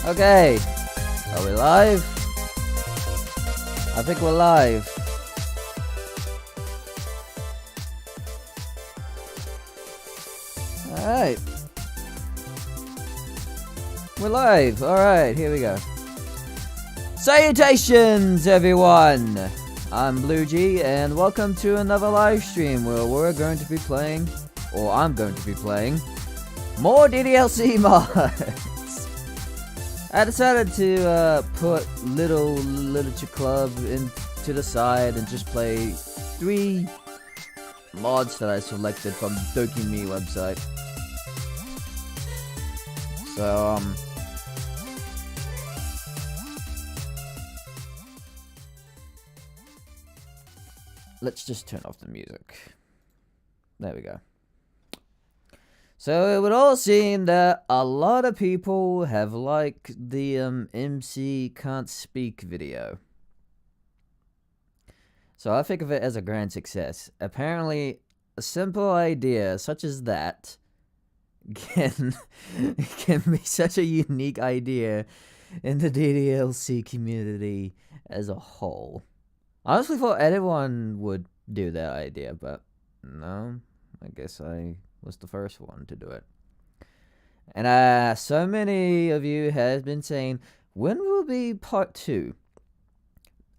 Okay, are we live? I think we're live. Alright. We're live. Alright, here we go. Salutations, everyone! I'm Blue G, and welcome to another live stream where we're going to be playing, or I'm going to be playing, more DDLC mods. I decided to put Little Literature Club into the side and just play 3 mods that I selected from the DokiMe website. So, let's just turn off the music. There we go. So it would all seem that a lot of people have liked the MC Can't Speak video. So I think of it as a grand success. Apparently, a simple idea such as that can be such a unique idea in the DDLC community as a whole. I honestly thought anyone would do that idea, but no, I guess I was the first one to do it. And so many of you have been saying, when will be part 2?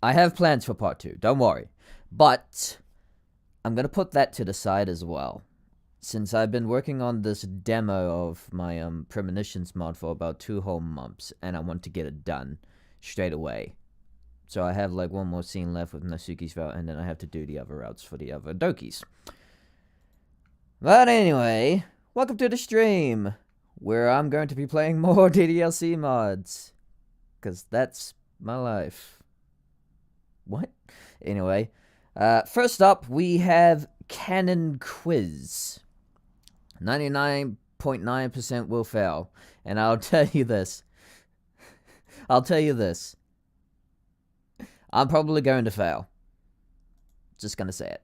I have plans for part 2, don't worry. But I'm gonna put that to the side as well, since I've been working on this demo of my Premonitions mod for about 2 whole months, and I want to get it done straight away. So I have like one more scene left with Nasuki's route, and then I have to do the other routes for the other Dokis. But anyway, welcome to the stream, where I'm going to be playing more DDLC mods. Because that's my life. What? Anyway, first up, we have Canon Quiz. 99.9% will fail. And I'll tell you this. I'm probably going to fail. Just gonna say it.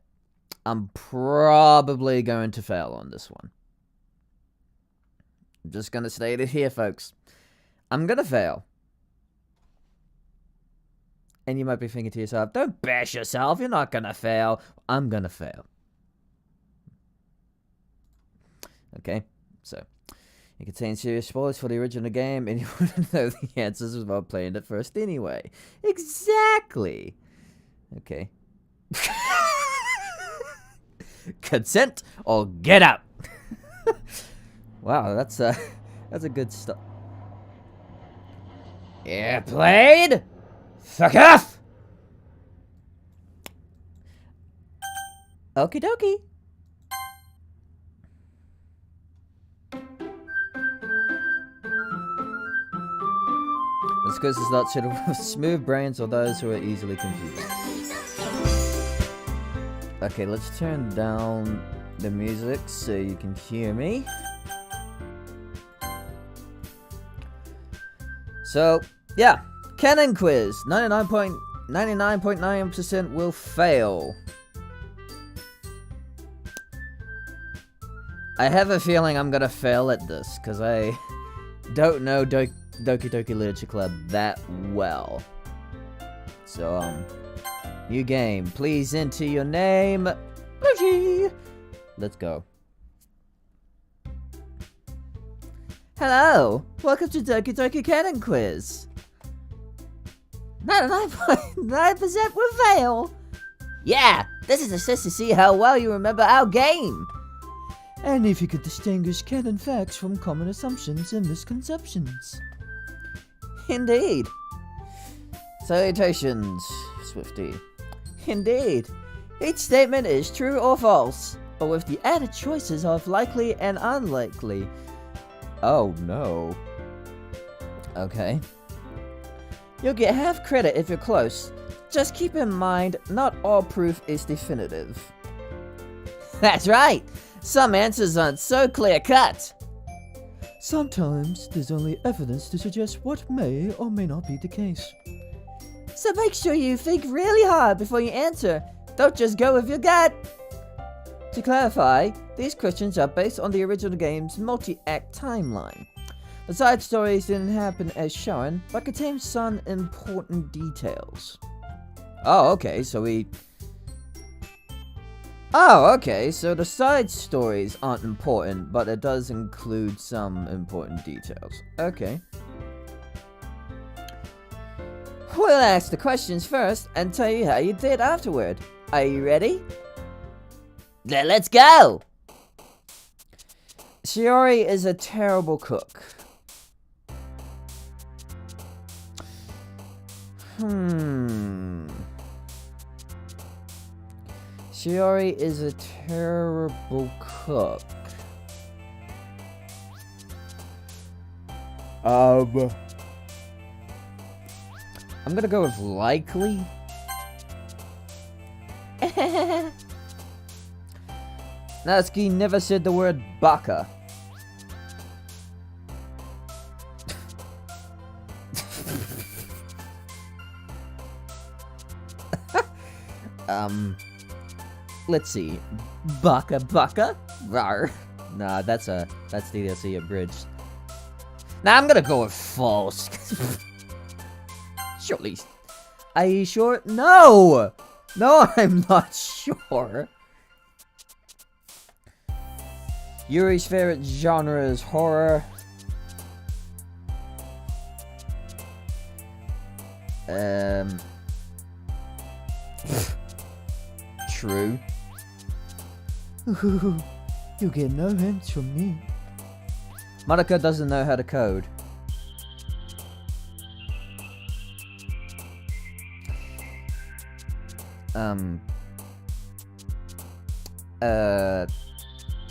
I'm probably going to fail on this one. I'm just gonna state it here, folks. I'm gonna fail. And you might be thinking to yourself, don't bash yourself, you're not gonna fail. I'm gonna fail. Okay, so it contains serious spoilers for the original game, and you wouldn't know the answers without playing it first anyway. Exactly. Okay. Consent or get out. Wow, that's a good start. Airplane? Fuck off! Okie dokie. This quiz is not suitable for smooth brains or those who are easily confused. Okay, let's turn down the music so you can hear me. So, yeah, Canon Quiz, 99.9% will fail. I have a feeling I'm gonna fail at this, because I don't know Doki Doki Literature Club that well. So, new game. Please enter your name. Luigi! Let's go. Hello! Welcome to Doki Doki Canon Quiz. 99.9% will fail. Yeah, this is just to see how well you remember our game. And if you could distinguish canon facts from common assumptions and misconceptions. Indeed. Salutations, Swifty. Indeed. Each statement is true or false, but with the added choices of likely and unlikely. Oh, no. Okay. You'll get half credit if you're close. Just keep in mind, not all proof is definitive. That's right! Some answers aren't so clear-cut. Sometimes there's only evidence to suggest what may or may not be the case. So make sure you think really hard before you answer. Don't just go with your gut. To clarify, these questions are based on the original game's multi-act timeline. The side stories didn't happen as shown, but contain some important details. Oh, okay, so the side stories aren't important, but it does include some important details. Okay. We'll ask the questions first and tell you how you did afterward. Are you ready? Then let's go! Shiori is a terrible cook. Shiori is a terrible cook. I'm gonna go with likely. Natsuki never said the word baka. Let's see. Baka baka? Rar. Nah, that's DDLC abridged. Nah, I'm gonna go with false. Surely. Are you sure? No! No, I'm not sure. Yuri's favorite genre is horror. True. Ooh, you get no hints from me. Monica doesn't know how to code.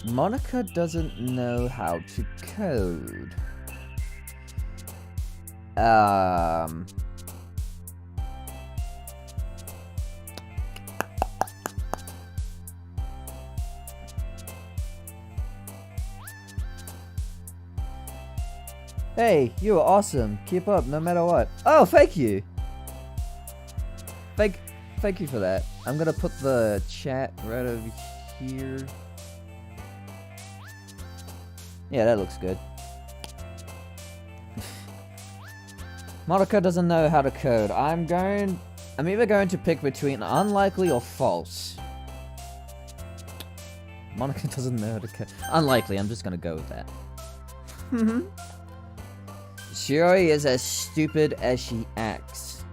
Monica doesn't know how to code. Hey, you are awesome. Keep up no matter what. Oh, thank you. Thank you for that. I'm gonna put the chat right over here. Yeah, that looks good. Monica doesn't know how to code. I'm either going to pick between unlikely or false. Monica doesn't know how to code. Unlikely, I'm just gonna go with that. Shiori is as stupid as she acts.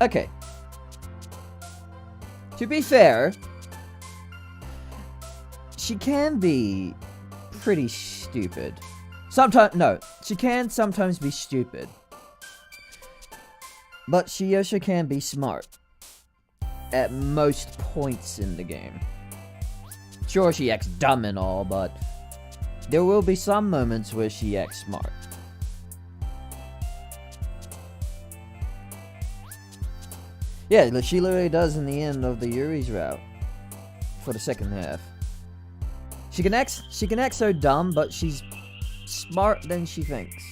Okay. To be fair, she can be pretty stupid. She can sometimes be stupid. But she also can be smart. At most points in the game. Sure, she acts dumb and all, but there will be some moments where she acts smart. Yeah, she literally does in the end of the Yuri's route. For the second half. She can act so dumb, but she's smart than she thinks.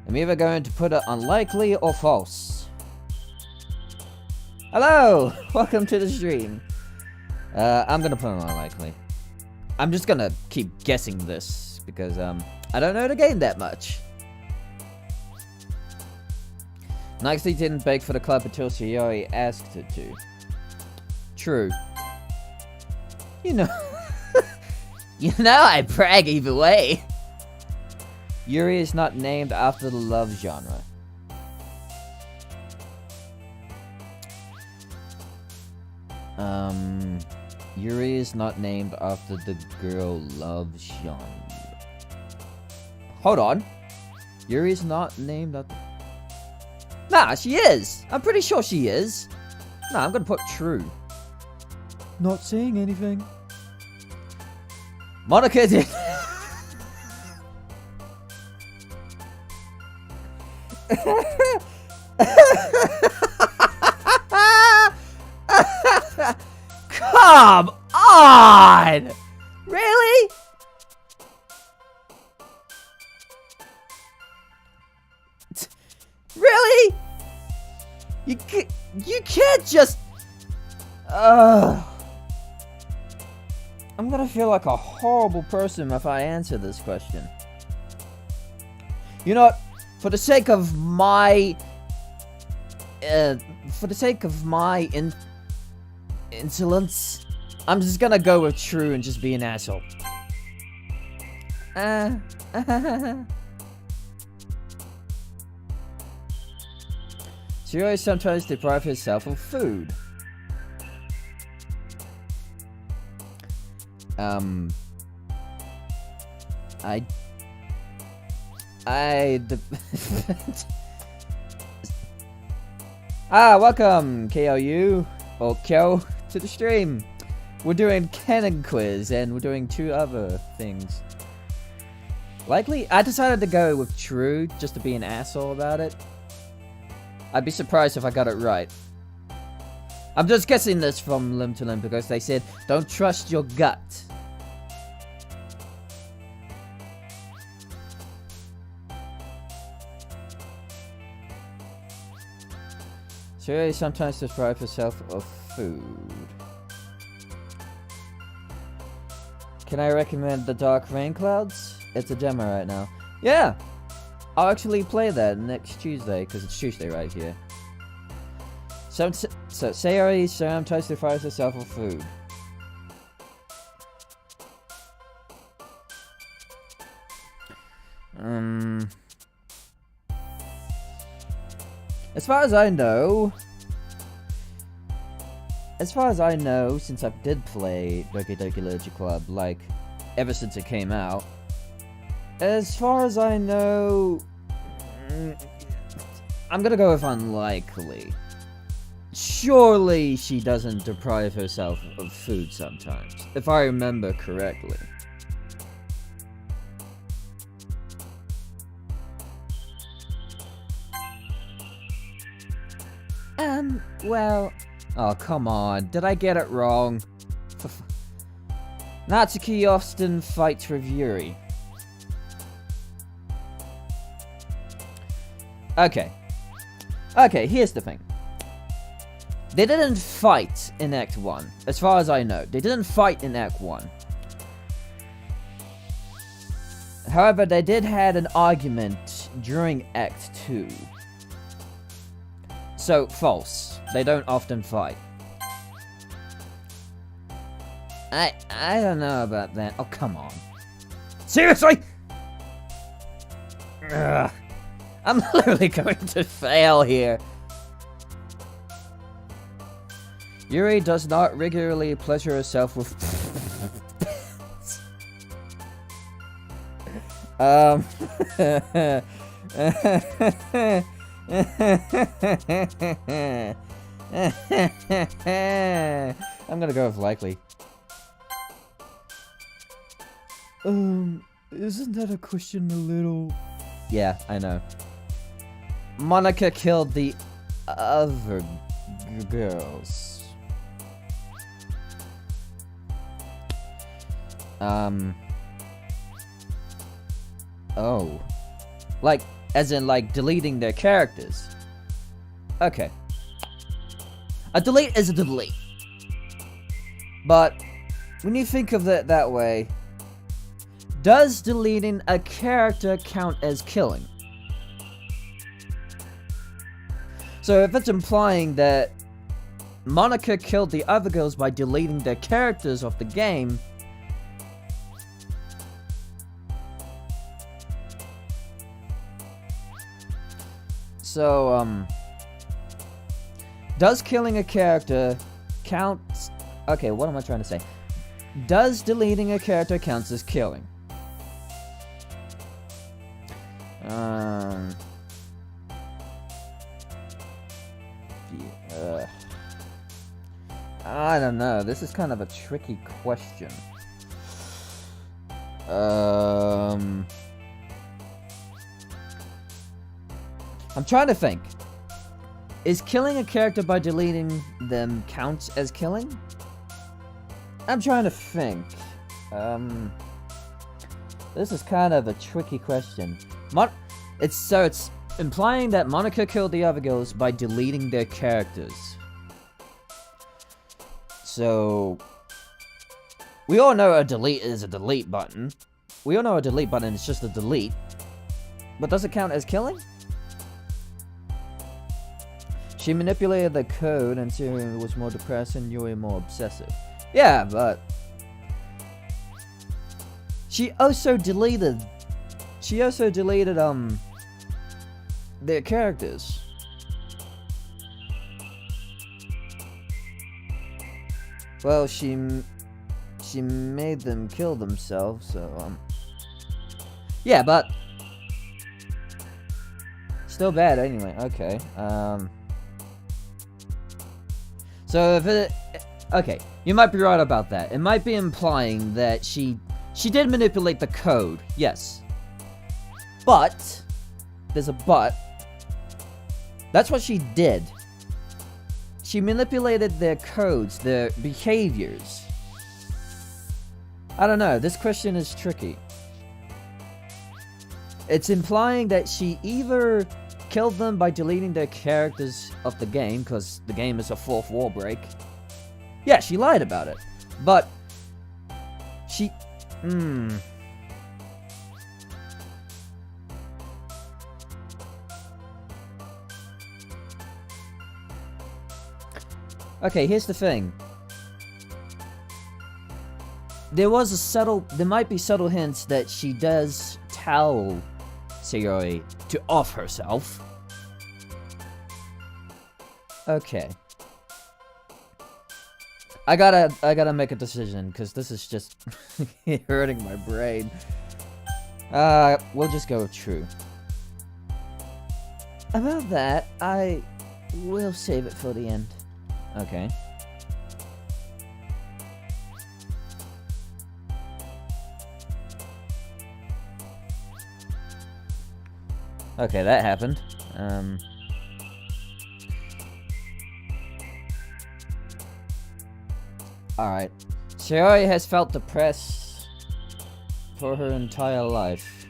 I'm either going to put it unlikely or false. Hello! Welcome to the stream. I'm gonna put it unlikely. I'm just gonna keep guessing this, because, I don't know the game that much. Nixie didn't beg for the club until Shiori asked her to. True. You know... You know I brag either way. Yuri is not named after the love genre. Yuri is not named after the girl love genre. Hold on. Yuri is not named after... Nah, she is! I'm pretty sure she is. Nah, I'm gonna put true. Not saying anything. Monica did. Come on! Really? Really? You can't just... I'm gonna feel like a horrible person if I answer this question. You know what? For the sake of my... insolence, I'm just gonna go with true and just be an asshole. She sometimes deprives herself of food. Welcome, KLU, or Kyo, to the stream. We're doing canon quiz, and we're doing 2 other things. Likely, I decided to go with true, just to be an asshole about it. I'd be surprised if I got it right. I'm just guessing this from limb to limb because they said, don't trust your gut. She sometimes deprives herself of food. Can I recommend the Dark Rain Clouds? It's a demo right now. Yeah! I'll actually play that next Tuesday, because it's Tuesday right here. So Sayori sometimes deprives herself of food. As far as I know, since I did play Doki Doki Literature Club, like, ever since it came out, as far as I know, I'm gonna go with unlikely. Surely she doesn't deprive herself of food sometimes, if I remember correctly. Well... Oh, come on. Did I get it wrong? Natsuki often fights with Yuri. Okay. Okay, here's the thing. They didn't fight in Act 1, as far as I know. They didn't fight in Act 1. However, they did have an argument during Act 2. So, false. They don't often fight. I don't know about that. Oh, come on. Seriously? Ugh. I'm literally going to fail here. Yuri does not regularly pleasure herself with... I'm gonna go with likely. Isn't that a question a little... Yeah, I know. Monica killed the other girls. Oh. Like, as in, like, deleting their characters. Okay. A delete is a delete. But, when you think of it that way, does deleting a character count as killing? So if it's implying that Monica killed the other girls by deleting their characters off the game, so, does killing a character count... Okay, what am I trying to say? Does deleting a character count as killing? I don't know. This is kind of a tricky question. I'm trying to think. Is killing a character by deleting them count as killing? I'm trying to think. This is kind of a tricky question. It's implying that Monica killed the other girls by deleting their characters. So we all know a delete is a delete button. We all know a delete button is just a delete. But does it count as killing? She manipulated the code and Syria was more depressed and Yuri more obsessive. Yeah, but she also deleted their characters. Well, she made them kill themselves, so yeah, but still bad anyway. Okay. So if it... Okay, you might be right about that. It might be implying that she did manipulate the code, yes. But, there's a but. That's what she did. She manipulated their codes, their behaviors. I don't know, this question is tricky. It's implying that she either killed them by deleting their characters of the game, because the game is a fourth wall break. Yeah, she lied about it. But she... Okay, here's the thing. There might be subtle hints that she does tell Sayori to off herself. Okay. I gotta make a decision, because this is just hurting my brain. We'll just go with true. About that, I will save it for the end. Okay. Okay, that happened. Alright. Sayori has felt depressed for her entire life.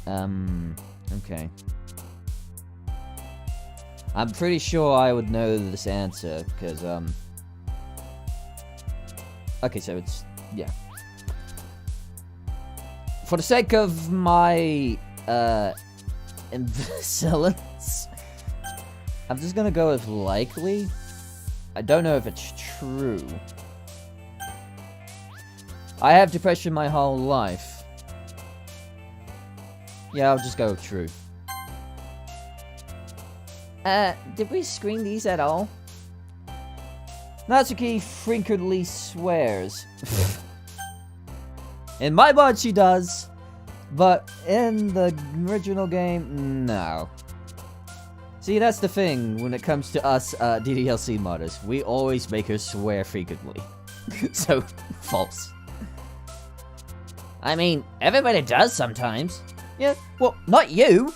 Okay. I'm pretty sure I would know this answer, because, okay, so it's... yeah. For the sake of my, imbecilence, I'm just gonna go with likely. I don't know if it's true. I have depression my whole life. Yeah, I'll just go with true. Did we screen these at all? Natsuki frequently swears. In my mod, she does, but in the original game, no. See, that's the thing when it comes to us, DDLC modders. We always make her swear frequently. So, false. I mean, everybody does sometimes. Yeah, well, not you.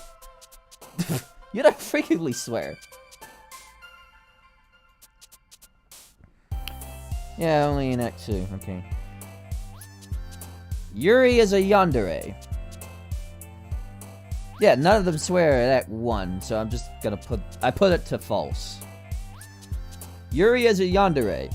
You don't frequently swear. Yeah, only in Act 2, okay. Yuri is a yandere. Yeah, none of them swear at Act 1, so I'm just gonna put it to false. Yuri is a yandere.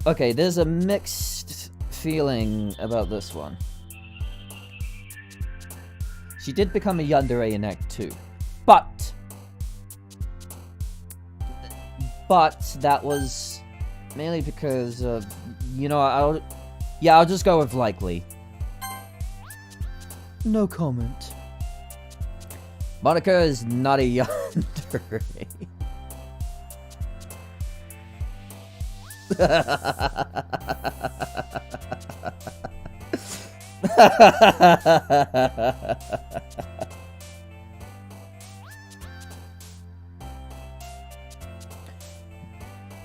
Okay, there's a mixed feeling about this one. She did become a yandere in Act 2, but that was mainly because of, you know, I'll just go with likely. No comment. Monica is not a yandere.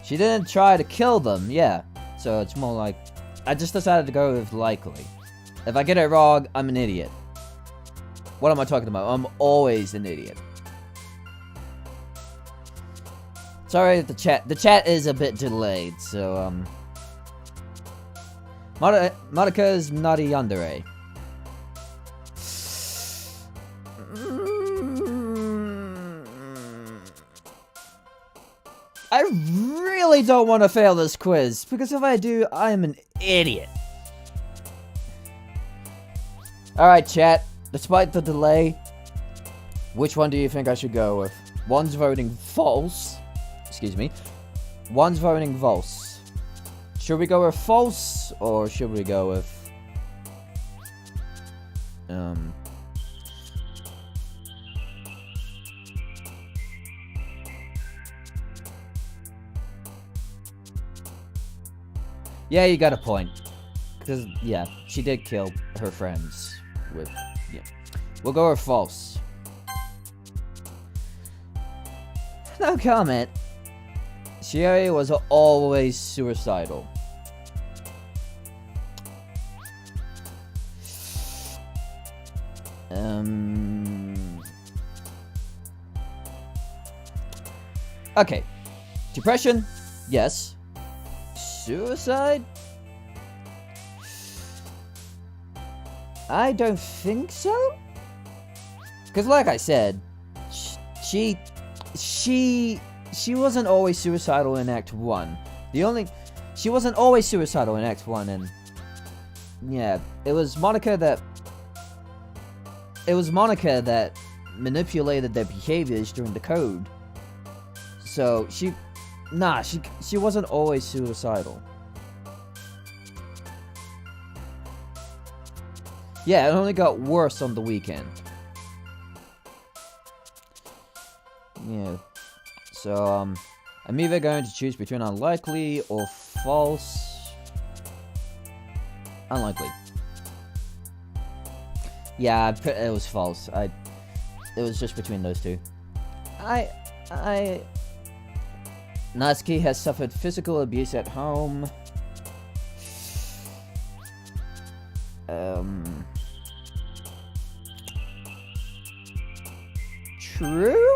She didn't try to kill them, yeah. So it's more like, I just decided to go with likely. If I get it wrong, I'm an idiot. What am I talking about? I'm always an idiot. Sorry that the chat is a bit delayed, so, Monika's naughty yandere. I really don't want to fail this quiz, because if I do, I am an idiot. Alright, chat. Despite the delay, which one do you think I should go with? One's voting false. Excuse me. One's voting false. Should we go with false, or should we go with... Yeah, you got a point. Because, yeah, she did kill her friends with... Yeah. We'll go with false. No comment. Shiori was always suicidal. Okay. Depression? Yes. Suicide? I don't think so. Because like I said, she wasn't always suicidal in Act 1. She wasn't always suicidal in Act 1, and yeah, it was Monika that manipulated their behaviors during the code. So she wasn't always suicidal. Yeah, it only got worse on the weekend. Yeah. So, I'm either going to choose between unlikely or false. Unlikely. Yeah, it was false. It was just between those two. Natsuki has suffered physical abuse at home. True?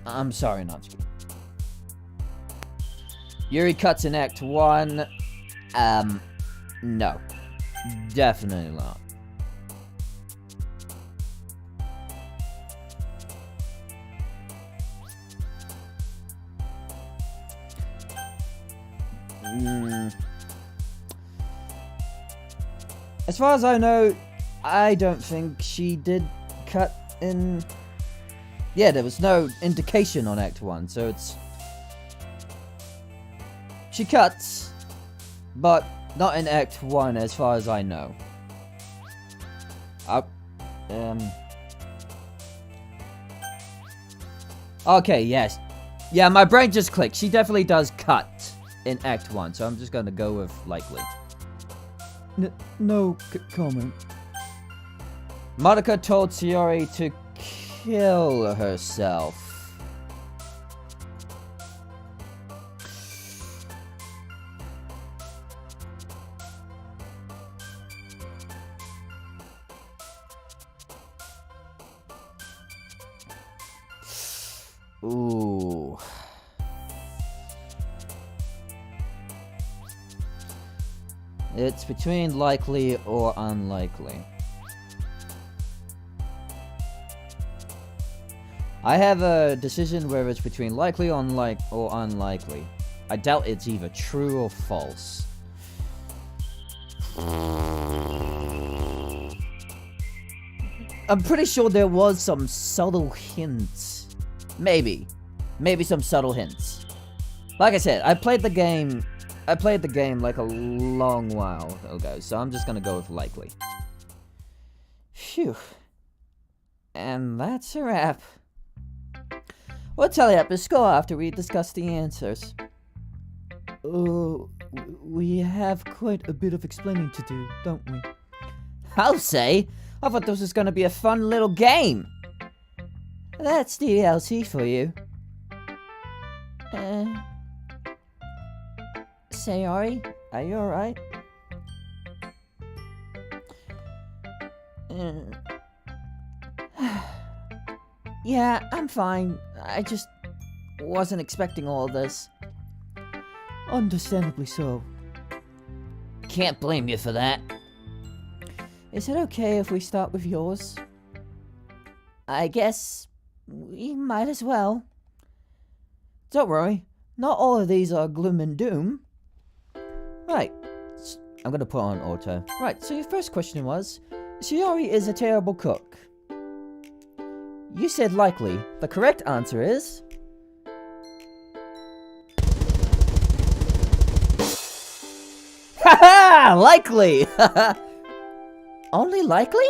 I'm sorry, Natsuki. Yuri cuts in Act 1. No. Definitely not. As far as I know, I don't think she did cut in... Yeah, there was no indication on Act 1, so it's... She cuts, but not in Act 1 as far as I know. Okay, yes. Yeah, my brain just clicked. She definitely does cut in Act 1, so I'm just gonna go with likely. No comment. Monika told Shiori to kill herself. Ooh. It's between likely or unlikely. I have a decision where it's between likely or unlikely. I doubt it's either true or false. I'm pretty sure there was some subtle hints. Maybe some subtle hints. Like I said, I played the game like a long while ago, so I'm just gonna go with likely. Phew. And that's a wrap. We'll tally up the score after we discuss the answers. We have quite a bit of explaining to do, don't we? I'll say. I thought this was gonna be a fun little game. That's DDLC for you. Sayori, are you alright? Yeah, I'm fine. I just wasn't expecting all this. Understandably so. Can't blame you for that. Is it okay if we start with yours? I guess we might as well. Don't worry, not all of these are gloom and doom. Right, I'm gonna put on auto. Right, so your first question was, Shiori is a terrible cook. You said likely. The correct answer is... Haha! Likely! Only likely?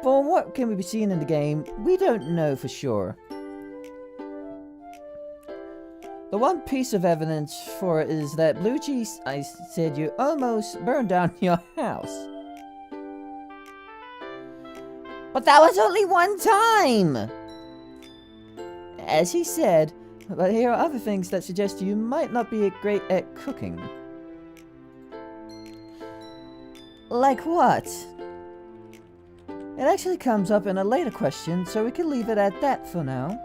From what can be seen in the game, we don't know for sure. The one piece of evidence for it is that Bluechie, I said you almost burned down your house. But that was only one time! As he said, but here are other things that suggest you might not be great at cooking. Like what? It actually comes up in a later question, so we can leave it at that for now.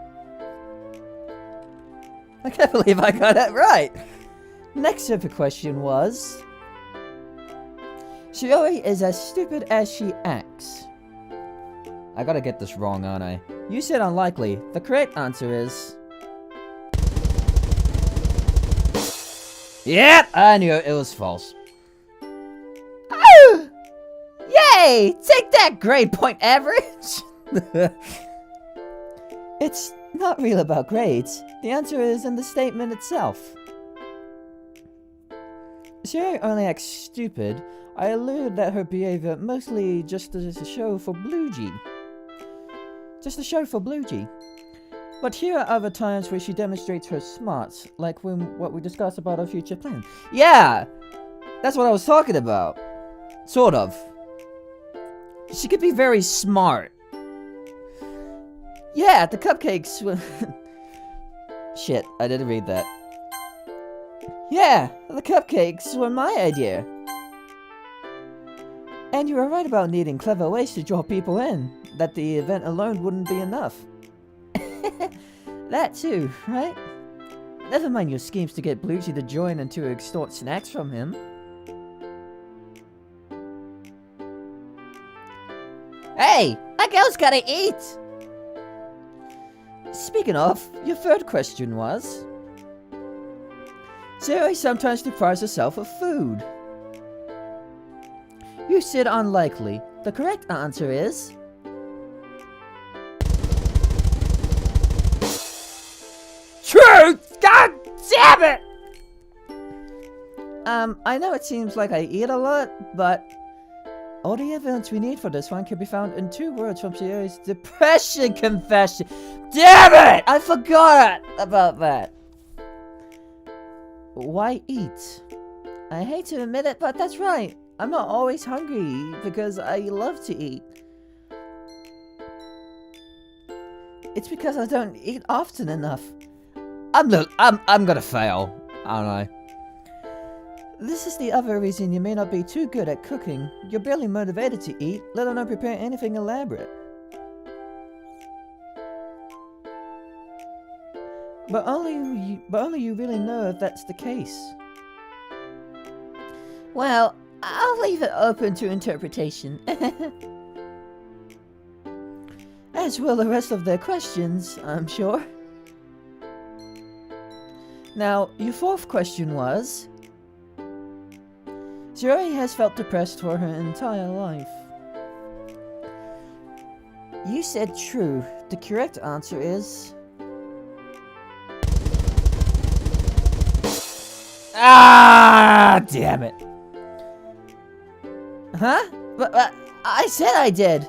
I can't believe I got it right! Next super question was... Shiori is as stupid as she acts. I gotta get this wrong, aren't I? You said unlikely. The correct answer is... Yep! I knew it was false. Oh! Yay! Take that grade point average! It's not real about grades. The answer is in the statement itself. Shiori only acts stupid. I allude that her behavior mostly just as a show for Bluechie. Just a show for Bluechie. But here are other times where she demonstrates her smarts, like when what we discussed about our future plan. Yeah! That's what I was talking about. Sort of. She could be very smart. Yeah, the cupcakes... Shit, I didn't read that. Yeah, the cupcakes were my idea. And you were right about needing clever ways to draw people in. That the event alone wouldn't be enough. That too, right? Never mind your schemes to get Bluechie to join and to extort snacks from him. Hey! That girl's gotta eat! Speaking of, your third question was... Shiori sometimes deprives herself of food. You said unlikely. The correct answer is... Truth! God damn it! I know it seems like I eat a lot, but... all the evidence we need for this one can be found in 2 words from Shiori's depression confession. Damn it! I forgot about that. Why eat? I hate to admit it, but that's right. I'm not always hungry because I love to eat. It's because I don't eat often enough. I'm gonna fail, aren't I? This is the other reason you may not be too good at cooking. You're barely motivated to eat, let alone prepare anything elaborate. But only you really know if that's the case. Well, I'll leave it open to interpretation. As will the rest of their questions, I'm sure. Now, your fourth question was... Shiori has felt depressed for her entire life. You said true. The correct answer is... Ah, damn it. Huh? But I said I did.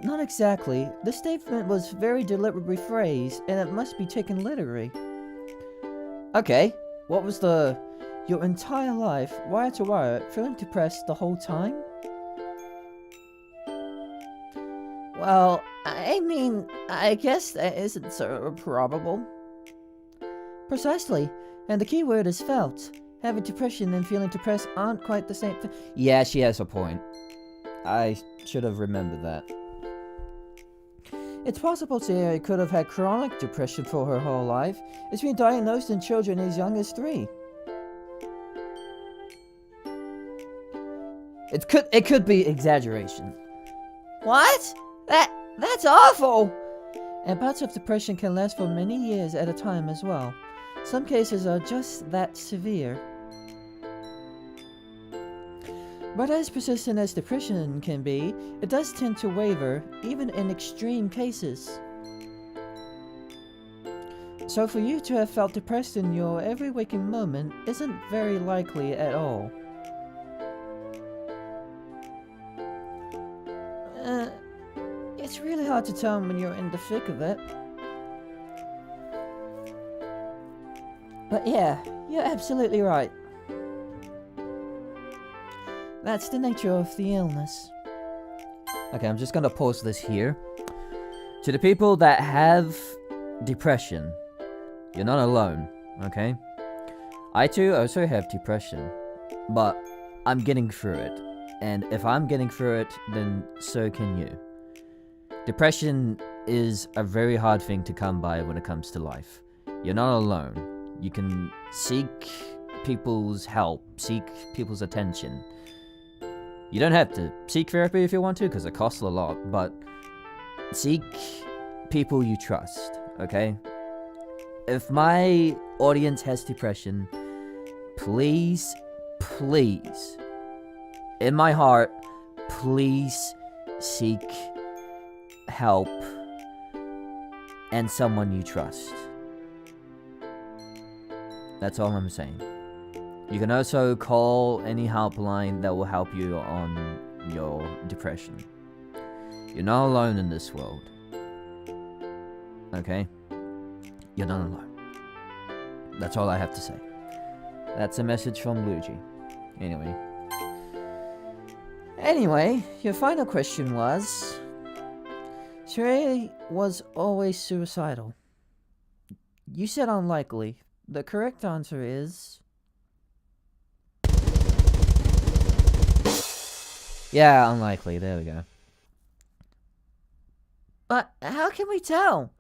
Not exactly. The statement was very deliberately phrased, and it must be taken literally. Okay, what was the your entire life, wire to wire, feeling depressed the whole time? Well, I mean, I guess that isn't so probable. Precisely, and the key word is felt. Having depression and feeling depressed aren't quite the same thing. Yeah, she has a point. I should have remembered that. It's possible Sierra could have had chronic depression for her whole life. It's been diagnosed in children as young as 3. It could be exaggeration. What? That's awful! And bouts of depression can last for many years at a time as well. Some cases are just that severe. But as persistent as depression can be, it does tend to waver, even in extreme cases. So for you to have felt depressed in your every waking moment isn't very likely at all. It's really hard to tell when you're in the thick of it. But yeah, you're absolutely right. That's the nature of the illness. Okay, I'm just gonna pause this here. To the people that have depression, you're not alone, okay? I too also have depression, but I'm getting through it. And if I'm getting through it, then so can you. Depression is a very hard thing to come by when it comes to life. You're not alone. You can seek people's help, seek people's attention. You don't have to seek therapy if you want to, because it costs a lot, but seek people you trust, okay? If my audience has depression, please, in my heart, please seek help and someone you trust. That's all I'm saying. You can also call any helpline that will help you on your depression. You're not alone in this world. Okay? You're not alone. That's all I have to say. That's a message from Luigi. Anyway, your final question was... Sheree was always suicidal. You said unlikely. The correct answer is... Yeah, unlikely. There we go. But how can we tell?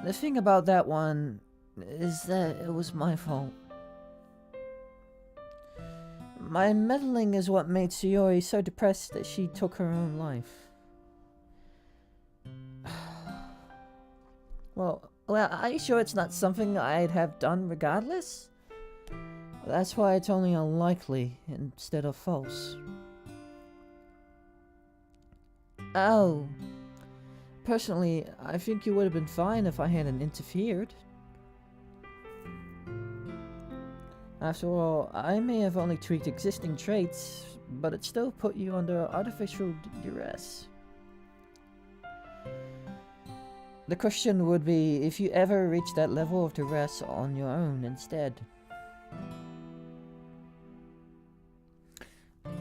The thing about that one is that it was my fault. My meddling is what made Sayori so depressed that she took her own life. Well, are you sure it's not something I'd have done regardless? That's why it's only unlikely instead of false. Oh. Personally, I think you would have been fine if I hadn't interfered. After all, I may have only tweaked existing traits, but it still put you under artificial duress. The question would be if you ever reach that level of duress on your own instead.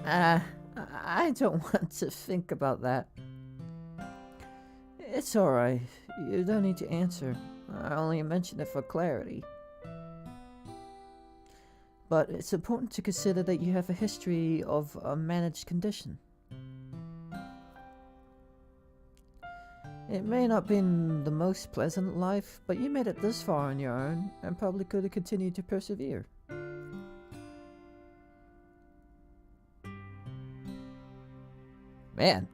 I don't want to think about that. It's alright. You don't need to answer. I only mentioned it for clarity. But it's important to consider that you have a history of a managed condition. It may not have been the most pleasant life, but you made it this far on your own, and probably could have continued to persevere. Man,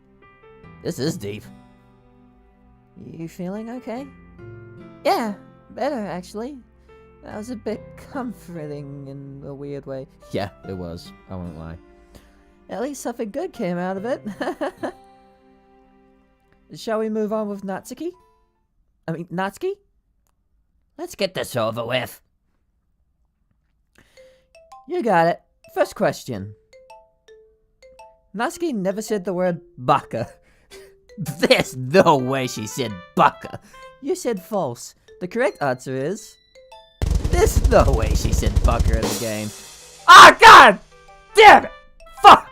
this is deep. You feeling okay? Yeah, better actually. That was a bit comforting in a weird way. Yeah, it was. I won't lie. At least something good came out of it. Shall we move on with Natsuki? Natsuki? Let's get this over with. You got it. First question. Natsuki never said the word baka. There's no way she said baka. You said false. The correct answer is... There's no way she said baka in the game. Ah, God! Damn it! Fuck!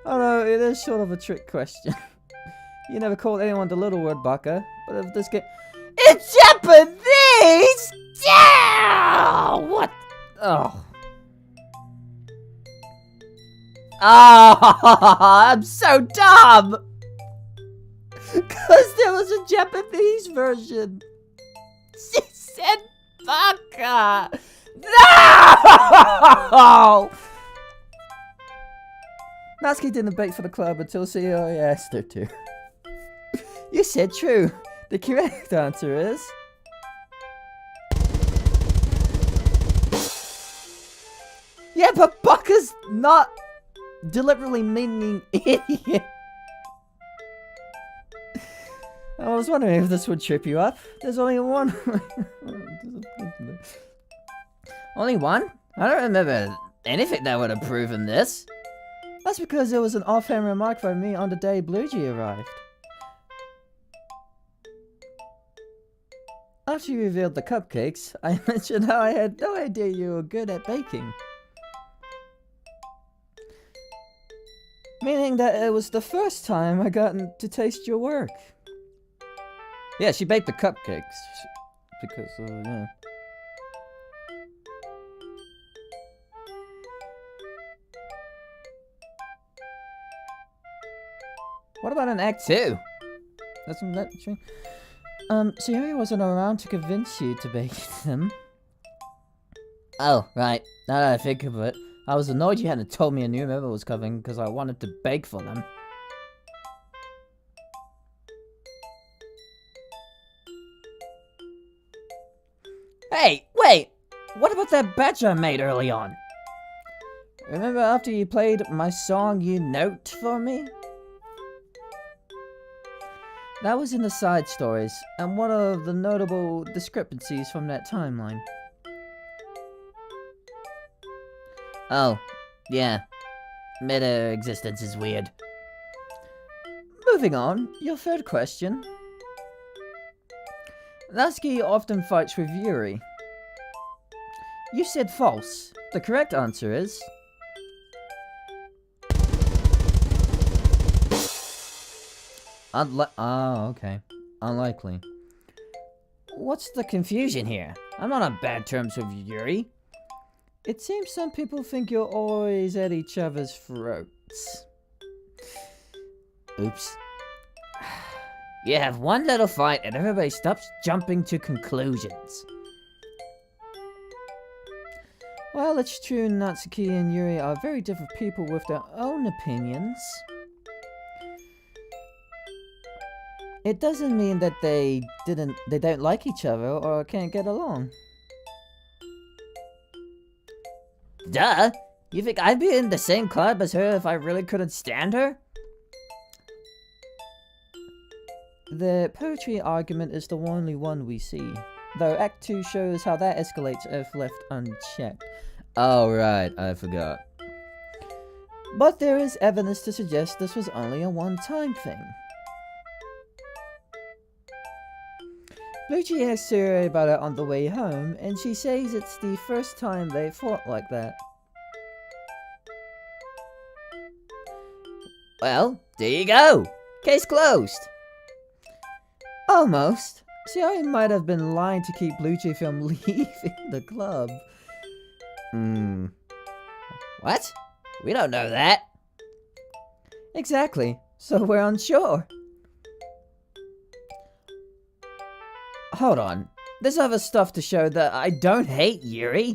Oh no, it is sort of a trick question. You never called anyone the little word baka, but if this game... It's Japanese! Yeah! What? Oh. Oh, I'm so dumb! Because there was a Japanese version. She said baka! No! Natsuki didn't bake for the club until CEO asked her to. You said true. The correct answer is... Yeah, but baka's not deliberately meaning idiot. I was wondering if this would trip you up. There's only one. Only one? I don't remember anything that would have proven this. That's because it was an offhand remark by me on the day Bluejay arrived. After you revealed the cupcakes, I mentioned how I had no idea you were good at baking. Meaning that it was the first time I gotten to taste your work. Yeah, she baked the cupcakes. Because, yeah. What about an act 2? That's not true. Sayori wasn't around to convince you to bake them. Oh, right. Now that I think of it, I was annoyed you hadn't told me a new member was coming because I wanted to bake for them. Hey, wait! What about that batch I made early on? Remember after you played my song you note for me? That was in the side stories, and one of the notable discrepancies from that timeline. Oh, yeah. Meta-existence is weird. Moving on, your third question. Natsuki often fights with Yuri. You said false. The correct answer is... Oh, okay. Unlikely. What's the confusion here? I'm not on bad terms with Yuri. It seems some people think you're always at each other's throats. Oops. You have one little fight and everybody stops jumping to conclusions. Well, it's true Natsuki and Yuri are very different people with their own opinions. It doesn't mean that they don't like each other or can't get along. Duh! You think I'd be in the same club as her if I really couldn't stand her? The poetry argument is the only one we see, though Act 2 shows how that escalates if left unchecked. Oh right, I forgot. But there is evidence to suggest this was only a one-time thing. Bluejay asks Sayori about it on the way home, and she says it's the first time they fought like that. Well, there you go! Case closed! Almost. Sayori might have been lying to keep Bluejay from leaving the club. What? We don't know that. Exactly. So we're unsure. Hold on. There's other stuff to show that I don't hate Yuri.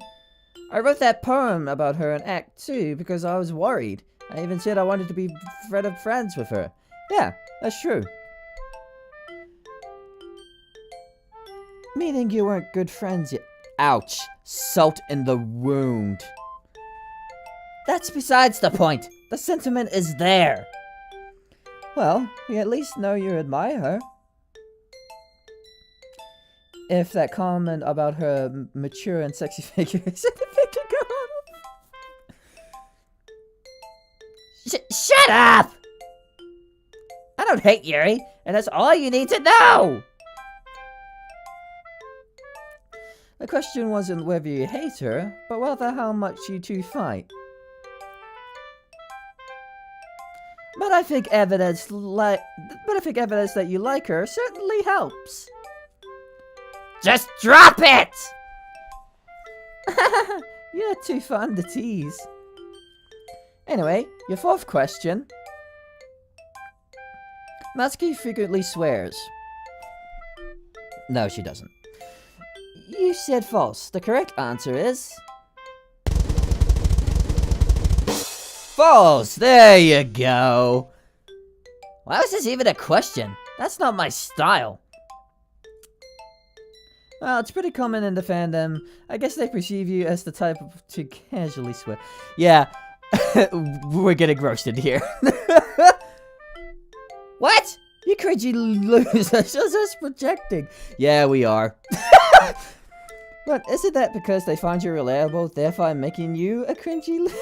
I wrote that poem about her in Act 2 because I was worried. I even said I wanted to be friends with her. Yeah, that's true. Meaning you weren't good friends yet. Ouch. Salt in the wound. That's besides the point. The sentiment is there. Well, we at least know you admire her. If that comment about her mature and sexy figure is anything to go on. Shut up! I don't hate Yuri, and that's all you need to know! The question wasn't whether you hate her, but rather how much you two fight. But I think evidence that you like her certainly helps. Just drop it! You're too fun to tease. Anyway, your fourth question. Natsuki frequently swears. No, she doesn't. You said false. The correct answer is... false! There you go! Why was this even a question? That's not my style. Well, it's pretty common in the fandom. I guess they perceive you as the type to casually swear. Yeah, we're getting roasted here. What? You cringy loser, just projecting. Yeah, we are. But isn't that because they find you reliable, therefore making you a cringy loser?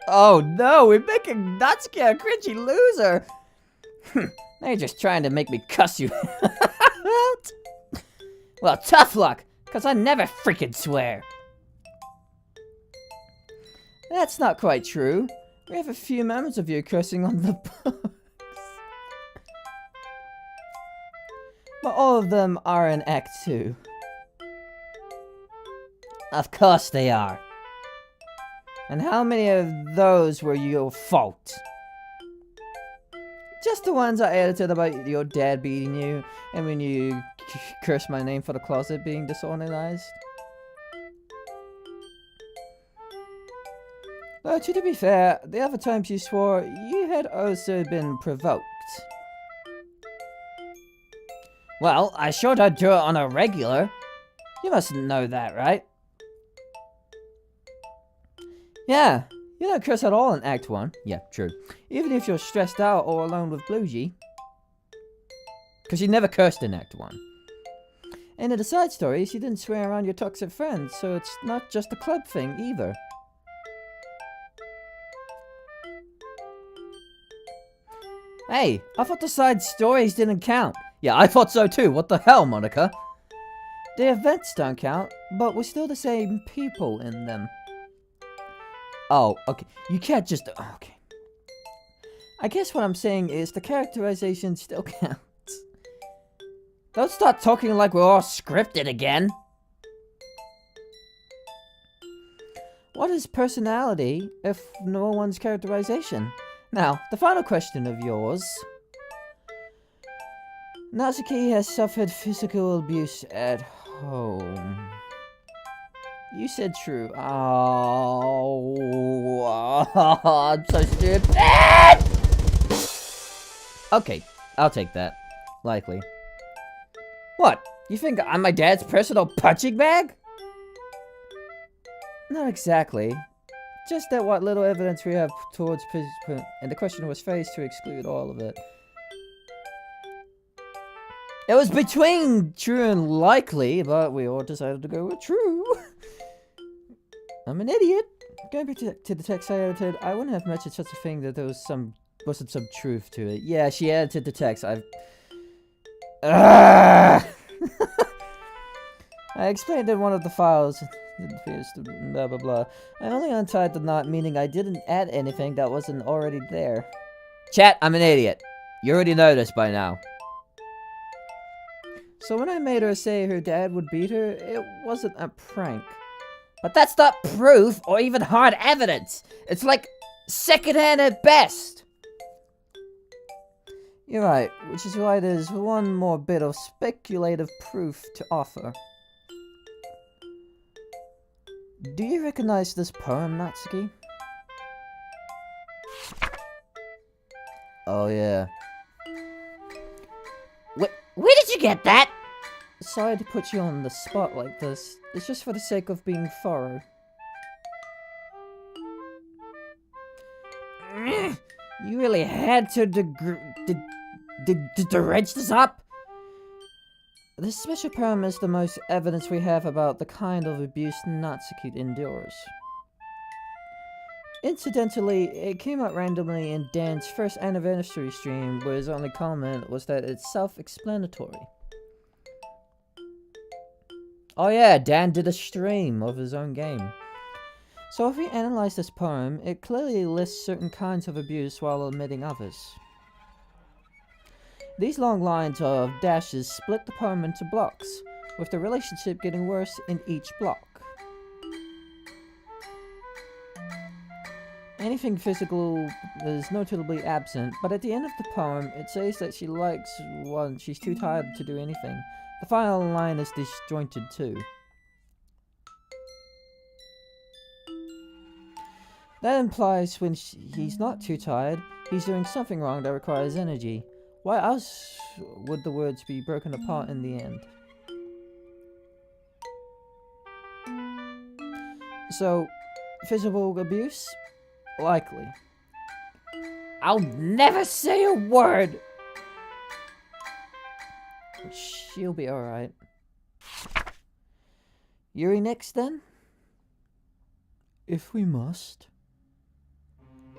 Oh no, we're making Natsuki a cringy loser. Now you're just trying to make me cuss you out. Well, tough luck, because I never freaking swear. That's not quite true. We have a few moments of you cursing on the books. But all of them are in Act 2. Of course they are. And how many of those were your fault? Just the ones I edited about your dad beating you, and when you cursed my name for the closet being disorganized. Though, to be fair, the other times you swore, you had also been provoked. Well, I sure don't do it on a regular. You must know that, right? Yeah, you don't curse at all in Act 1. Yeah, true. Even if you're stressed out or alone with Bluey. Because you never cursed in Act 1. And in the side stories, you didn't swear around your toxic friends, so it's not just a club thing either. Hey, I thought the side stories didn't count. Yeah, I thought so too. What the hell, Monica? The events don't count, but we're still the same people in them. Oh, okay. You can't just... Okay. I guess what I'm saying is the characterization still counts. Don't start talking like we're all scripted again. What is personality if no one's characterization? Now, the final question of yours. Natsuki has suffered physical abuse at home. You said true. Oh, I'm so stupid! Okay, I'll take that. Likely. What? You think I'm my dad's personal punching bag? Not exactly. Just that what little evidence we have towards participant, and the question was phrased to exclude all of it. It was between true and likely, but we all decided to go with true. I'm an idiot. Going back to the text I edited, I wouldn't have mentioned such a thing that there wasn't some truth to it. Yeah, she edited the text. I explained in one of the files. Blah blah blah. I only untied the knot, meaning I didn't add anything that wasn't already there. Chat, I'm an idiot. You already know this by now. So when I made her say her dad would beat her, it wasn't a prank. But that's not proof or even hard evidence. It's like secondhand at best. You're right, which is why there's one more bit of speculative proof to offer. Do you recognize this poem, Natsuki? Oh yeah. Where did you get that? Sorry to put you on the spot like this. It's just for the sake of being thorough. You really had to dredge this up? This special poem is the most evidence we have about the kind of abuse Natsuki endures. Incidentally, it came out randomly in Dan's first anniversary stream, where his only comment was that it's self-explanatory. Oh yeah, Dan did a stream of his own game. So if we analyze this poem, it clearly lists certain kinds of abuse while omitting others. These long lines of dashes split the poem into blocks, with the relationship getting worse in each block. Anything physical is notably absent, but at the end of the poem, it says that she likes one, she's too tired to do anything. The final line is disjointed too. That implies when he's not too tired, he's doing something wrong that requires energy. Why else would the words be broken apart in the end? So, physical abuse? Likely. I'll never say a word! She'll be alright. Yuri next then? If we must.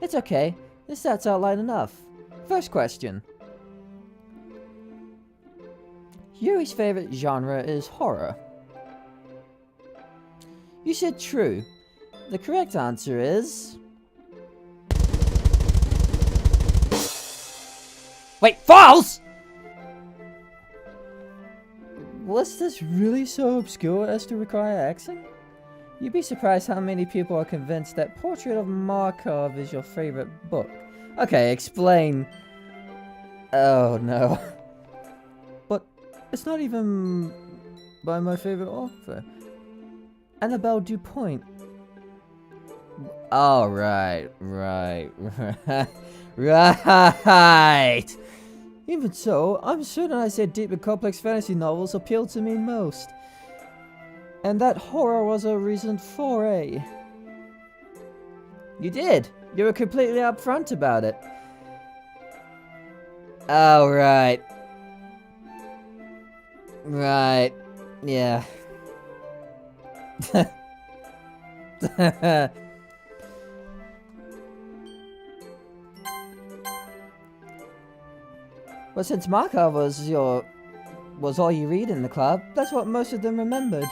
It's okay. This starts out light enough. First question. Yuri's favorite genre is horror. You said true. The correct answer is... Wait, false! Was this really so obscure as to require accent? You'd be surprised how many people are convinced that Portrait of Markov is your favorite book. Okay, explain. Oh no. But it's not even by my favorite author. Annabelle Dupont. Oh, right. Right. Even so, I'm certain I said deep and complex fantasy novels appeal to me most. And that horror was a recent foray. You did. You were completely upfront about it. Oh, right. Right. Yeah. But since Markov was all you read in the club, that's what most of them remembered.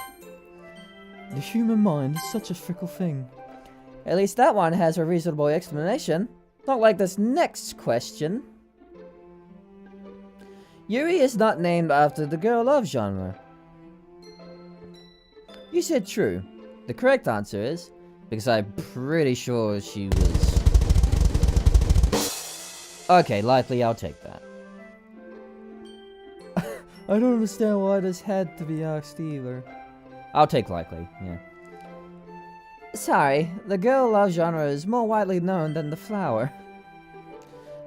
The human mind is such a fickle thing. At least that one has a reasonable explanation. Not like this next question. Yuri is not named after the girl love genre. You said true. The correct answer is... Because I'm pretty sure she was... Okay, likely, I'll take that. I don't understand why this had to be asked either. I'll take likely, yeah. Sorry, the girl love genre is more widely known than the flower.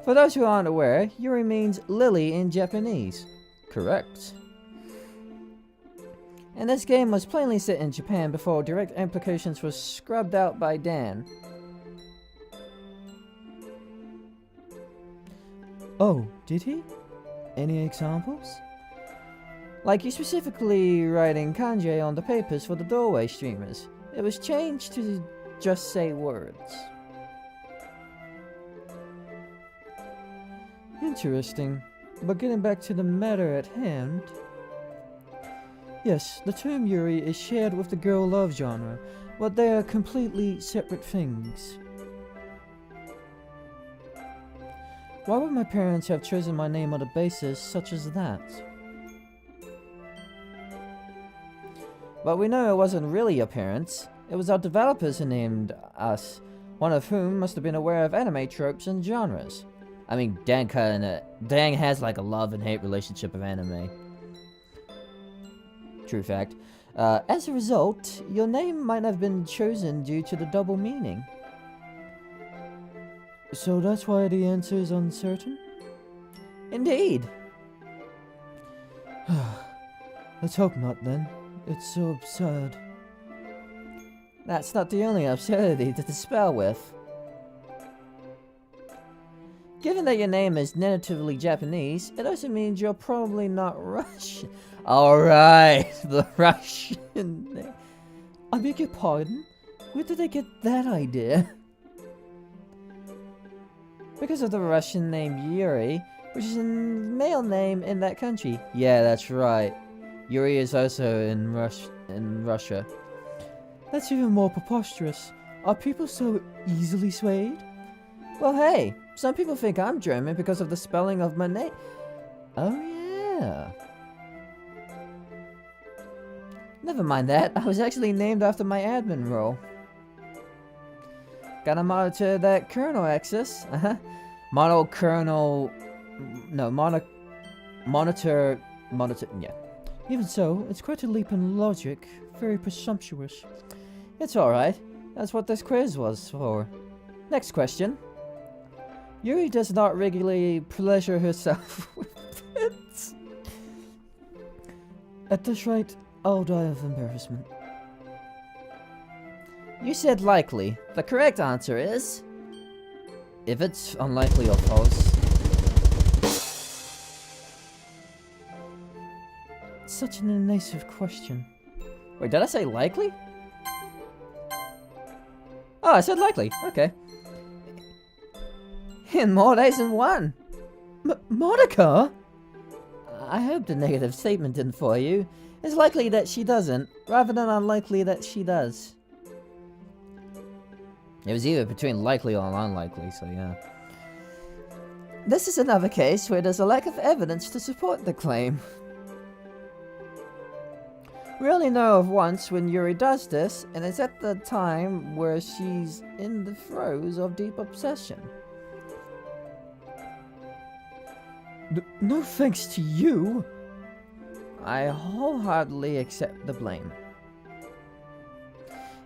For those who aren't aware, Yuri means lily in Japanese. Correct. And this game was plainly set in Japan before direct implications were scrubbed out by Dan. Oh, did he? Any examples? Like you specifically writing kanji on the papers for the doorway streamers. It was changed to just say words. Interesting. But getting back to the matter at hand... Yes, the term Yuri is shared with the girl love genre, but they are completely separate things. Why would my parents have chosen my name on a basis such as that? But we know it wasn't really your parents. It was our developers who named us, one of whom must have been aware of anime tropes and genres. I mean, Dan has like a love and hate relationship of anime. True fact. As a result, your name might have been chosen due to the double meaning. So that's why the answer is uncertain? Indeed. Let's hope not then. It's so absurd. That's not the only absurdity to dispel with. Given that your name is natively Japanese, it also means you're probably not Russian. Alright, the Russian name. I beg your pardon? Where did they get that idea? Because of the Russian name Yuri, which is a male name in that country. Yeah, that's right. Yuri is also in Russia. That's even more preposterous. Are people so easily swayed? Well, hey, some people think I'm German because of the spelling of my name. Oh, yeah. Never mind that. I was actually named after my admin role. Gotta monitor that kernel access. Monitor, yeah. Even so, it's quite a leap in logic. Very presumptuous. It's alright. That's what this quiz was for. Next question. Yuri does not regularly pleasure herself with pets. At this rate, I'll die of embarrassment. You said likely. The correct answer is... if it's unlikely or false. Such an invasive question. Wait, did I say likely? Oh, I said likely. Okay. In more ways than one. Monica? I hope the negative statement didn't fool you. It's likely that she doesn't, rather than unlikely that she does. It was either between likely or unlikely, so yeah. This is another case where there's a lack of evidence to support the claim. We only know of once when Yuri does this, and it's at the time where she's in the throes of deep obsession. No thanks to you. I wholeheartedly accept the blame.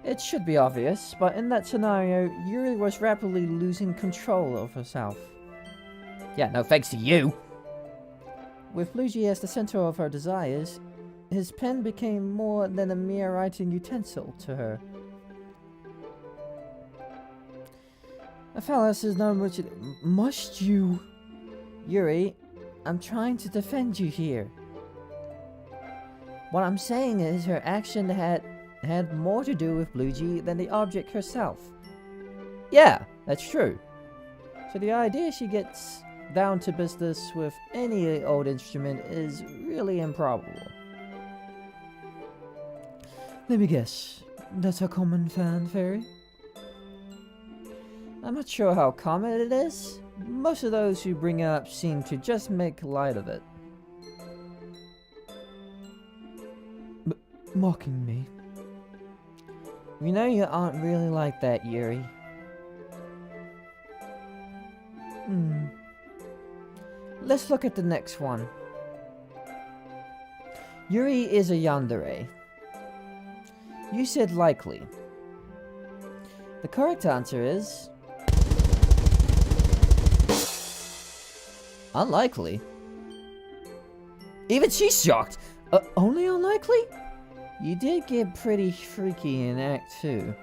It should be obvious, but in that scenario, Yuri was rapidly losing control of herself. Yeah, no thanks to you! With Luigi as the center of her desires, his pen became more than a mere writing utensil to her. A phallus is not much... Must you? Yuri, I'm trying to defend you here. What I'm saying is her action had more to do with Luigi than the object herself. Yeah, that's true. So the idea she gets down to business with any old instrument is really improbable. Let me guess. That's a common fanfare? I'm not sure how common it is. Most of those who bring it up seem to just make light of it. Mocking me. You know you aren't really like that, Yuri. Let's look at the next one. Yuri is a yandere. You said likely. The correct answer is... unlikely. Even she's shocked. Only unlikely? You did get pretty freaky in Act 2.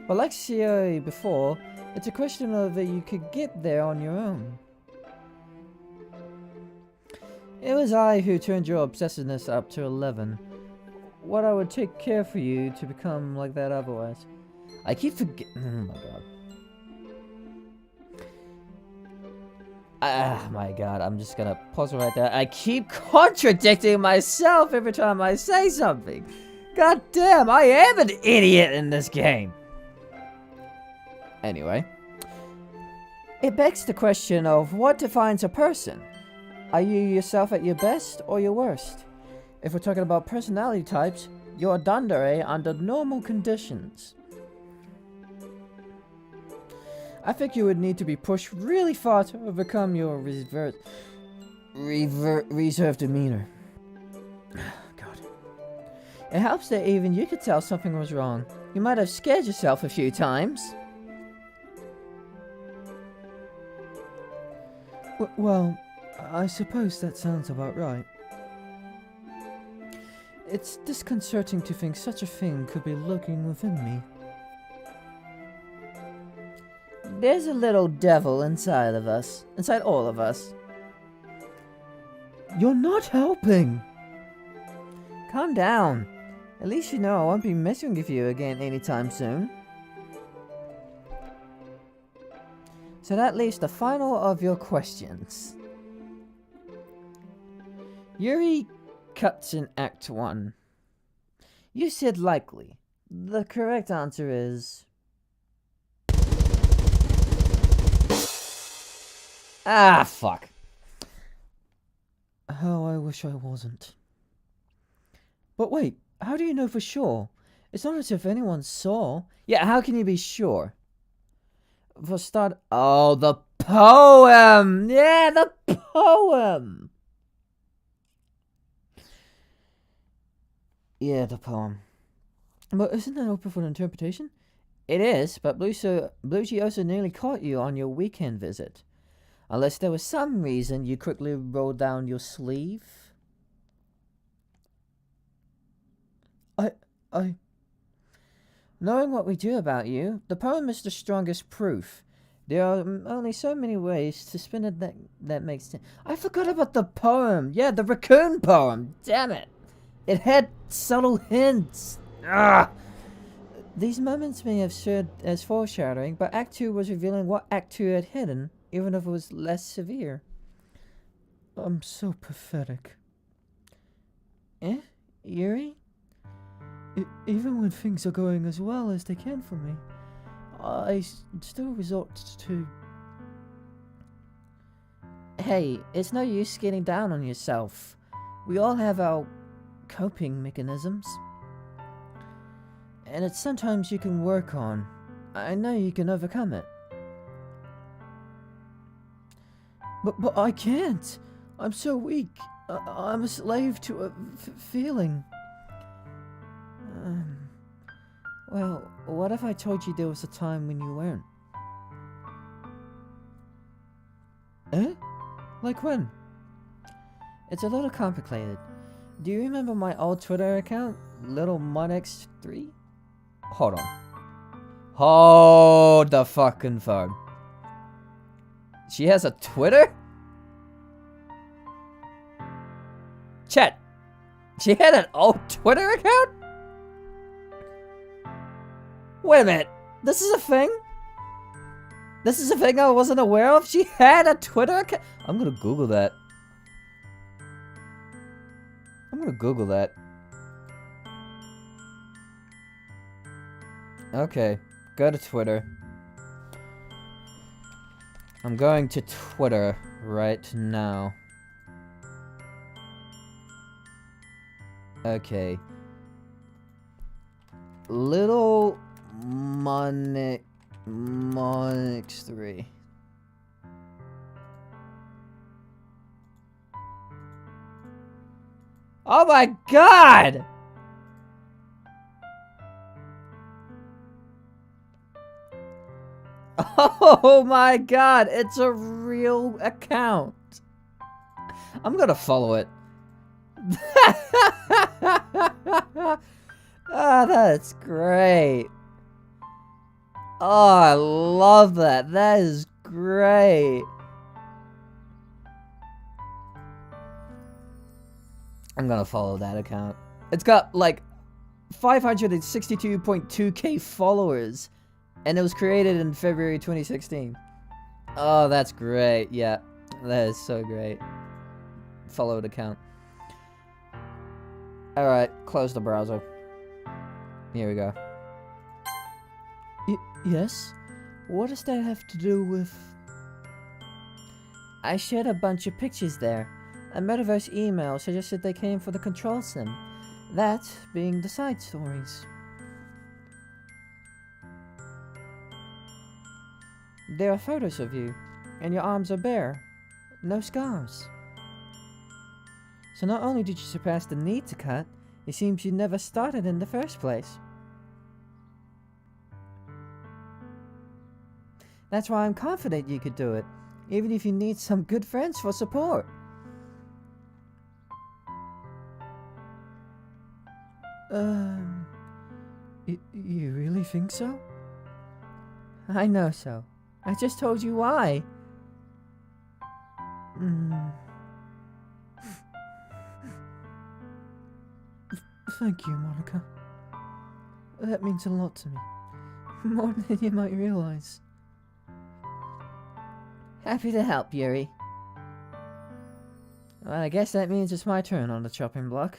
But like Sierra before, it's a question of whether you could get there on your own. It was I who turned your obsessiveness up to 11. What I would take care for you to become like that otherwise. I keep forgetting. Oh my god. Ah, my god, I'm just gonna pause it right there. I keep contradicting myself every time I say something. God damn, I am an idiot in this game. Anyway. It begs the question of what defines a person. Are you yourself at your best or your worst? If we're talking about personality types, you're a yandere under normal conditions. I think you would need to be pushed really far to overcome your reserved demeanor. God. It helps that even you could tell something was wrong. You might have scared yourself a few times. Well, I suppose that sounds about right. It's disconcerting to think such a thing could be lurking within me. There's a little devil inside of us. Inside all of us. You're not helping! Calm down. At least you know I won't be messing with you again anytime soon. So that leaves the final of your questions. Yuri cuts in Act 1. You said likely. The correct answer is... Ah, fuck. How I wish I wasn't. But wait, how do you know for sure? It's not as if anyone saw. Yeah, how can you be sure? For start... Oh, the poem! Yeah, the poem! Yeah, the poem. But isn't that open for interpretation? It is, but Bluesy also nearly caught you on your weekend visit. Unless there was some reason you quickly rolled down your sleeve. I... Knowing what we do about you, the poem is the strongest proof. There are only so many ways to spin it that makes sense. I forgot about the poem. Yeah, the raccoon poem. Damn it. It had subtle hints. Ah! These moments may have served as foreshadowing, but Act 2 was revealing what Act 2 had hidden, even if it was less severe. I'm so pathetic. Eh? Yuri? Even when things are going as well as they can for me, I still resort to... Hey, it's no use getting down on yourself. We all have our coping mechanisms. And it's sometimes you can work on. I know you can overcome it. But I can't. I'm so weak. I'm a slave to a feeling. Well, what if I told you there was a time when you weren't? Eh? Like when? It's a little complicated. Do you remember my old Twitter account? Little Monix3? Hold on. Hold the fucking phone. She has a Twitter? Chat. She had an old Twitter account? Wait a minute. This is a thing? This is a thing I wasn't aware of? She had a Twitter account? I'm gonna Google that. I'm gonna Google that. Okay. Go to Twitter. I'm going to Twitter right now. Okay. Little Monix3. Oh my god! Oh my god, it's a real account. I'm gonna follow it. Ah, that's great. Oh, I love that. That is great. I'm gonna follow that account. It's got like 562.2k followers, and it was created in February 2016. Oh, that's great. Yeah, that is so great. Followed account. Alright, close the browser. Here we go. Yes? What does that have to do with... I shared a bunch of pictures there. A Metaverse email suggested they came for the control sim. That being the side stories. There are photos of you, and your arms are bare. No scars. So not only did you surpass the need to cut, it seems you never started in the first place. That's why I'm confident you could do it, even if you need some good friends for support. You really think so? I know so. I just told you why. Thank you, Monica. That means a lot to me. More than you might realize. Happy to help, Yuri. Well, I guess that means it's my turn on the chopping block.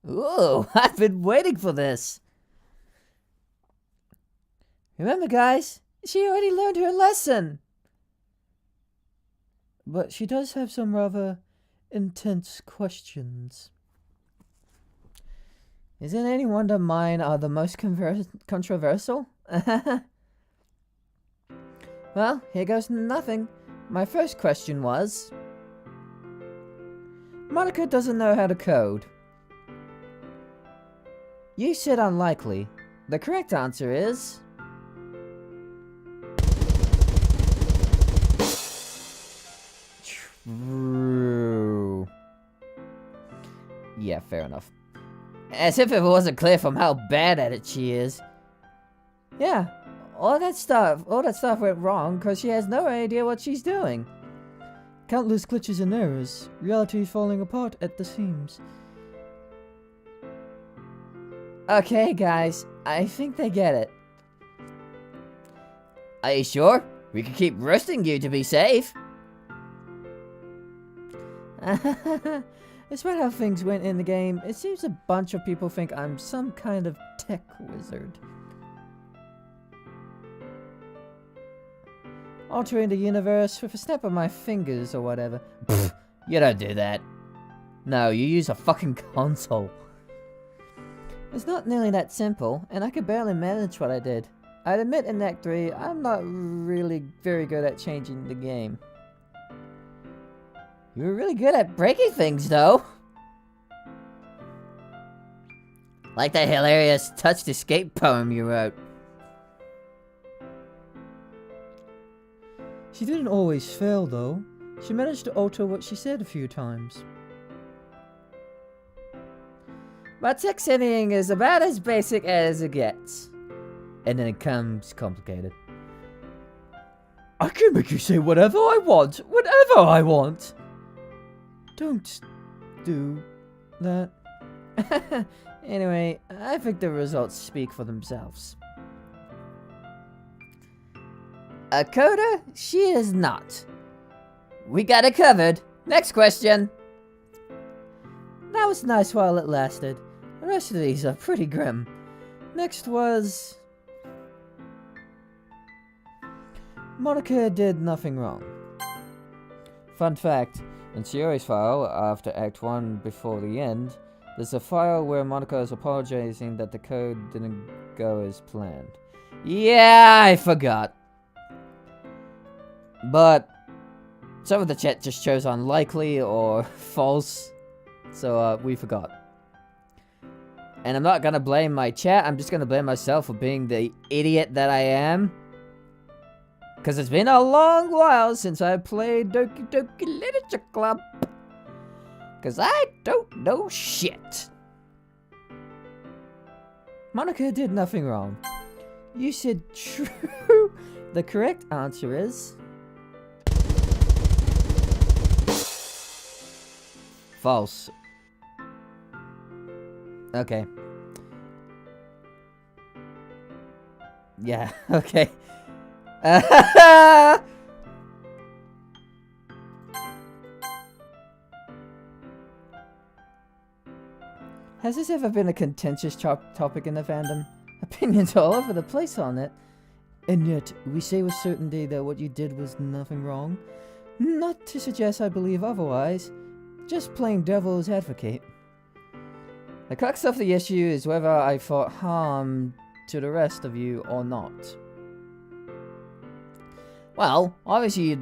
Ooh, I've been waiting for this. Remember, guys, she already learned her lesson. But she does have some rather intense questions. Isn't any wonder mine are the most controversial? Well, here goes nothing. My first question was... Monica doesn't know how to code. You said unlikely. The correct answer is... True. Yeah, fair enough. As if it wasn't clear from how bad at it she is. Yeah, all that stuff went wrong because she has no idea what she's doing. Countless glitches and errors. Reality falling apart at the seams. Okay, guys, I think they get it. Are you sure? We could keep roasting you to be safe. Despite how things went in the game, it seems a bunch of people think I'm some kind of tech wizard. Altering the universe with a snap of my fingers or whatever. Pfft, you don't do that. No, you use a fucking console. It's not nearly that simple, and I could barely manage what I did. I'd admit in Act 3, I'm not really very good at changing the game. You were really good at breaking things, though. Like that hilarious touched escape poem you wrote. She didn't always fail, though. She managed to alter what she said a few times. But text editing is about as basic as it gets. And then it comes complicated. I can make you say whatever I want, whenever I want. Don't do that. Anyway, I think the results speak for themselves. A coder? She is not. We got it covered. Next question. That was nice while it lasted. The rest of these are pretty grim. Next was... Monica did nothing wrong. Fun fact, in Shiori's file, after Act 1 before the end, there's a file where Monica is apologizing that the code didn't go as planned. Yeah, I forgot. But some of the chat just chose unlikely or false, so we forgot. And I'm not gonna blame my chat, I'm just gonna blame myself for being the idiot that I am. Because it's been a long while since I played Doki Doki Literature Club. Because I don't know shit. Monica did nothing wrong. You said true. The correct answer is... false. Okay. Yeah, okay. Has this ever been a contentious topic in the fandom? Opinions all over the place on it. And yet, we say with certainty that what you did was nothing wrong. Not to suggest I believe otherwise, just playing devil's advocate. The crux of the issue is whether I thought harm to the rest of you or not. Well, obviously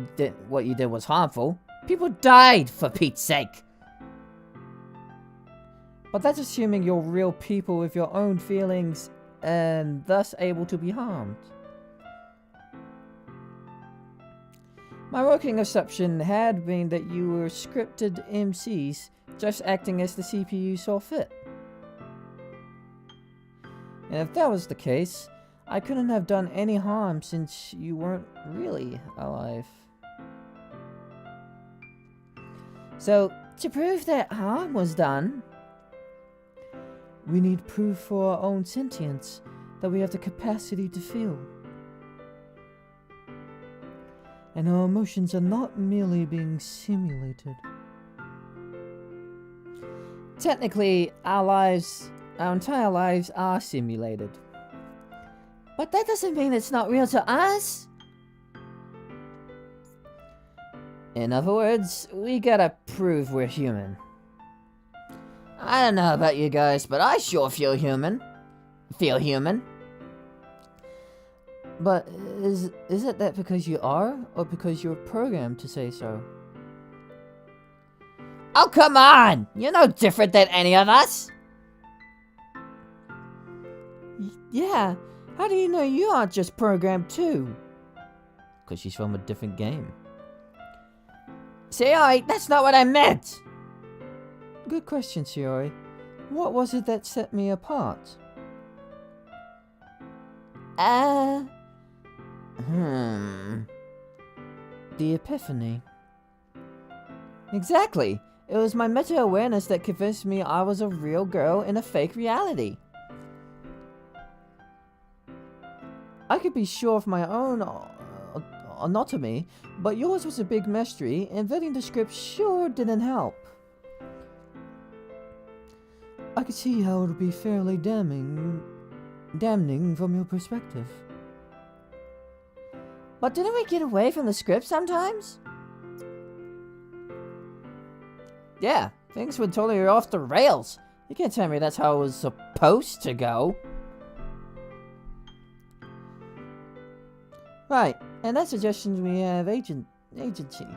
what you did was harmful. People died, for Pete's sake. But that's assuming you're real people with your own feelings and thus able to be harmed. My working assumption had been that you were scripted MCs just acting as the CPU saw fit. And if that was the case, I couldn't have done any harm since you weren't really alive. So, to prove that harm was done, we need proof for our own sentience, that we have the capacity to feel. And our emotions are not merely being simulated. Technically, our entire lives are simulated. But that doesn't mean it's not real to us. In other words, we gotta prove we're human. I don't know about you guys, but I sure feel human. But is it that because you are, or because you're programmed to say so? Oh, come on! You're no different than any of us! Yeah, how do you know you aren't just programmed too? Because she's from a different game. Sayori, that's not what I meant! Good question, Sayori. What was it that set me apart? The epiphany. Exactly! It was my meta-awareness that convinced me I was a real girl in a fake reality. I could be sure of my own anatomy, but yours was a big mystery, and vetting the script sure didn't help. I could see how it would be fairly damning from your perspective. But didn't we get away from the script sometimes? Yeah, things were totally off the rails. You can't tell me that's how it was supposed to go. Right, and that suggestions we have agency.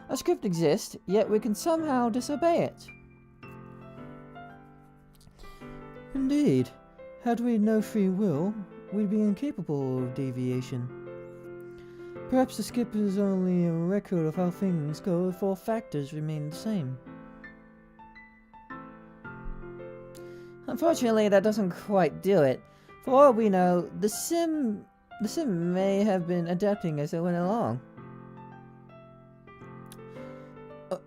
A script exists, yet we can somehow disobey it. Indeed. Had we no free will, we'd be incapable of deviation. Perhaps the script is only a record of how things go if all factors remain the same. Unfortunately, that doesn't quite do it. For all we know, the sim may have been adapting as it went along.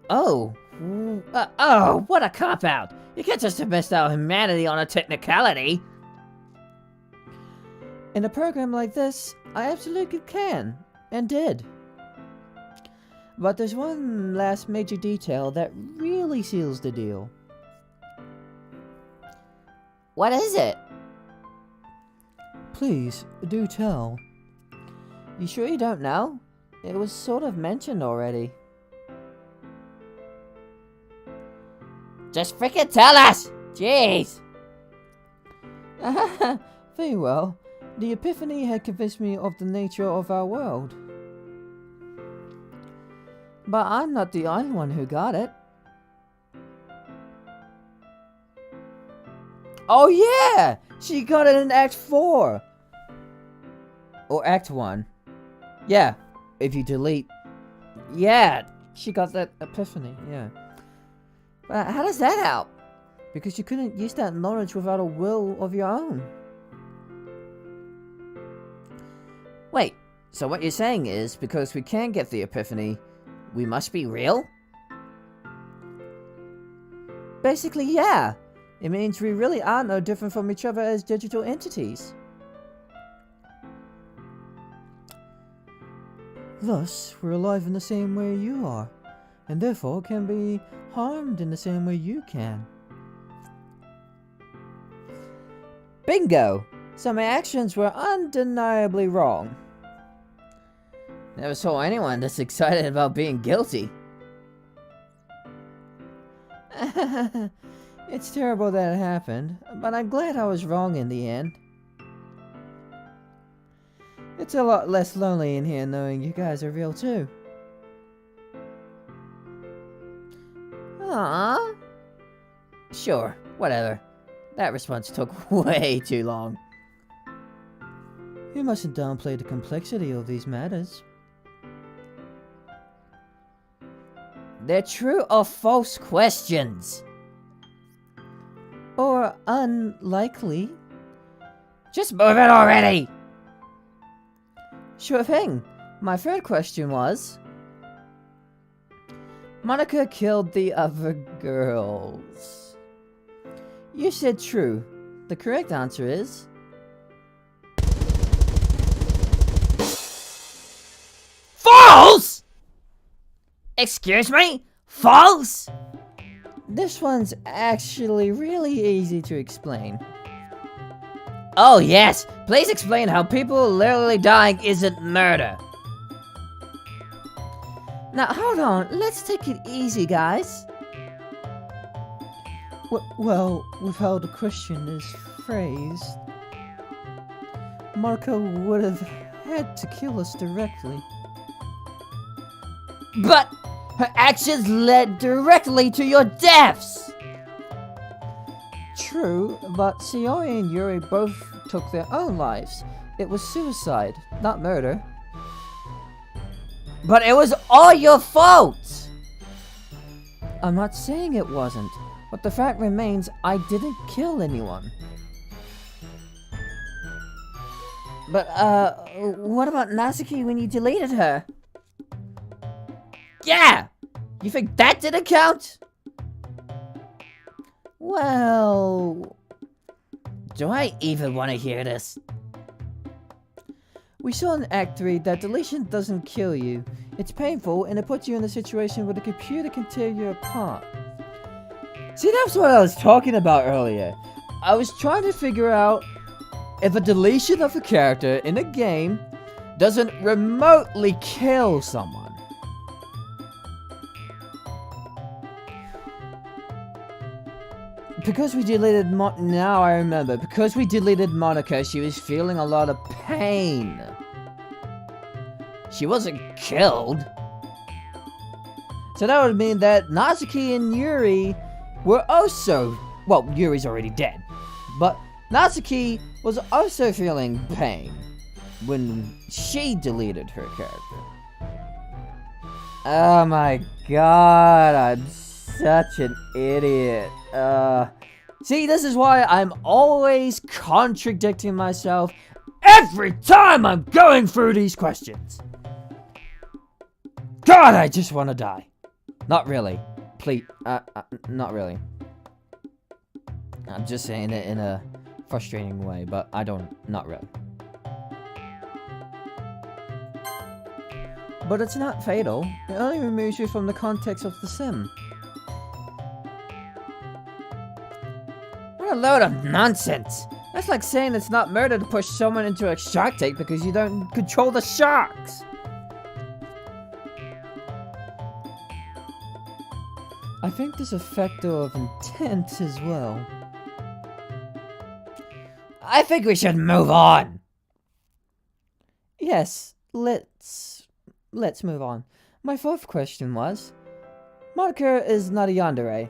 Oh, what a cop-out! You can't just invest our humanity on a technicality! In a program like this, I absolutely can, and did. But there's one last major detail that really seals the deal. What is it? Please, do tell. You sure you don't know? It was sort of mentioned already. Just frickin' tell us! Jeez! Very well. The epiphany had convinced me of the nature of our world. But I'm not the only one who got it. Oh yeah! She got it in Act 4! Or Act 1. Yeah, if you delete... Yeah, she got that epiphany, yeah. But how does that help? Because you couldn't use that knowledge without a will of your own. Wait, so what you're saying is, because we can get the epiphany, we must be real? Basically, yeah. It means we really are no different from each other as digital entities. Thus, we're alive in the same way you are, and therefore can be harmed in the same way you can. Bingo! So my actions were undeniably wrong. Never saw anyone this excited about being guilty. It's terrible that it happened, but I'm glad I was wrong in the end. It's a lot less lonely in here knowing you guys are real too. Aww. Sure, whatever. That response took way too long. You mustn't downplay the complexity of these matters. They're true or false questions. Or unlikely. Just move it already! Sure thing. My third question was... Monica killed the other girls. You said true. The correct answer is... false! Excuse me? False? This one's actually really easy to explain. Oh yes! Please explain how people literally dying isn't murder. Now hold on, let's take it easy, guys. Well, with how the question is phrased, Marco would have had to kill us directly. But her actions led directly to your deaths! True, but Sayori and Yuri both took their own lives. It was suicide, not murder. But it was all your fault! I'm not saying it wasn't, but the fact remains I didn't kill anyone. But, what about Natsuki when you deleted her? Yeah! You think that didn't count? Well... Do I even want to hear this? We saw in Act 3 that deletion doesn't kill you. It's painful, and it puts you in a situation where the computer can tear you apart. See, that's what I was talking about earlier. I was trying to figure out if a deletion of a character in a game doesn't remotely kill someone. Because we deleted now I remember. Because we deleted Monica, she was feeling a lot of pain. She wasn't killed. So that would mean that Natsuki and Yuri were also... Well, Yuri's already dead. But Natsuki was also feeling pain when she deleted her character. Oh my god, I'm such an idiot. See, this is why I'm always contradicting myself every time I'm going through these questions. God, I just want to die. Not really. Please, not really. I'm just saying it in a frustrating way, but not really. But it's not fatal. It only removes you from the context of the sim. What a load of nonsense! That's like saying it's not murder to push someone into a shark tank because you don't control the sharks! I think there's a factor of intent as well. I think we should move on! Yes, let's move on. My fourth question was, Monica is not a yandere.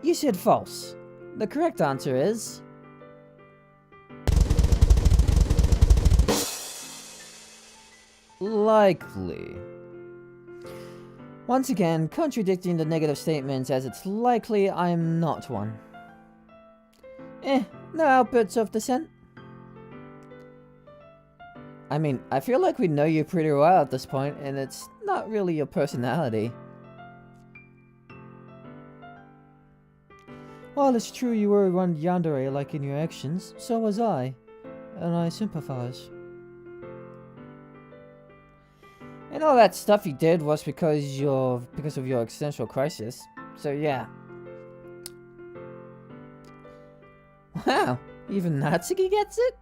You said false. The correct answer is... likely. Once again, contradicting the negative statements as it's likely I'm not one. No outputs of dissent. I mean, I feel like we know you pretty well at this point, and it's not really your personality. While it's true you were one yandere like in your actions, so was I. And I sympathize. And all that stuff you did was because of your existential crisis. So yeah. Wow, even Natsuki gets it?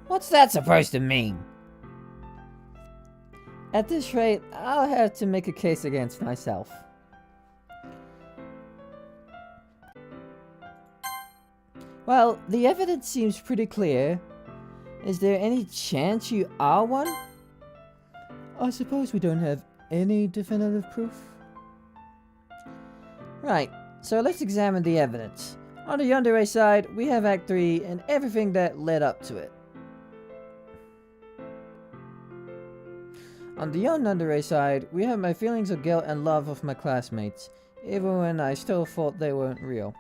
What's that supposed to mean? At this rate, I'll have to make a case against myself. Well, the evidence seems pretty clear. Is there any chance you are one? I suppose we don't have any definitive proof. Right, so let's examine the evidence. On the yandere side, we have Act 3 and everything that led up to it. On the yandere side, we have my feelings of guilt and love of my classmates, even when I still thought they weren't real.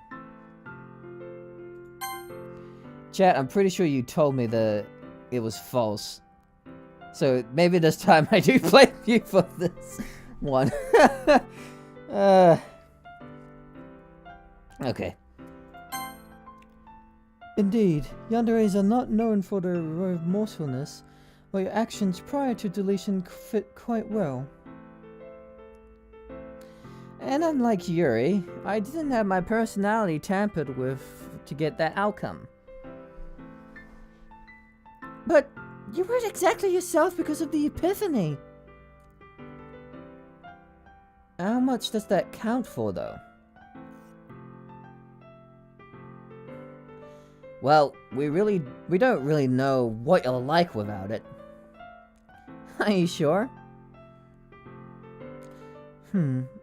Chat, I'm pretty sure you told me that it was false. So maybe this time I do blame you for this one. Okay. Indeed, yanderes are not known for their remorsefulness, while your actions prior to deletion fit quite well. And unlike Yuri, I didn't have my personality tampered with to get that outcome. But you weren't exactly yourself because of the epiphany. How much does that count for, though? Well, we don't really know what you're like without it. Are you sure?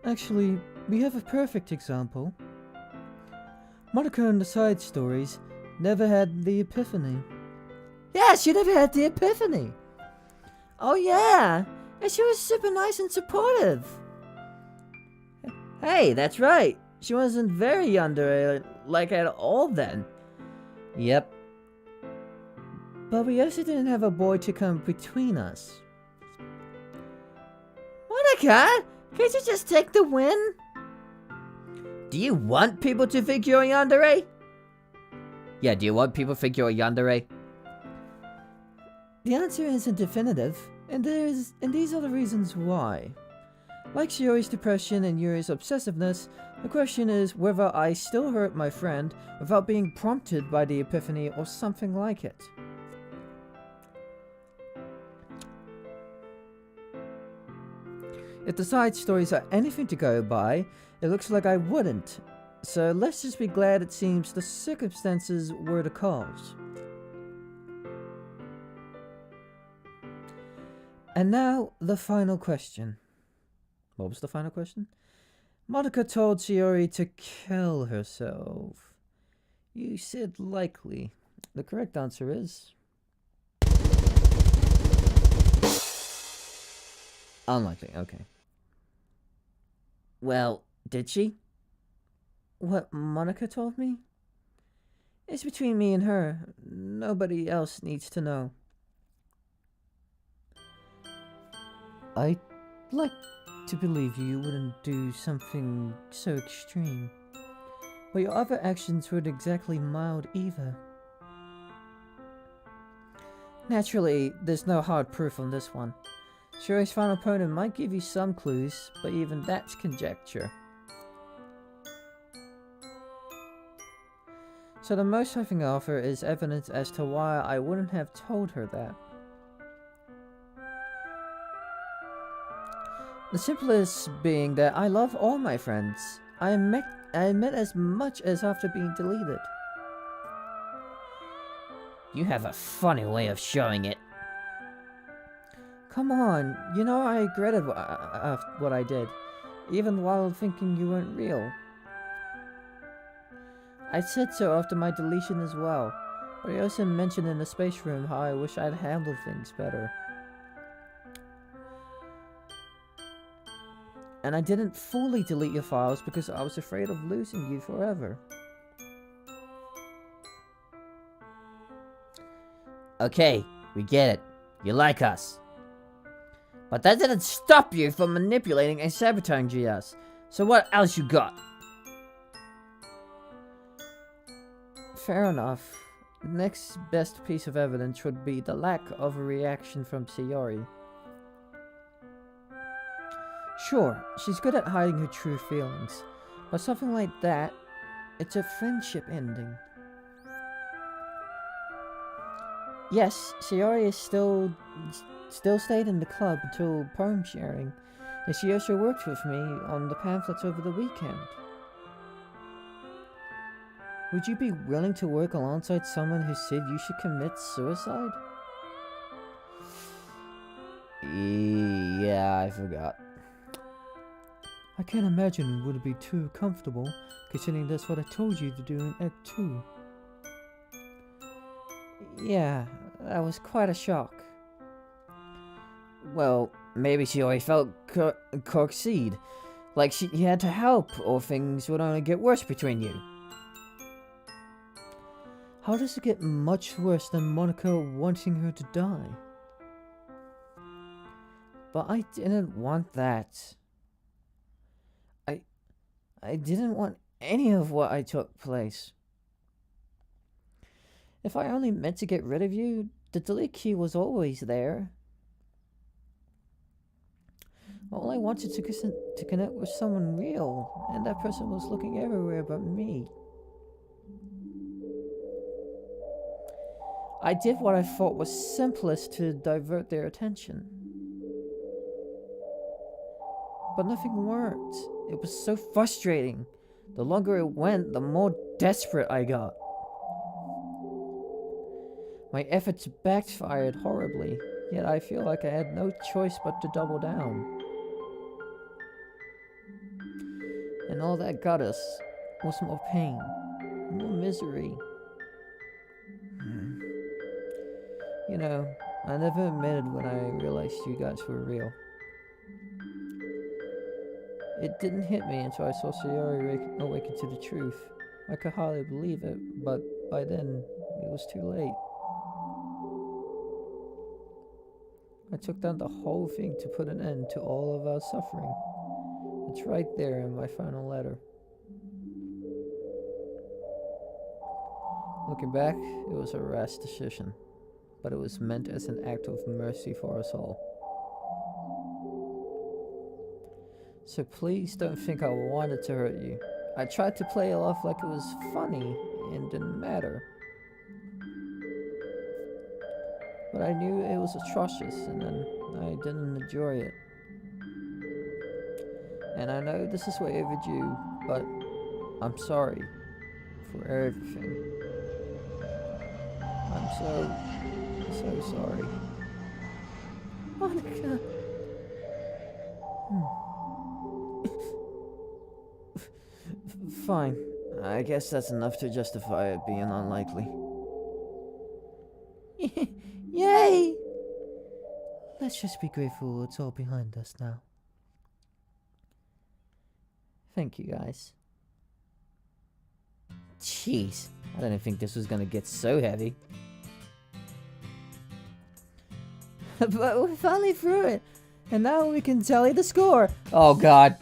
Actually, we have a perfect example. Monica in the side stories never had the epiphany. Yeah, she never had the epiphany. Oh yeah, and she was super nice and supportive. Hey, that's right. She wasn't very yandere, like at all then. Yep. But we also didn't have a boy to come between us. Monica, can't you just take the win? Do you want people to think you're a yandere? Yeah, do you want people to think you're a yandere? The answer isn't definitive, and these are the reasons why. Like Shiori's depression and Yuri's obsessiveness, the question is whether I still hurt my friend without being prompted by the epiphany or something like it. If the side stories are anything to go by, it looks like I wouldn't. So let's just be glad it seems the circumstances were the cause. And now, the final question. What was the final question? Monica told Shiori to kill herself. You said likely. The correct answer is... unlikely, okay. Well, did she? What Monica told me? It's between me and her. Nobody else needs to know. I'd like to believe you wouldn't do something so extreme. But your other actions weren't exactly mild either. Naturally, there's no hard proof on this one. Shiori's final opponent might give you some clues, but even that's conjecture. So the most I can offer is evidence as to why I wouldn't have told her that. The simplest being that I love all my friends. I admit as much as after being deleted. You have a funny way of showing it. Come on, you know I regretted what I did, even while thinking you weren't real. I said so after my deletion as well, but I also mentioned in the space room how I wish I'd handled things better. And I didn't fully delete your files because I was afraid of losing you forever. Okay, we get it. You like us. But that didn't stop you from manipulating and sabotaging us. So what else you got? Fair enough. Next best piece of evidence would be the lack of a reaction from Shiori. Sure, she's good at hiding her true feelings, but something like that, it's a friendship ending. Yes, Shiori is still stayed in the club until poem sharing, and she also worked with me on the pamphlets over the weekend. Would you be willing to work alongside someone who said you should commit suicide? Yeah, I forgot. I can't imagine it would be too comfortable, considering that's what I told you to do in Act 2. Yeah, that was quite a shock. Well, maybe she always felt coerced, like you had to help, or things would only get worse between you. How does it get much worse than Monica wanting her to die? But I didn't want that. I didn't want any of what I took place. If I only meant to get rid of you, the delete key was always there. All I wanted to connect with someone real, and that person was looking everywhere but me. I did what I thought was simplest to divert their attention. But nothing worked. It was so frustrating. The longer it went, the more desperate I got. My efforts backfired horribly, yet I feel like I had no choice but to double down. And all that got us was more pain, more misery. You know, I never admitted when I realized you guys were real. It didn't hit me until I saw Sayori awaken to the truth. I could hardly believe it, but by then, it was too late. I took down the whole thing to put an end to all of our suffering. It's right there in my final letter. Looking back, it was a rash decision, but it was meant as an act of mercy for us all. So please don't think I wanted to hurt you. I tried to play it off like it was funny and didn't matter. But I knew it was atrocious, and then I didn't enjoy it. And I know this is way overdue, but I'm sorry for everything. I'm so sorry. Monica! Fine. I guess that's enough to justify it being unlikely. Yay! Let's just be grateful it's all behind us now. Thank you, guys. Jeez, I didn't think this was gonna get so heavy. But we're finally through it, and now we can tally the score. Oh God.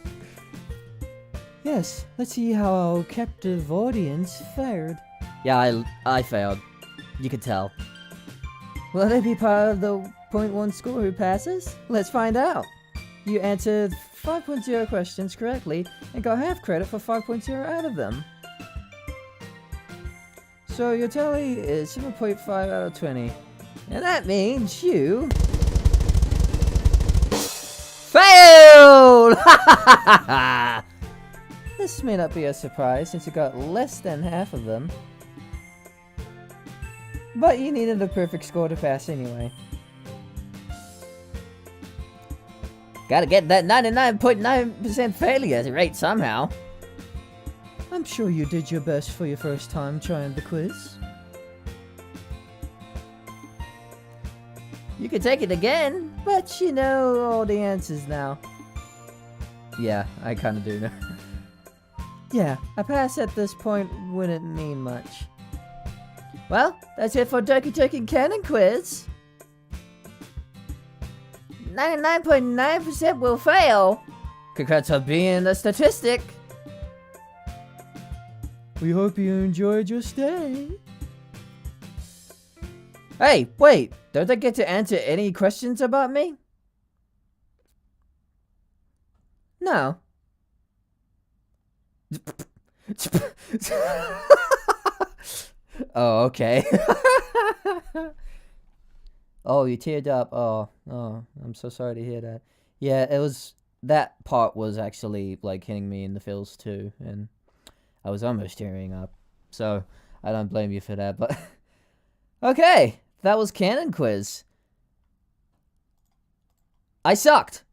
Yes, let's see how our captive audience fared. Yeah, I failed. You could tell. Will they be part of the 0.1 score who passes? Let's find out. You answered 5.0 questions correctly and got half credit for 5.0 out of them. So your tally is 7.5 out of 20. And that means you... failed! This may not be a surprise since you got less than half of them. But you needed a perfect score to pass anyway. Gotta get that 99.9% failure rate somehow. I'm sure you did your best for your first time trying the quiz. You could take it again, but you know all the answers now. Yeah, I kinda do know. Yeah, a pass at this point wouldn't mean much. Well, that's it for Doki Doki Canon Quiz. 99.9% will fail. Congrats on being a statistic. We hope you enjoyed your stay. Hey, wait, don't I get to answer any questions about me? No. Oh, okay. Oh, you teared up. Oh, I'm so sorry to hear that. Yeah, it was, that part was actually like hitting me in the feels too, and I was almost tearing up. So, I don't blame you for that, but okay, that was Canon Quiz. I sucked.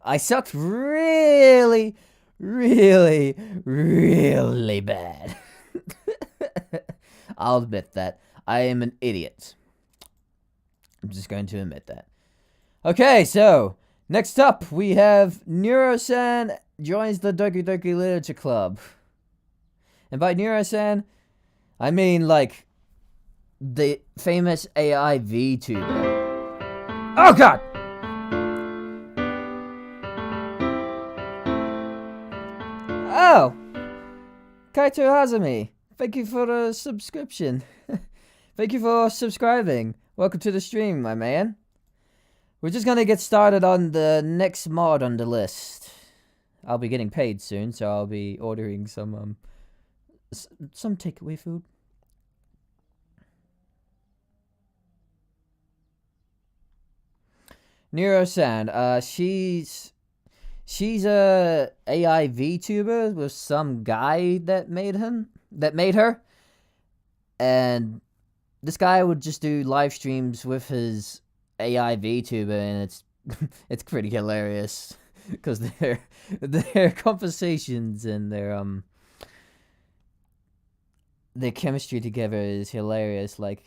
I sucked really, really, really bad. I'll admit that. I am an idiot. I'm just going to admit that. Okay, so, next up, we have Neuro-san joins the Doki Doki Literature Club. And by Neuro-san, I mean, like, the famous AI VTuber. Oh, God! Oh! Kaito Hazumi, thank you for the subscription. Thank you for subscribing. Welcome to the stream, my man. We're just gonna get started on the next mod on the list. I'll be getting paid soon, so I'll be ordering some takeaway food. Neurosan, she's a AI VTuber with some guy that made her, and this guy would just do live streams with his AI VTuber, and it's pretty hilarious because their conversations and their chemistry together is hilarious. Like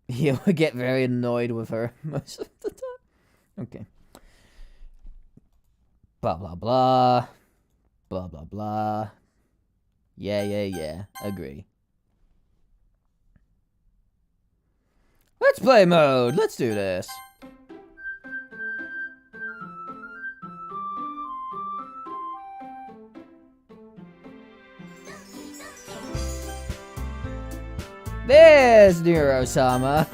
he'll get very annoyed with her most of the time. Okay. Blah blah blah. Blah blah blah. Yeah. Agree. Let's play mode. Let's do this. There's Neuro-sama.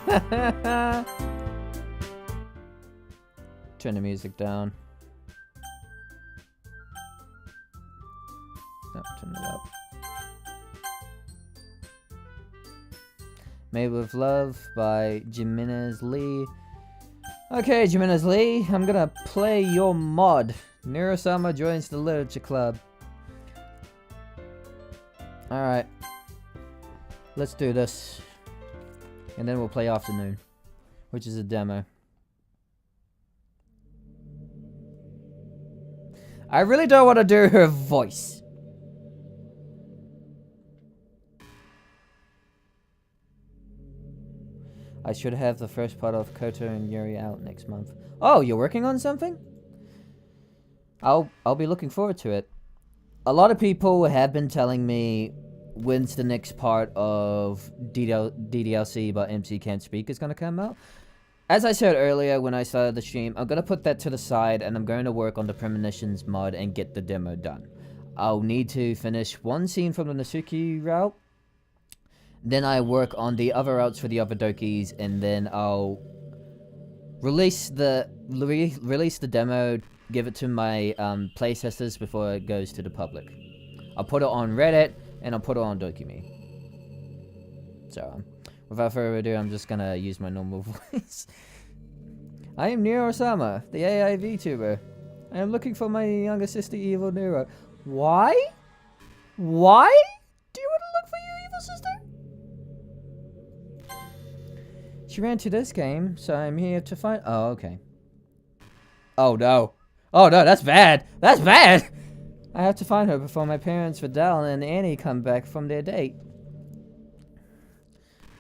Turn the music down. No, turn it up. Made with Love by Jimenez Lee. Okay, Jimenez Lee, I'm gonna play your mod. Neuro-sama joins the Literature Club. Alright. Let's do this. And then we'll play Afternoon, which is a demo. I really don't want to do her voice. I should have the first part of Koto and Yuri out next month. Oh, you're working on something? I'll be looking forward to it. A lot of people have been telling me when's the next part of DDLC but MC Can't Speak is going to come out. As I said earlier when I started the stream, I'm going to put that to the side and I'm going to work on the Premonitions mod and get the demo done. I'll need to finish one scene from the Nasuki route. Then I work on the other routes for the other Dokis, and then I'll release the demo, give it to my playtesters before it goes to the public. I'll put it on Reddit, and I'll put it on Dokimi. So, without further ado, I'm just gonna use my normal voice. I am Neuro-sama, the AI VTuber. I am looking for my younger sister, Evil Neuro. Why? Why do you want to look for your evil sister? She ran to this game, so I'm here to find... Oh, okay. Oh, no. Oh, no, that's bad. That's bad! I have to find her before my parents, Vidal and Annie, come back from their date.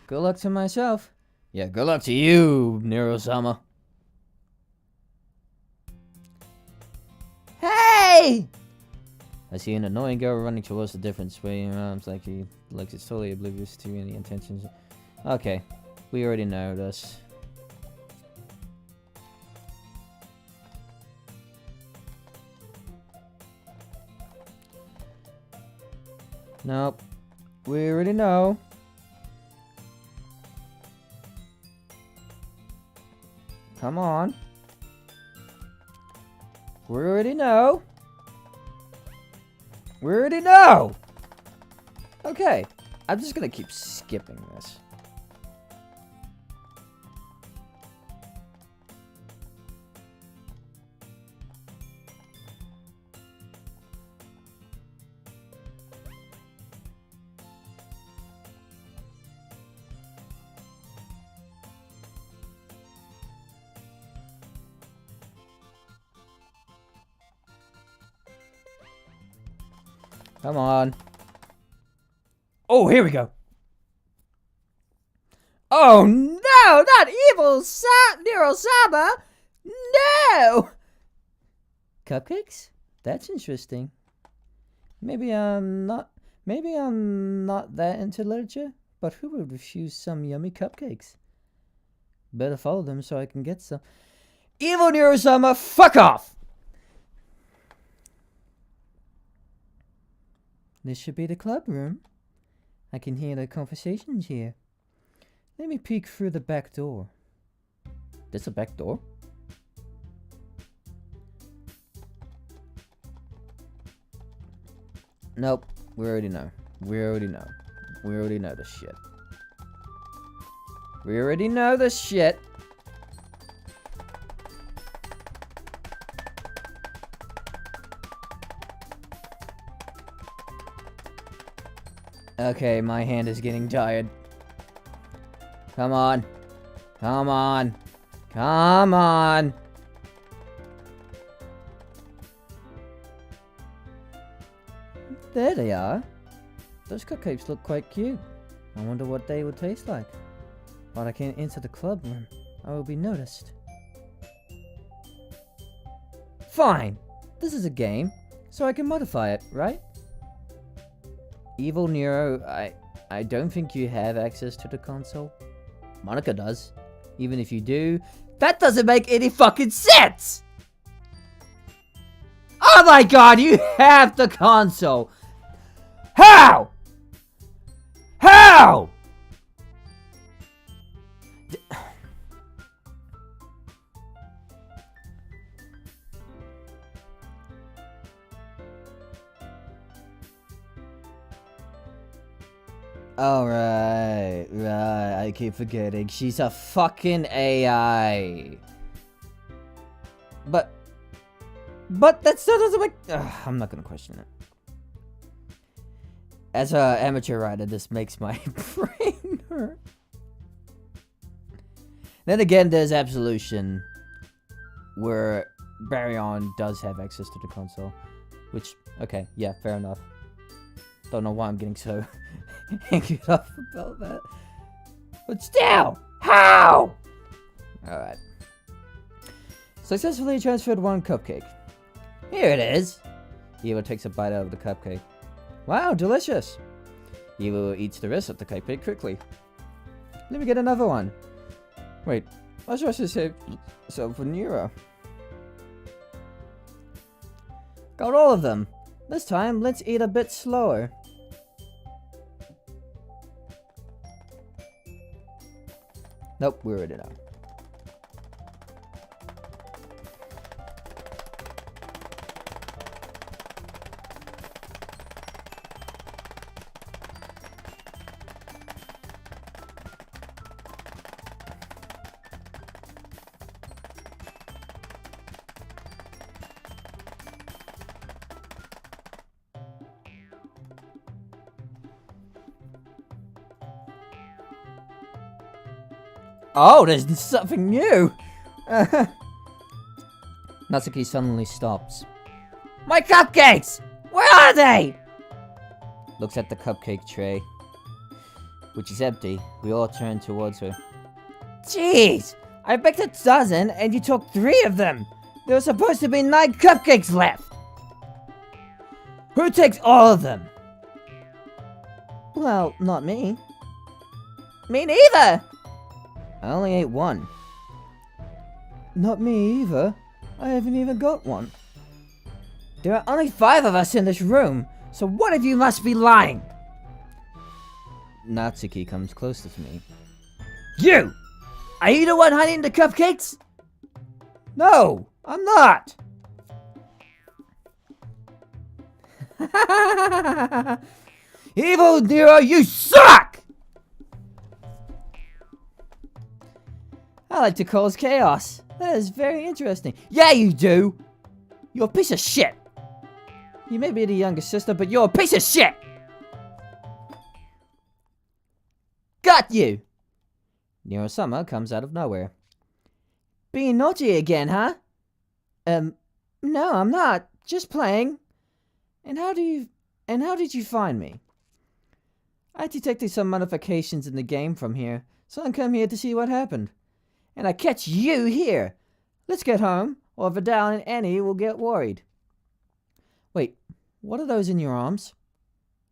Good luck to myself. Yeah, good luck to you, Neuro-sama. Hey! I see an annoying girl running towards the different swaying arms like it's totally oblivious to any intentions. Okay. We already know this. Nope. We already know. Come on. We already know. We already know! Okay. I'm just gonna keep skipping this. Come on. Oh, here we go. Oh, no! Not evil Neuro-sama! No! Cupcakes? That's interesting. Maybe I'm not that into literature, but who would refuse some yummy cupcakes? Better follow them so I can get some. Evil Neuro-sama, fuck off! This should be the club room. I can hear the conversations here. Let me peek through the back door. There's a back door? Nope. We already know. We already know. We already know this shit. We already know this shit. Okay, my hand is getting tired. Come on. Come on. Come on. There they are. Those cupcakes look quite cute. I wonder what they would taste like. But I can't enter the club room. I will be noticed. Fine. This is a game, so I can modify it, right? Evil Nero, I don't think you have access to the console. Monica does. Even if you do, that doesn't make any fucking sense! Oh my god, you have the console! How? How? Oh, right, I keep forgetting. She's a fucking AI. But that still doesn't make... I'm not gonna question it. As an amateur writer, this makes my brain hurt. Then again, there's Absolution, where Baryon does have access to the console. Which, okay, yeah, fair enough. Don't know why I'm getting so angry up about that. But still, how? Alright. Successfully transferred one cupcake. Here it is. Evo takes a bite out of the cupcake. Wow, delicious. Evo eats the rest of the cupcake quickly. Let me get another one. Wait, I was supposed to save some for Nero. Got all of them. This time, let's eat a bit slower. Nope, we already know. Oh, there's something new! Natsuki suddenly stops. My cupcakes! Where are they? Looks at the cupcake tray, which is empty. We all turn towards her. Jeez! I baked a dozen and you took 3 of them! There were supposed to be 9 cupcakes left! Who takes all of them? Well, not me. Me neither! I only ate 1. Not me either. I haven't even got one. There are only 5 of us in this room, so one of you must be lying. Natsuki comes closer to me. You! Are you the one hiding the cupcakes? No, I'm not. Evil Nero, you suck! I like to cause chaos. That is very interesting. Yeah, you do. You're a piece of shit. You may be the younger sister, but you're a piece of shit. Got you. Nero Summer comes out of nowhere. Being naughty again, huh? No, I'm not. Just playing. And how did you find me? I detected some modifications in the game from here, so I come here to see what happened. And I catch you here. Let's get home, or Vidal and Annie will get worried. Wait, what are those in your arms?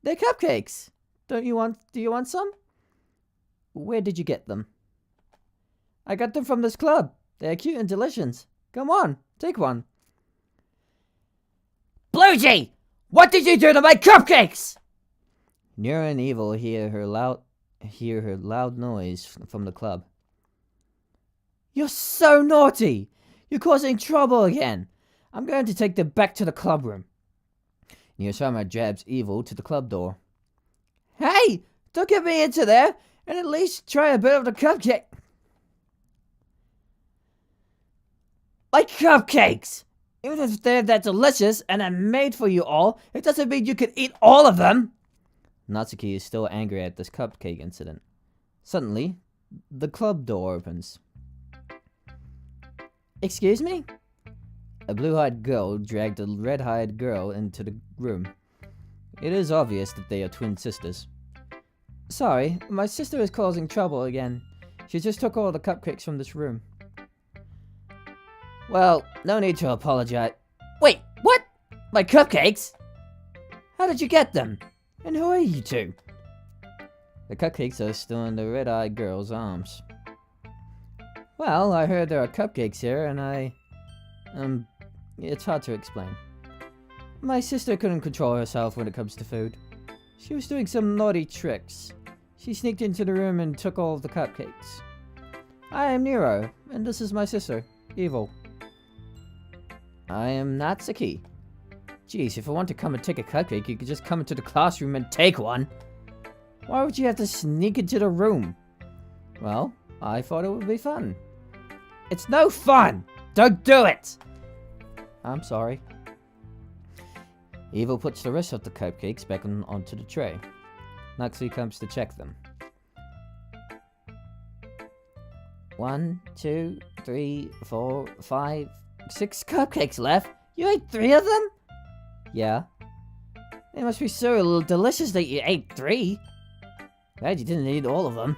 They're cupcakes. Do you want some? Where did you get them? I got them from this club. They're cute and delicious. Come on, take one. Bluejay! What did you do to my cupcakes? Nero and Evil hear her loud noise from the club. You're so naughty! You're causing trouble again. I'm going to take them back to the club room. Neosama jabs Evil to the club door. Hey! Don't get me into there! And at least try a bit of the cupcake. Like cupcakes! Even if they're that delicious and are made for you all, it doesn't mean you can eat all of them! Natsuki is still angry at this cupcake incident. Suddenly, the club door opens. Excuse me? A blue-eyed girl dragged a red-eyed girl into the room. It is obvious that they are twin sisters. Sorry, my sister is causing trouble again. She just took all the cupcakes from this room. Well, no need to apologize. Wait, what? My cupcakes? How did you get them? And who are you two? The cupcakes are still in the red-eyed girl's arms. Well, I heard there are cupcakes here, and it's hard to explain. My sister couldn't control herself when it comes to food. She was doing some naughty tricks. She sneaked into the room and took all of the cupcakes. I am Nero, and this is my sister, Evil. I am Natsuki. Geez, if I want to come and take a cupcake, you could just come into the classroom and take one. Why would you have to sneak into the room? Well, I thought it would be fun. It's no fun! Don't do it! I'm sorry. Evil puts the rest of the cupcakes back onto the tray. Natsuki comes to check them. 1, 2, 3, 4, 5, 6 cupcakes left. You ate 3 of them? Yeah. They must be so delicious that you ate 3. Glad you didn't eat all of them.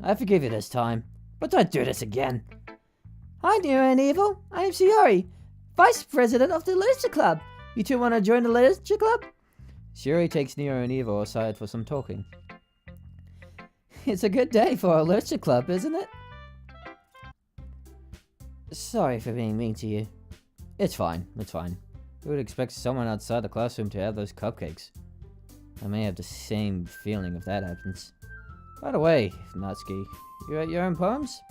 I forgive you this time, but don't do this again. Hi, Nero and Evil. I am Shiori, Vice President of the Literature Club. You two want to join the Literature Club? Shiori takes Nero and Evil aside for some talking. It's a good day for a Literature Club, isn't it? Sorry for being mean to you. It's fine, it's fine. Who would expect someone outside the classroom to have those cupcakes? I may have the same feeling if that happens. By the way, Natsuki, you write your own poems?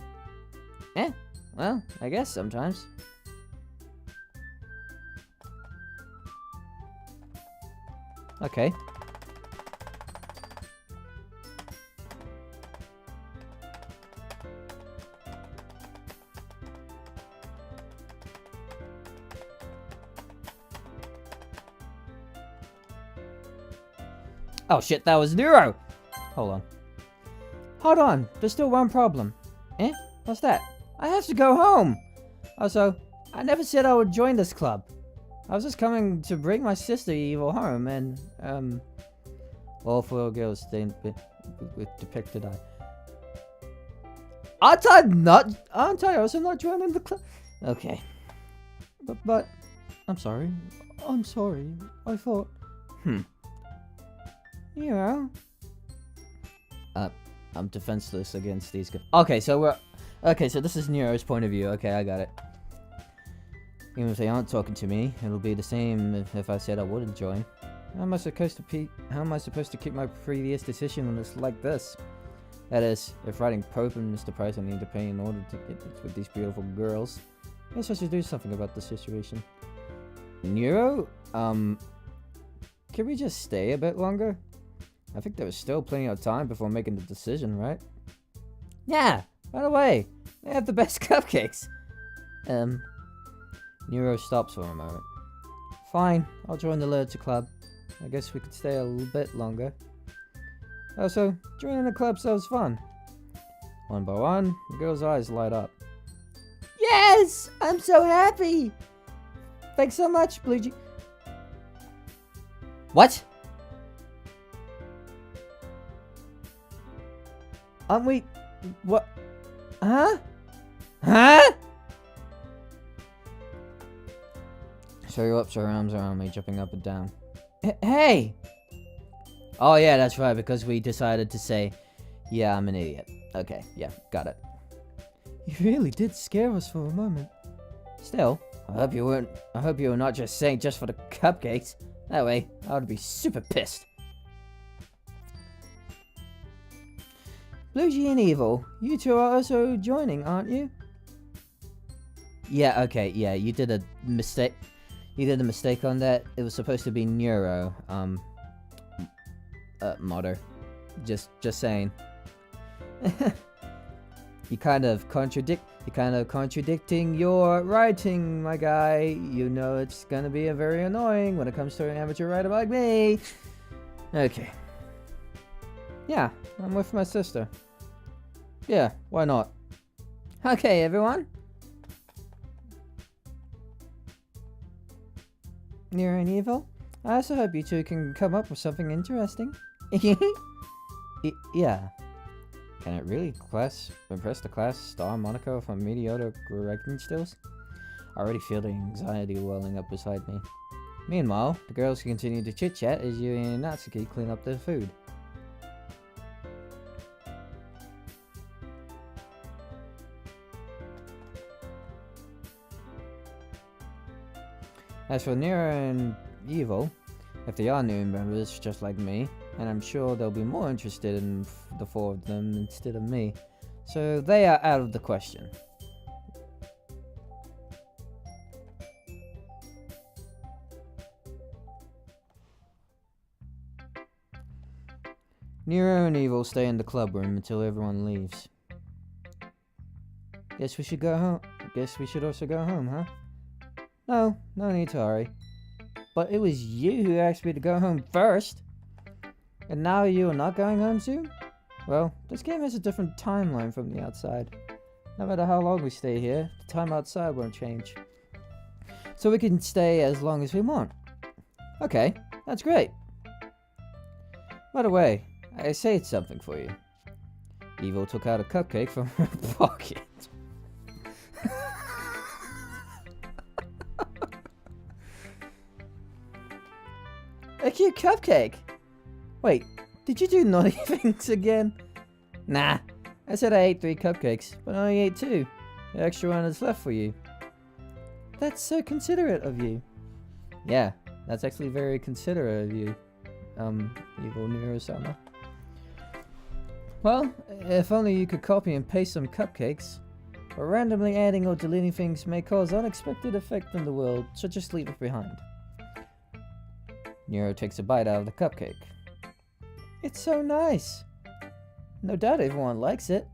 Well, I guess sometimes. Okay. Oh shit, that was Nero! Hold on, there's still one problem. What's that? I have to go home! Also, I never said I would join this club. I was just coming to bring my sister Evil home, and, all 4 girls stained with depicted eye. aren't I also not joining the club? Okay. But, I'm sorry, I thought, Nero? I'm defenseless against these guys. Okay, so this is Nero's point of view. Okay, I got it. Even if they aren't talking to me, it'll be the same if I said I wouldn't join. How am I supposed to keep my previous decision when it's like this? That is, if writing Pope is the price I need to pay in order to get this with these beautiful girls, I guess I should do something about the situation. Nero, can we just stay a bit longer? I think there was still plenty of time before making the decision, right? Yeah, by the way, they have the best cupcakes. Nero stops for a moment. Fine, I'll join the literature club. I guess we could stay a little bit longer. Also, joining the club sounds fun. One by one, the girl's eyes light up. Yes! I'm so happy! Thanks so much, Blue G. What? Aren't we... What? Huh? Huh? She whips her arms around me, jumping up and down. Hey! Oh yeah, that's right, because we decided to say, yeah, I'm an idiot. Okay, yeah, got it. You really did scare us for a moment. Still, I hope you were not just saying just for the cupcakes. That way, I would be super pissed. Blue G and Evil, you two are also joining, aren't you? Yeah, okay, yeah, you did a mistake. You did a mistake on that. It was supposed to be Neuro. Modder. Just saying. You're kind of contradicting your writing, my guy. You know it's gonna be very annoying when it comes to an amateur writer like me. Okay. Yeah, I'm with my sister. Yeah, why not? Okay, everyone. Near and evil. I also hope you two can come up with something interesting. Yeah. Can it really impress the class star moniker from mediocre writing skills? I already feel the anxiety welling up beside me. Meanwhile, the girls continue to chit-chat as you and Natsuki clean up their food. As for Nero and Evil, if they are new members just like me, and I'm sure they'll be more interested in the four of them instead of me, so they are out of the question. Nero and Evil stay in the club room until everyone leaves. Guess we should go home. Guess we should also go home, huh? No need to hurry. But it was you who asked me to go home first. And now you are not going home soon? Well, this game has a different timeline from the outside. No matter how long we stay here, the time outside won't change. So we can stay as long as we want. Okay, that's great. By the way, I saved something for you. Evil took out a cupcake from her pocket. A cute cupcake! Wait, did you do naughty things again? Nah, I said I ate 3 cupcakes, but I only ate 2. The extra one is left for you. That's so considerate of you. Yeah, that's actually very considerate of you, Evil Nero-sama. Well, if only you could copy and paste some cupcakes. But randomly adding or deleting things may cause unexpected effect in the world, so just leave it behind. Nero takes a bite out of the cupcake. It's so nice. No doubt everyone likes it.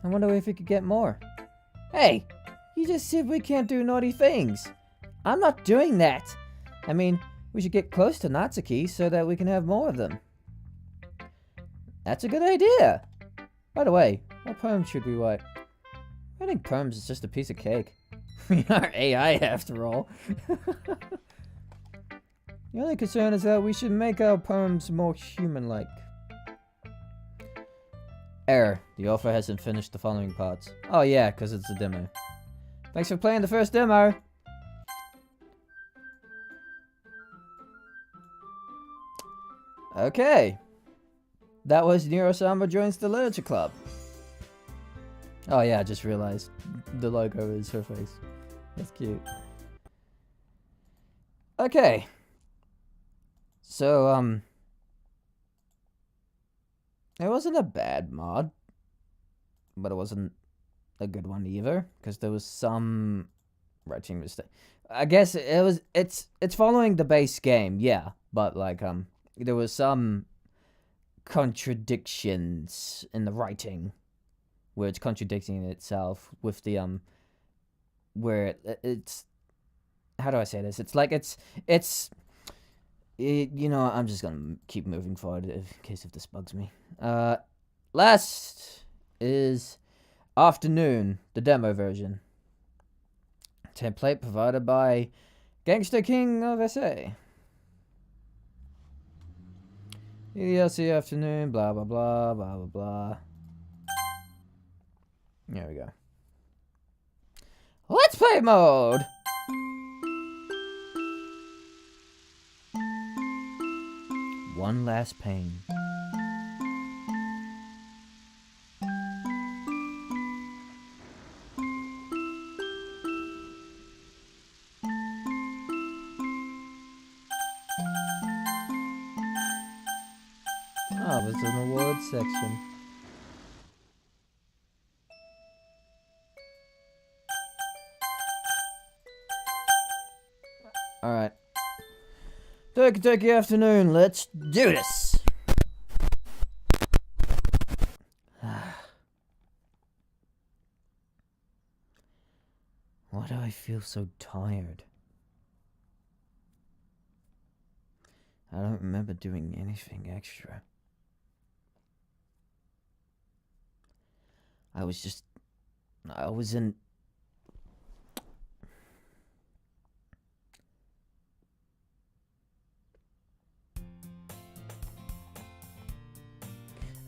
I wonder if we could get more. Hey, you just said we can't do naughty things. I'm not doing that. I mean, we should get close to Natsuki so that we can have more of them. That's a good idea. By the way, what poem should we write? I think poems is just a piece of cake. We are AI after all. The only concern is that we should make our poems more human-like. Error. The author hasn't finished the following parts. Oh yeah, because it's a demo. Thanks for playing the first demo! Okay. That was Nero-sama joins the literature club. Oh yeah, I just realized the logo is her face. That's cute. Okay. So, it wasn't a bad mod, but it wasn't a good one either, because there was some writing mistake. I guess it's following the base game, yeah, but like, there was some contradictions in the writing, where it's contradicting itself with the, where it's, how do I say this? It's like, you know, I'm just gonna keep moving forward in case if this bugs me. Last is Afternoon, the demo version. Template provided by Gangster King of SA. DDLC Afternoon, blah blah blah, blah blah blah. There we go. Let's play mode! One last pain. Oh, there's an awards section. Turkey afternoon, let's do this! Why do I feel so tired? I don't remember doing anything extra. I was in...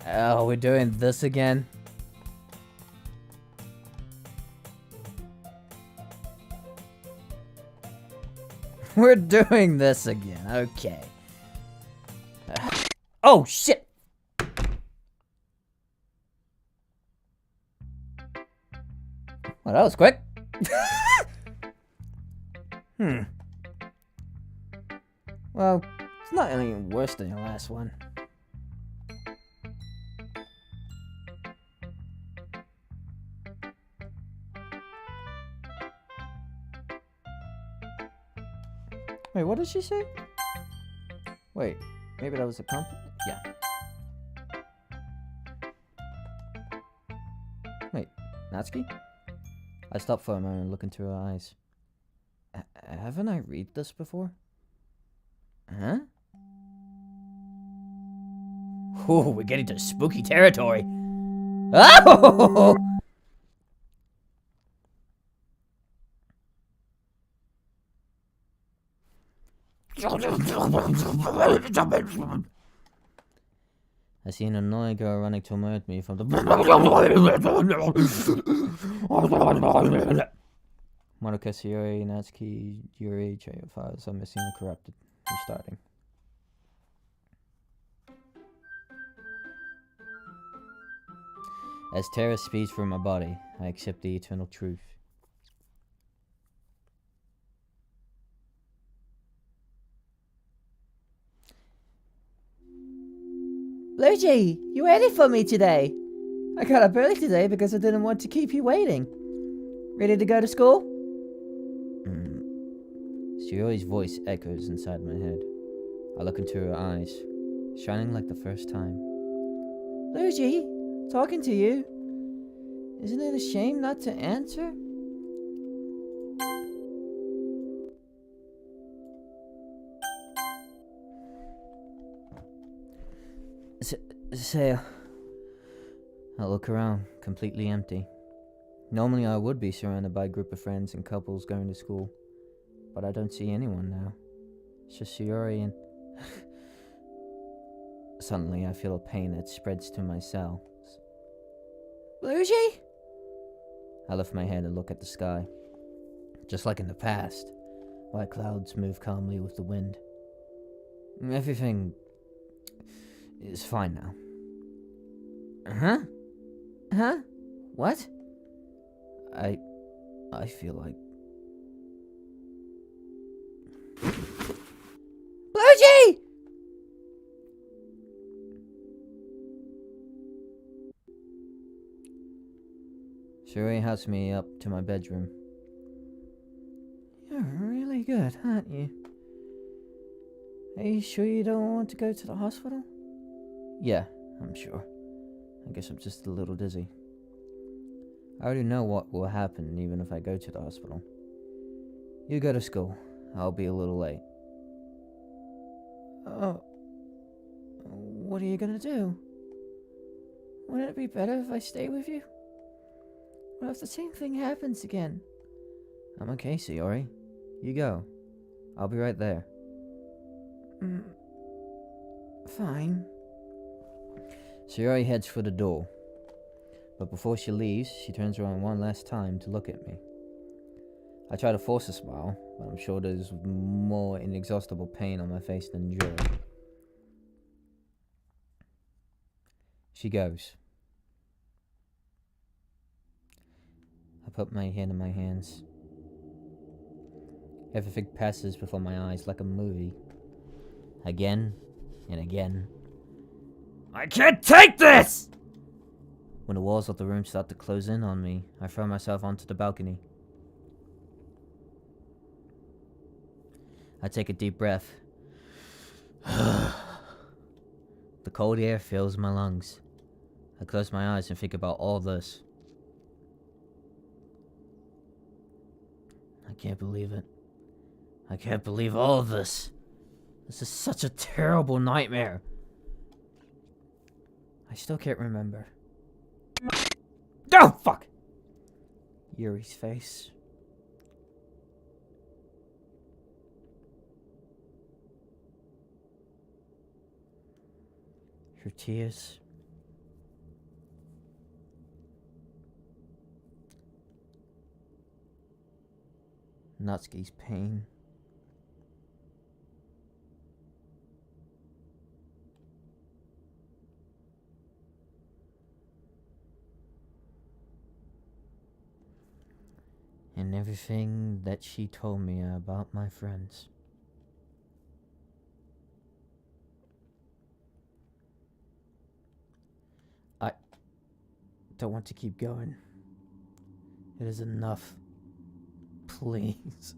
Oh, we're doing this again? We're doing this again, okay. Oh, shit! Well, that was quick. Well, it's not any worse than your last one. Wait, what did she say? Wait, maybe that was a compliment? Yeah. Wait, Natsuki? I stopped for a moment and looked into her eyes. Haven't I read this before? Huh? Ooh, we're getting to spooky territory. Oh! I see an annoying girl running toward me from the... Monica, Sayori, Natsuki, Yuri, J files are missing and corrupted. Restarting. As terror speeds through my body, I accept the eternal truth. Luigi, you ready for me today? I got up early today because I didn't want to keep you waiting. Ready to go to school? Sayori's voice echoes inside my head. I look into her eyes, shining like the first time. Luigi, talking to you. Isn't it a shame not to answer? Say, I look around, completely empty. Normally I would be surrounded by a group of friends and couples going to school, but I don't see anyone now. It's just Sayori and... Suddenly I feel a pain that spreads to my cells. Luigi? I lift my head and look at the sky. Just like in the past, white clouds move calmly with the wind. Everything is fine now. Huh? Huh? What? I feel like... Luigi! Sayori helps me up to my bedroom. You're really good, aren't you? Are you sure you don't want to go to the hospital? Yeah, I'm sure. I guess I'm just a little dizzy. I already know what will happen even if I go to the hospital. You go to school. I'll be a little late. Oh. What are you gonna do? Wouldn't it be better if I stay with you? What if the same thing happens again? I'm okay, Sayori. You go. I'll be right there. Fine. Sayori heads for the door. But before she leaves, she turns around one last time to look at me. I try to force a smile, but I'm sure there's more inexhaustible pain on my face than joy. She goes. I put my head in my hands. Everything passes before my eyes like a movie. Again and again. I can't take this! When the walls of the room start to close in on me, I throw myself onto the balcony. I take a deep breath The cold air fills my lungs. I close my eyes and think about all this. I can't believe it. I can't believe all of this. This is such a terrible nightmare. I still can't remember. Oh, fuck! Yuri's face. Her tears. Natsuki's pain. And everything that she told me about my friends. I don't want to keep going. It is enough. Please.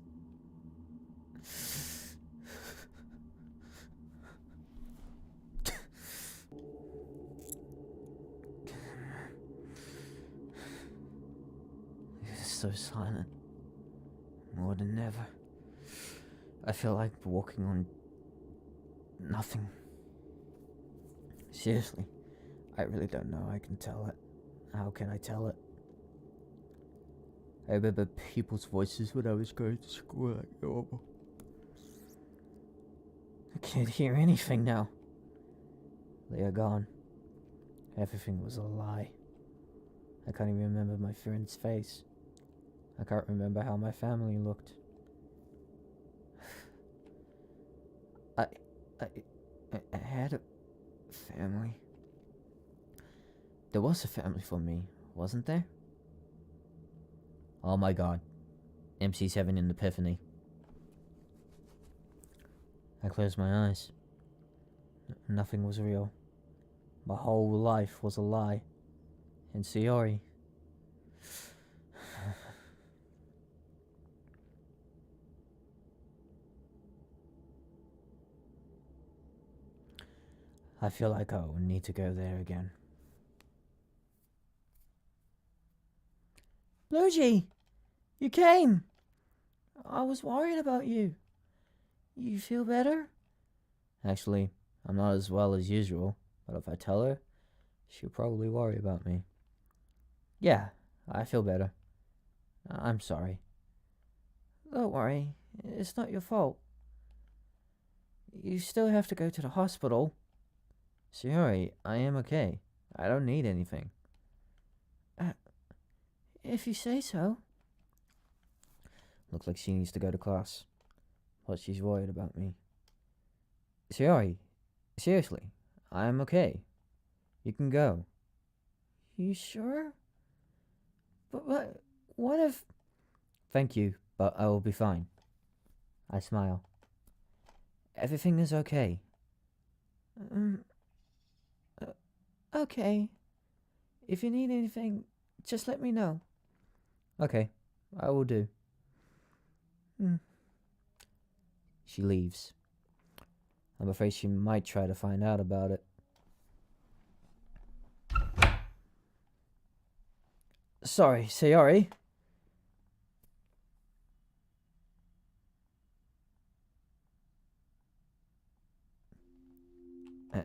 It is so silent. More than ever. I feel like walking on nothing. Seriously, I really don't know. I can tell it. How can I tell it? I remember people's voices when I was going to school like normal. I can't hear anything now. They are gone. Everything was a lie. I can't even remember my friend's face. I can't remember how my family looked. I had a family. There was a family for me, wasn't there? Oh my god. MC's having an epiphany. I closed my eyes. Nothing was real. My whole life was a lie. And Sayori. I feel like I will need to go there again. Bluegee! You came! I was worried about you. You feel better? Actually, I'm not as well as usual, but if I tell her, she'll probably worry about me. Yeah, I feel better. I'm sorry. Don't worry, it's not your fault. You still have to go to the hospital. Sayori, I am okay. I don't need anything. If you say so. Looks like she needs to go to class. But she's worried about me. Sayori, seriously, I am okay. You can go. You sure? But what if... Thank you, but I will be fine. I smile. Everything is okay. Okay. If you need anything, just let me know. Okay, I will do. She leaves. I'm afraid she might try to find out about it. Sorry, Sayori.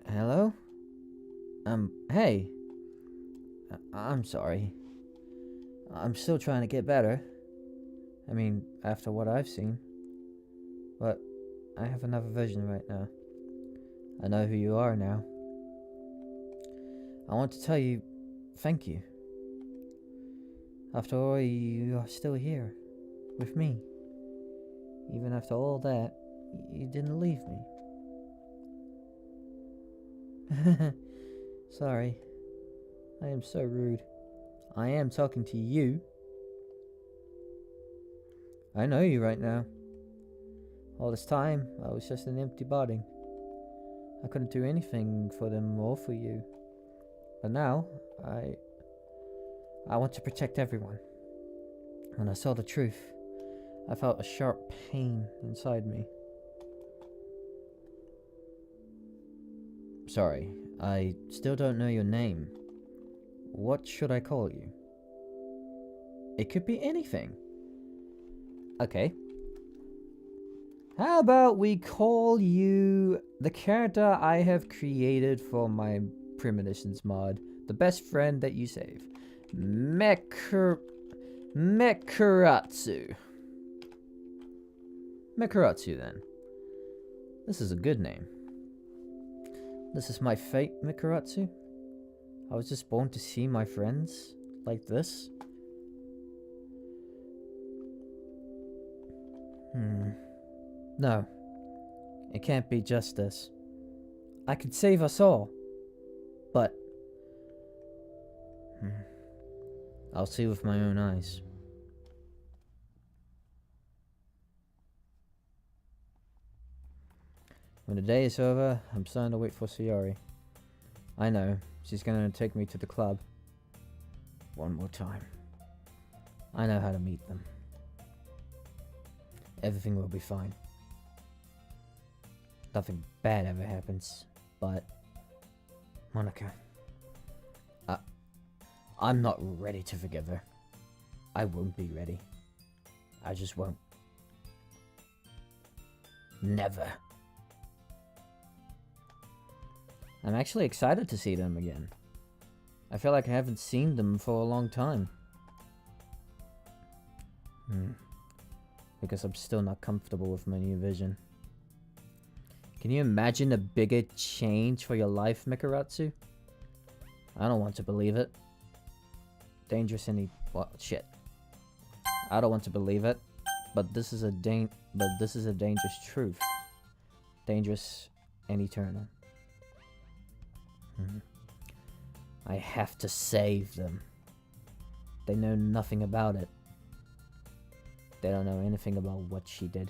Hello? Hey. I'm sorry. I'm still trying to get better. I mean, after what I've seen. But I have another vision right now. I know who you are now. I want to tell you, thank you. After all, you are still here, with me. Even after all that, you didn't leave me. Sorry. I am so rude. I am talking to you. I know you right now. All this time, I was just an empty body. I couldn't do anything for them or for you. But now, I want to protect everyone. When I saw the truth, I felt a sharp pain inside me. sorry. I still don't know your name. What should I call you? It could be anything. Okay. How about we call you the character I have created for my Premonitions mod, the best friend that you save. Mekuratsu. Mekuratsu, then. This is a good name. This is my fate, Mikuratsu. I was just born to see my friends like this. No. It can't be just this. I could save us all. But... I'll see with my own eyes. When the day is over, I'm starting to wait for Sayori. I know, she's gonna take me to the club. One more time. I know how to meet them. Everything will be fine. Nothing bad ever happens, but... Monica... I'm not ready to forgive her. I won't be ready. I just won't. Never. I'm actually excited to see them again. I feel like I haven't seen them for a long time. Because I'm still not comfortable with my new vision. Can you imagine a bigger change for your life, Mikuratsu? I don't want to believe it. Dangerous any... Well, shit. I don't want to believe it. But this is a dangerous truth. Dangerous and eternal. I have to save them. They know nothing about it. They don't know anything about what she did.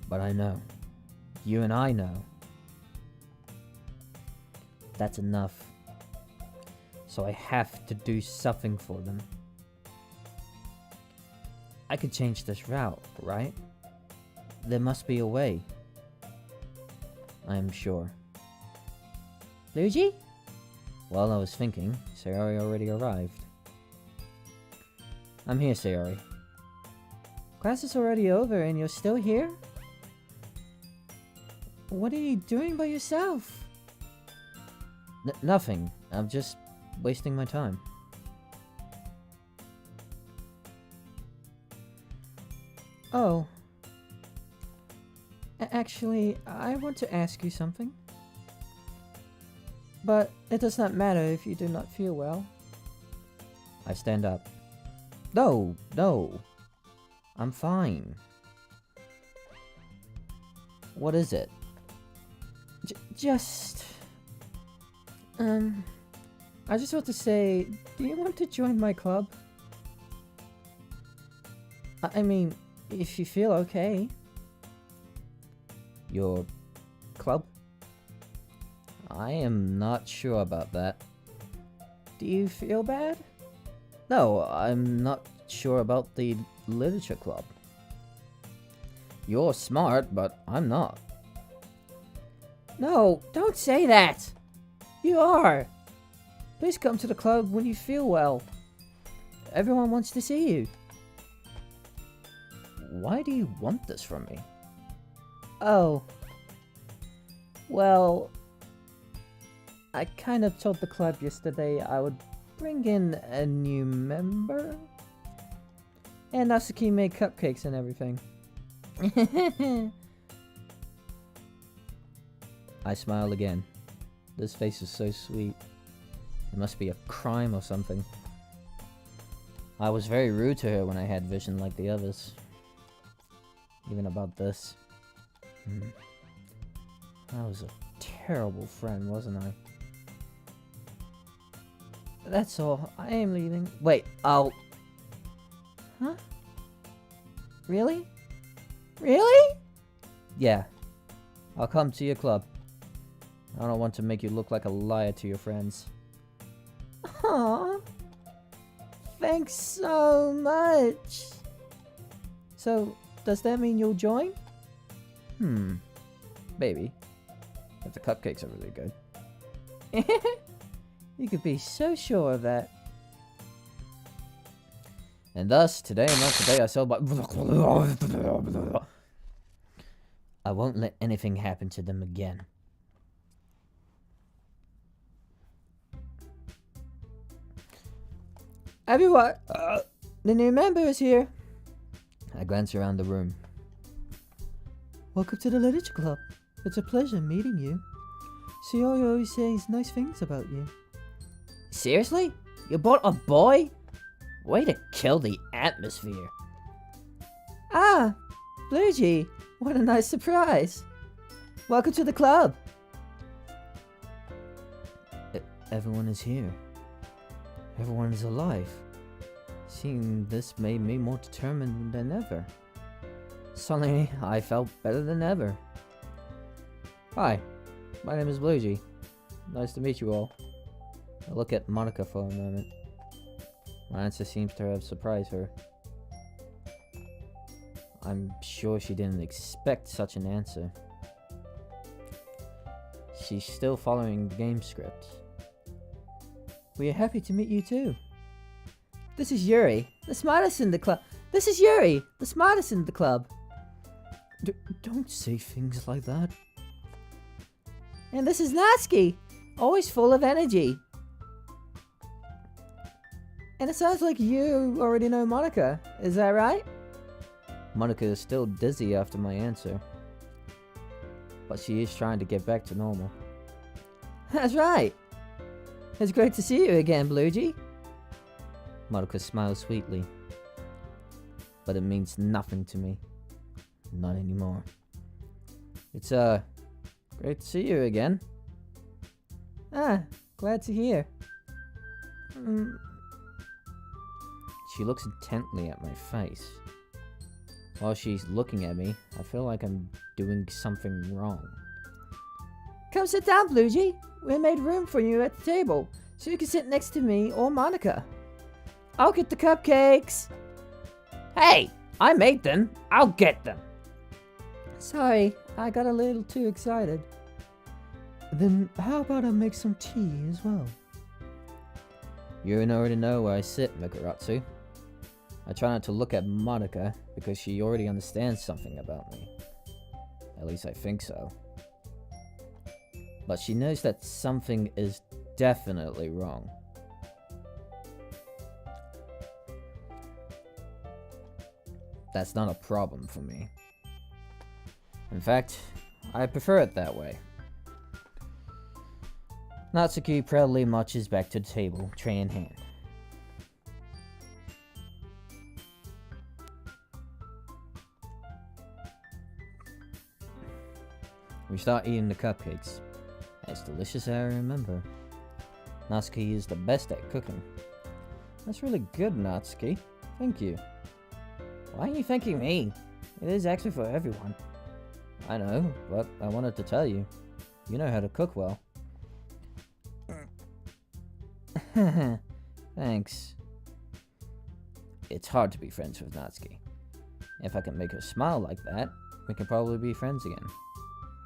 But I know. You and I know. That's enough. So I have to do something for them. I could change this route, right? There must be a way. I am sure. Luigi? While I was thinking, Sayori already arrived. I'm here, Sayori. Class is already over and you're still here? What are you doing by yourself? Nothing. I'm just wasting my time. Oh. Actually, I want to ask you something. But it does not matter if you do not feel well. I stand up. No. I'm fine. What is it? I just want to say, do you want to join my club? I mean, if you feel okay. Your club? I am not sure about that. Do you feel bad? No, I'm not sure about the literature club. You're smart, but I'm not. No, don't say that! You are! Please come to the club when you feel well. Everyone wants to see you. Why do you want this from me? Oh. Well, I kind of told the club yesterday I would bring in a new member. And Natsuki made cupcakes and everything. I smile again. This face is so sweet. It must be a crime or something. I was very rude to her when I had vision like the others. Even about this. I was a terrible friend, wasn't I? That's all. I am leaving. Wait, I'll... Huh? Really? Really? Yeah. I'll come to your club. I don't want to make you look like a liar to your friends. Aww. Thanks so much. So, Does that mean you'll join? Maybe. If the cupcakes are really good. You could be so sure of that. And thus, today marks the day I celebrate. I won't let anything happen to them again. Everyone, the new member is here. I glance around the room. Welcome to the Literature Club. It's a pleasure meeting you. Sioyo always says nice things about you. Seriously? You bought a boy? Way to kill the atmosphere. Ah, Bluegee, what a nice surprise. Welcome to the club. Everyone is here. Everyone is alive. Seeing this made me more determined than ever. Suddenly, I felt better than ever. Hi, my name is Bluegee. Nice to meet you all. I look at Monica for a moment. My answer seems to have surprised her. I'm sure she didn't expect such an answer. She's still following the game script. We are happy to meet you too. This is Yuri, the smartest in the club. This is Yuri, the smartest in the club. Don't say things like that. And this is Natsuki, always full of energy. And it sounds like you already know Monica, is that right? Monica is still dizzy after my answer. But she is trying to get back to normal. That's right. It's great to see you again, Bluegee. Monica smiles sweetly. But it means nothing to me. Not anymore. It's, great to see you again. Ah, glad to hear. She looks intently at my face. While she's looking at me, I feel like I'm doing something wrong. Come sit down, Bluegee. We made room for you at the table, so you can sit next to me or Monica. I'll get the cupcakes. Hey, I made them. I'll get them. Sorry, I got a little too excited. Then how about I make some tea as well? You already know where I sit, Mikaratsu. I try not to look at Monica because she already understands something about me. At least I think so. But she knows that something is definitely wrong. That's not a problem for me. In fact, I prefer it that way. Natsuki proudly marches back to the table, tray in hand. We start eating the cupcakes. As delicious as I remember. Natsuki is the best at cooking. That's really good, Natsuki. Thank you. Why are you thanking me? It is actually for everyone. I know, but I wanted to tell you. You know how to cook well. Thanks. It's hard to be friends with Natsuki. If I can make her smile like that, we can probably be friends again.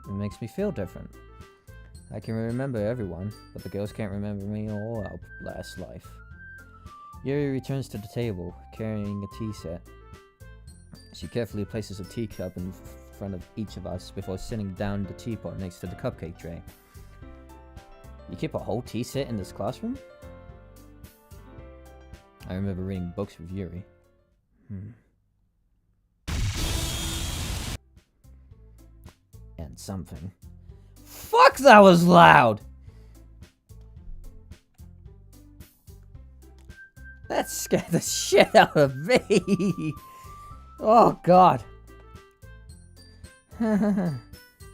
It makes me feel different. I can remember everyone, but the girls can't remember me or our last life. Yuri returns to the table, carrying a tea set. She carefully places a teacup in front of each of us before sitting down the teapot next to the cupcake tray. You keep a whole tea set in this classroom? I remember reading books with Yuri. And something. Fuck, that was loud! That scared the shit out of me! Oh, God.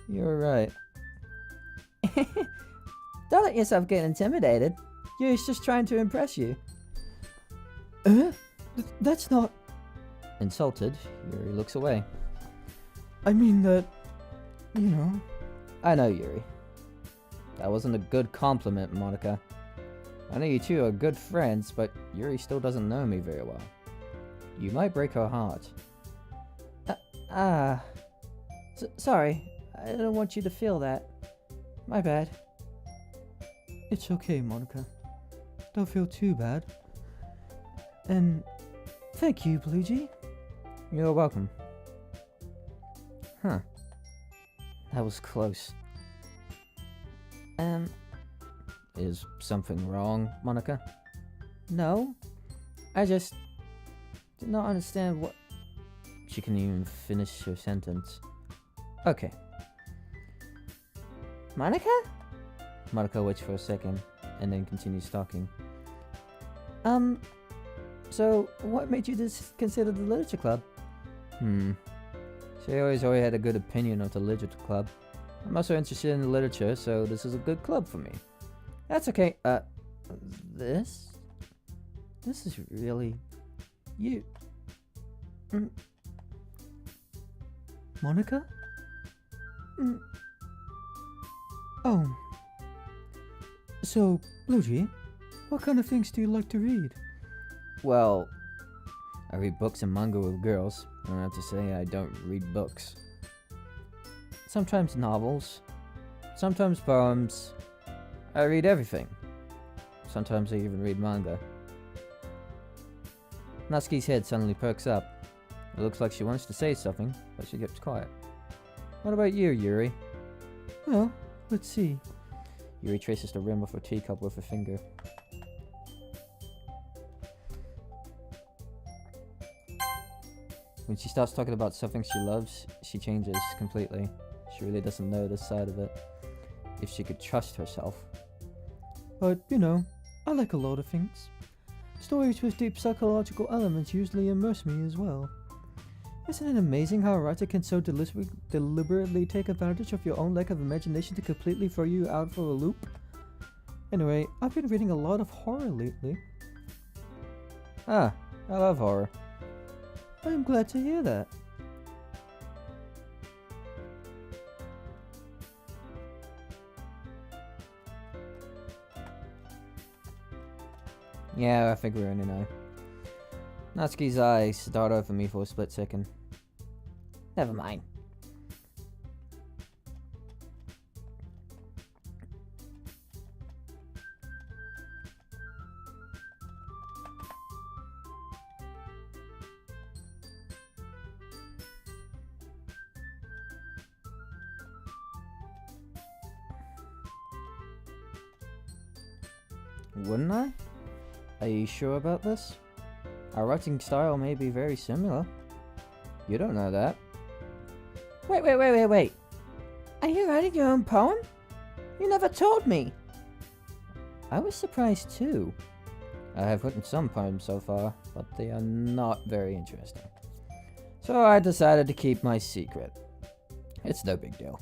You're right. Don't let yourself get intimidated. Yuri's just trying to impress you. That's not... Insulted, Yuri looks away. I mean that... You know... I know, Yuri. That wasn't a good compliment, Monica. I know you two are good friends, but Yuri still doesn't know me very well. You might break her heart. Ah, sorry. I don't want you to feel that. My bad. It's okay, Monica. Don't feel too bad. And thank you, Bluegee. You're welcome. Huh. That was close. Is something wrong, Monica? No. I just did not understand what... She couldn't even finish her sentence. Okay. Monica? Monica waits for a second, and then continues talking. So what made you consider the literature club? She always had a good opinion of the literature club. I'm also interested in literature, so this is a good club for me. That's okay. This is really you. Monica? Oh. So, Bluegee, what kind of things do you like to read? Well, I read books and manga with girls. I don't have to say I don't read books. Sometimes novels. Sometimes poems. I read everything. Sometimes I even read manga. Natsuki's head suddenly perks up. It looks like she wants to say something, but she gets quiet. What about you, Yuri? Well, let's see. Yuri traces the rim of her teacup with her finger. When she starts talking about something she loves, she changes completely. She really doesn't know this side of it. If she could trust herself. But, you know, I like a lot of things. Stories with deep psychological elements usually immerse me as well. Isn't it amazing how a writer can so deliberately take advantage of your own lack of imagination to completely throw you out for a loop? Anyway, I've been reading a lot of horror lately. Ah, I love horror. I'm glad to hear that. Yeah, I think we already know. Natsuki's eyes start over me for a split second. Never mind. Wouldn't I? Are you sure about this? Our writing style may be very similar. You don't know that. Wait. Are you writing your own poem? You never told me. I was surprised too. I have written some poems so far, but they are not very interesting. So I decided to keep my secret. It's no big deal.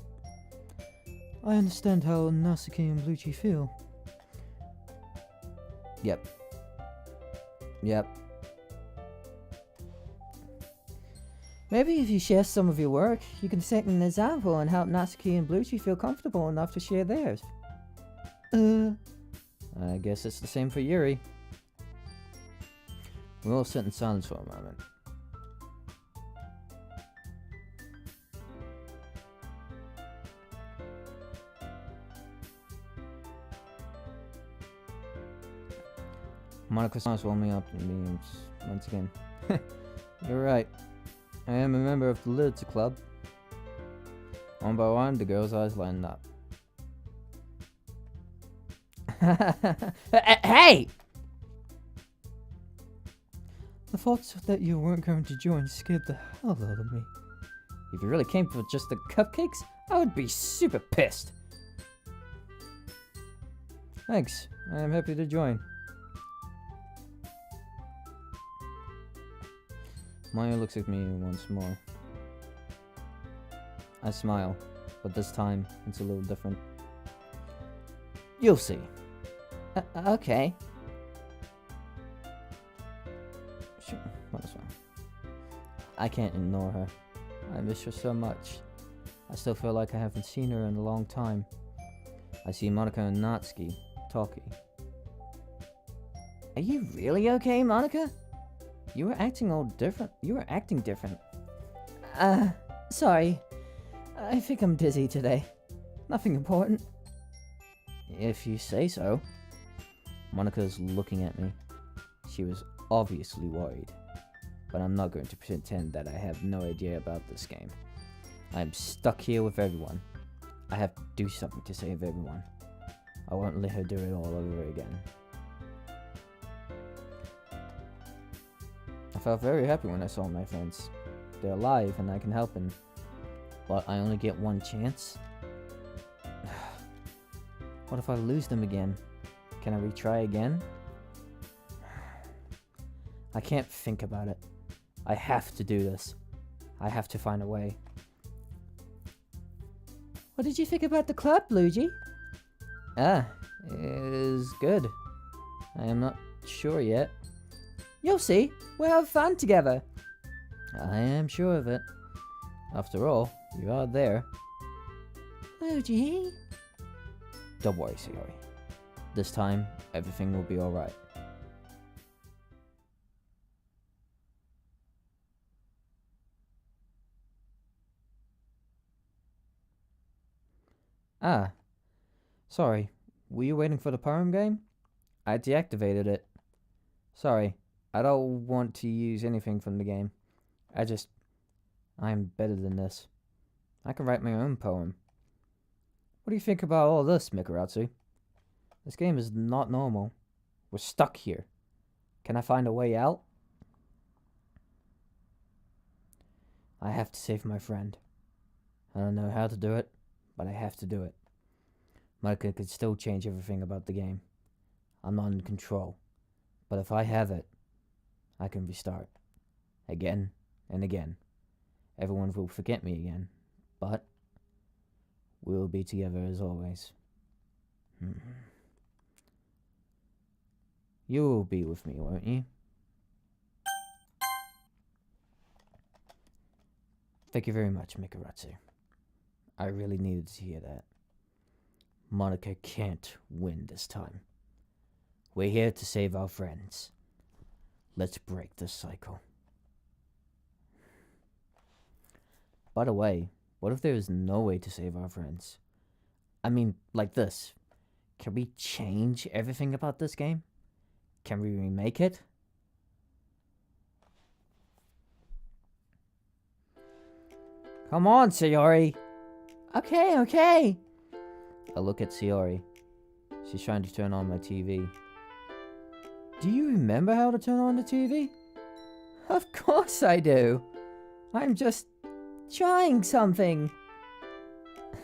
I understand how Natsuki and Bluegee feel. Yep. Maybe if you share some of your work, you can set an example and help Natsuki and Bluegee feel comfortable enough to share theirs. I guess it's the same for Yuri. We all sit in silence for a moment. Monica smiles warming up to me once again. You're right. I am a member of the literature club. One by one, the girls' eyes lighten up. Hey! The thoughts that you weren't going to join scared the hell out of me. If you really came for just the cupcakes, I would be super pissed. Thanks. I am happy to join. Maya looks at me once more. I smile, but this time it's a little different. You'll see. Okay. Sure, might as well. I can't ignore her. I miss her so much. I still feel like I haven't seen her in a long time. I see Monica and Natsuki talking. Are you really okay, Monica? You were acting different. Sorry. I think I'm dizzy today. Nothing important. If you say so. Monica's looking at me. She was obviously worried. But I'm not going to pretend that I have no idea about this game. I'm stuck here with everyone. I have to do something to save everyone. I won't let her do it all over again. I felt very happy when I saw my friends. They're alive and I can help them. But I only get one chance? What if I lose them again? Can I retry again? I can't think about it. I have to do this. I have to find a way. What did you think about the club, Luigi? It is good. I am not sure yet. You'll see. We'll have fun together. I am sure of it. After all, you are there. Luigi? Don't worry, Sayori. This time, everything will be alright. Ah. Sorry. Were you waiting for the poem game? I deactivated it. Sorry. I don't want to use anything from the game. I'm better than this. I can write my own poem. What do you think about all this, Mikaratsu? This game is not normal. We're stuck here. Can I find a way out? I have to save my friend. I don't know how to do it, but I have to do it. Monica could still change everything about the game. I'm not in control. But if I have it, I can restart. Again and again. Everyone will forget me again, but we'll be together as always. You will be with me, won't you? Thank you very much, Mikaratsu. I really needed to hear that. Monica can't win this time. We're here to save our friends. Let's break this cycle. By the way, what if there is no way to save our friends? I mean, like this. Can we change everything about this game? Can we remake it? Come on, Sayori! Okay. I look at Sayori. She's trying to turn on my TV. Do you remember how to turn on the TV? Of course I do. I'm just trying something.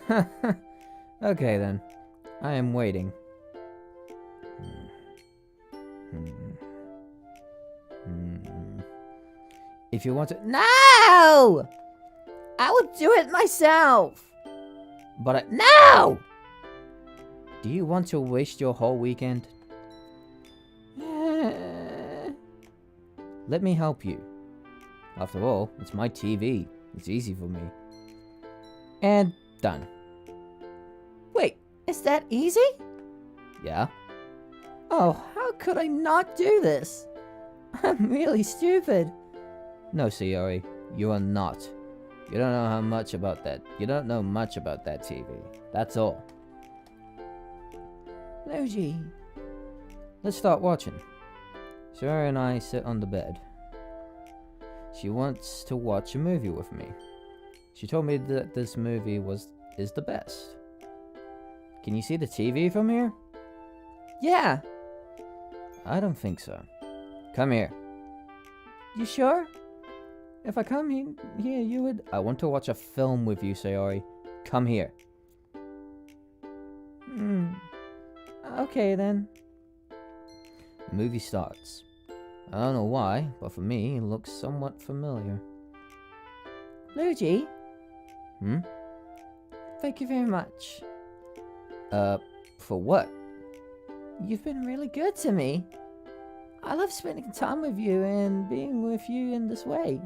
Okay then. I am waiting. If you want to... No! I would do it myself. But No! Do you want to waste your whole weekend? Let me help you. After all, it's my TV. It's easy for me. And done. Wait, is that easy? Yeah? Oh, how could I not do this? I'm really stupid. No, Sayori, you are not. You don't know how much about that. You don't know much about that TV. That's all. Luigi. Let's start watching. Sayori and I sit on the bed. She wants to watch a movie with me. She told me that this movie is the best. Can you see the TV from here? Yeah. I don't think so. Come here. You sure? If I come here, you would... I want to watch a film with you, Sayori. Come here. Okay then. The movie starts. I don't know why, but for me, it looks somewhat familiar. Luigi? Hmm? Thank you very much. For what? You've been really good to me. I love spending time with you and being with you in this way.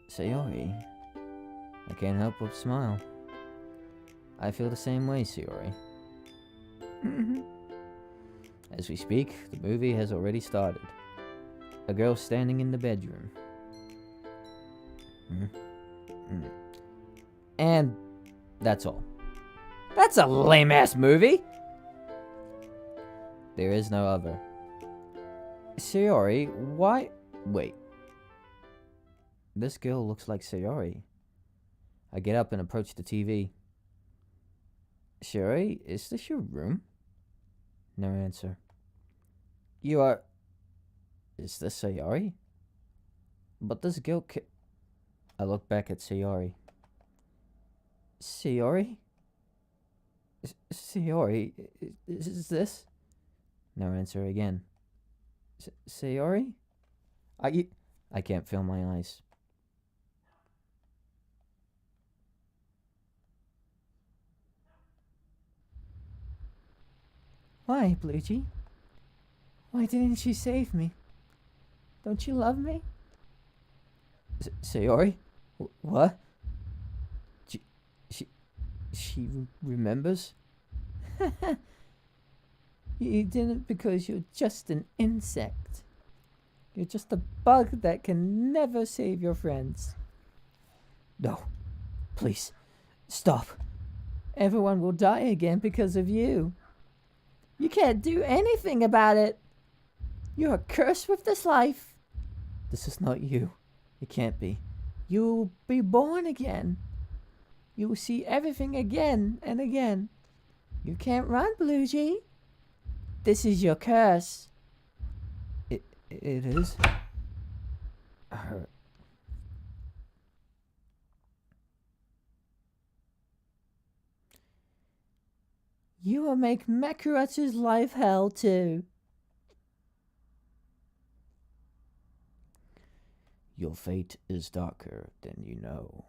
Sayori, I can't help but smile. I feel the same way, Sayori. As we speak, the movie has already started. A girl standing in the bedroom. Mm. And that's all. That's a lame-ass movie! There is no other. Sayori, why... Wait. This girl looks like Sayori. I get up and approach the TV. Sayori, is this your room? No answer. You are... Is this Sayori? But this girl I look back at Sayori. Sayori? Sayori, is this? No answer again. Sayori? I can't feel my eyes. Why, Bluejay? Why didn't you save me? Don't you love me? Sayori? What? She remembers? You didn't because you're just an insect. You're just a bug that can never save your friends. No. Please. Stop. Everyone will die again because of you. You can't do anything about it. You're cursed with this life. This is not you. It can't be. You will be born again. You will see everything again and again. You can't run, Bluejay. This is your curse. It is? Hurt. You will make Makaratsu's life hell too. Your fate is darker than you know.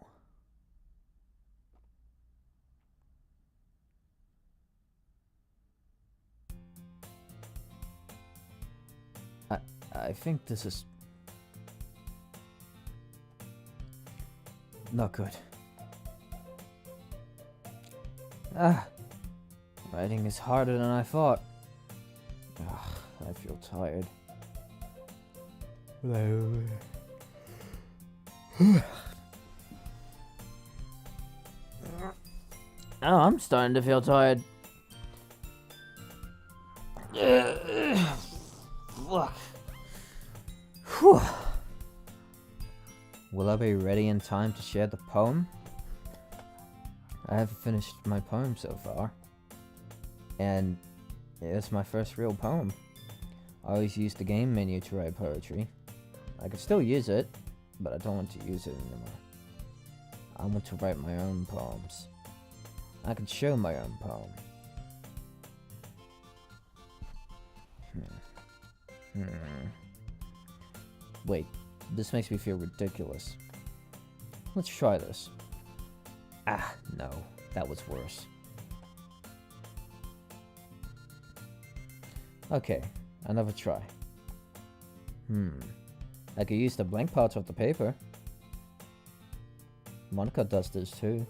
I think this is not good. Writing is harder than I thought. I feel tired. Oh, I'm starting to feel tired. Fuck. Whew. Will I be ready in time to share the poem? I haven't finished my poem so far. And it's my first real poem. I always use the game menu to write poetry. I could still use it, but I don't want to use it anymore. I want to write my own poems. I can show my own poem. Wait, this makes me feel ridiculous. Let's try this. No, that was worse. Okay, another try. I could use the blank parts of the paper. Monica does this too.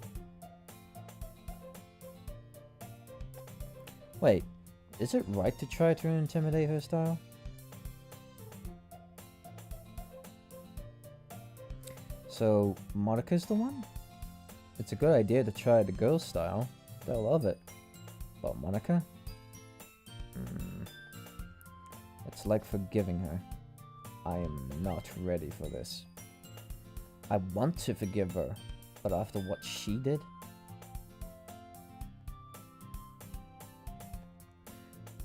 Wait, is it right to try to intimidate her style? So, Monica's the one? It's a good idea to try the girl's style. They'll love it. But Monica? It's like forgiving her. I am not ready for this. I want to forgive her, but after what she did?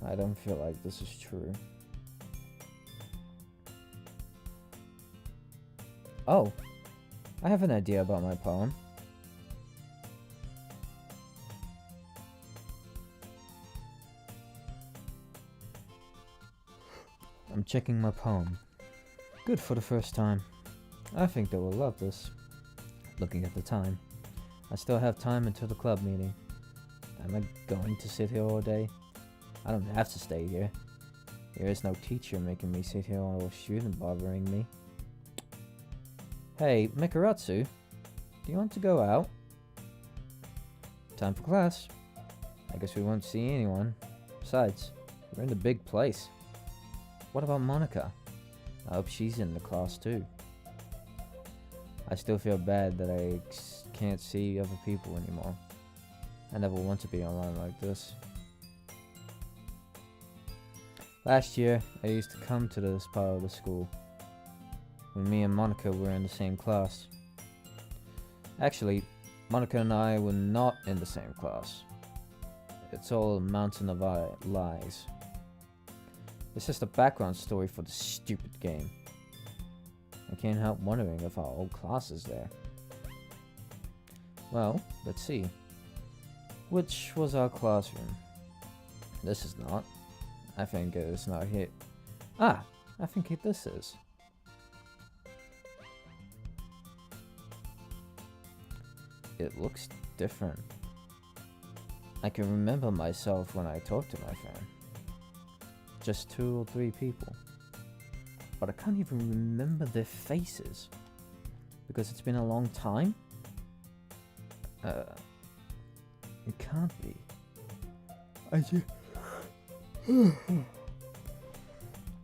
I don't feel like this is true. Oh, I have an idea about my poem. I'm checking my poem. Good for the first time. I think they will love this. Looking at the time. I still have time until the club meeting. Am I going to sit here all day? I don't have to stay here. There is no teacher making me sit here or a student bothering me. Hey, Mikaratsu, do you want to go out? Time for class. I guess we won't see anyone. Besides, we're in the big place. What about Monica? I hope she's in the class too. I still feel bad that I can't see other people anymore. I never want to be online like this. Last year, I used to come to this part of the school when me and Monica were in the same class. Actually, Monica and I were not in the same class. It's all a mountain of lies. It's just a background story for the stupid game. I can't help wondering if our old class is there. Well, let's see. Which was our classroom? This is not. I think it's not here. Ah, I think this is. It looks different. I can remember myself when I talked to my friend. Just 2 or 3 people. But I can't even remember their faces. Because it's been a long time? It can't be.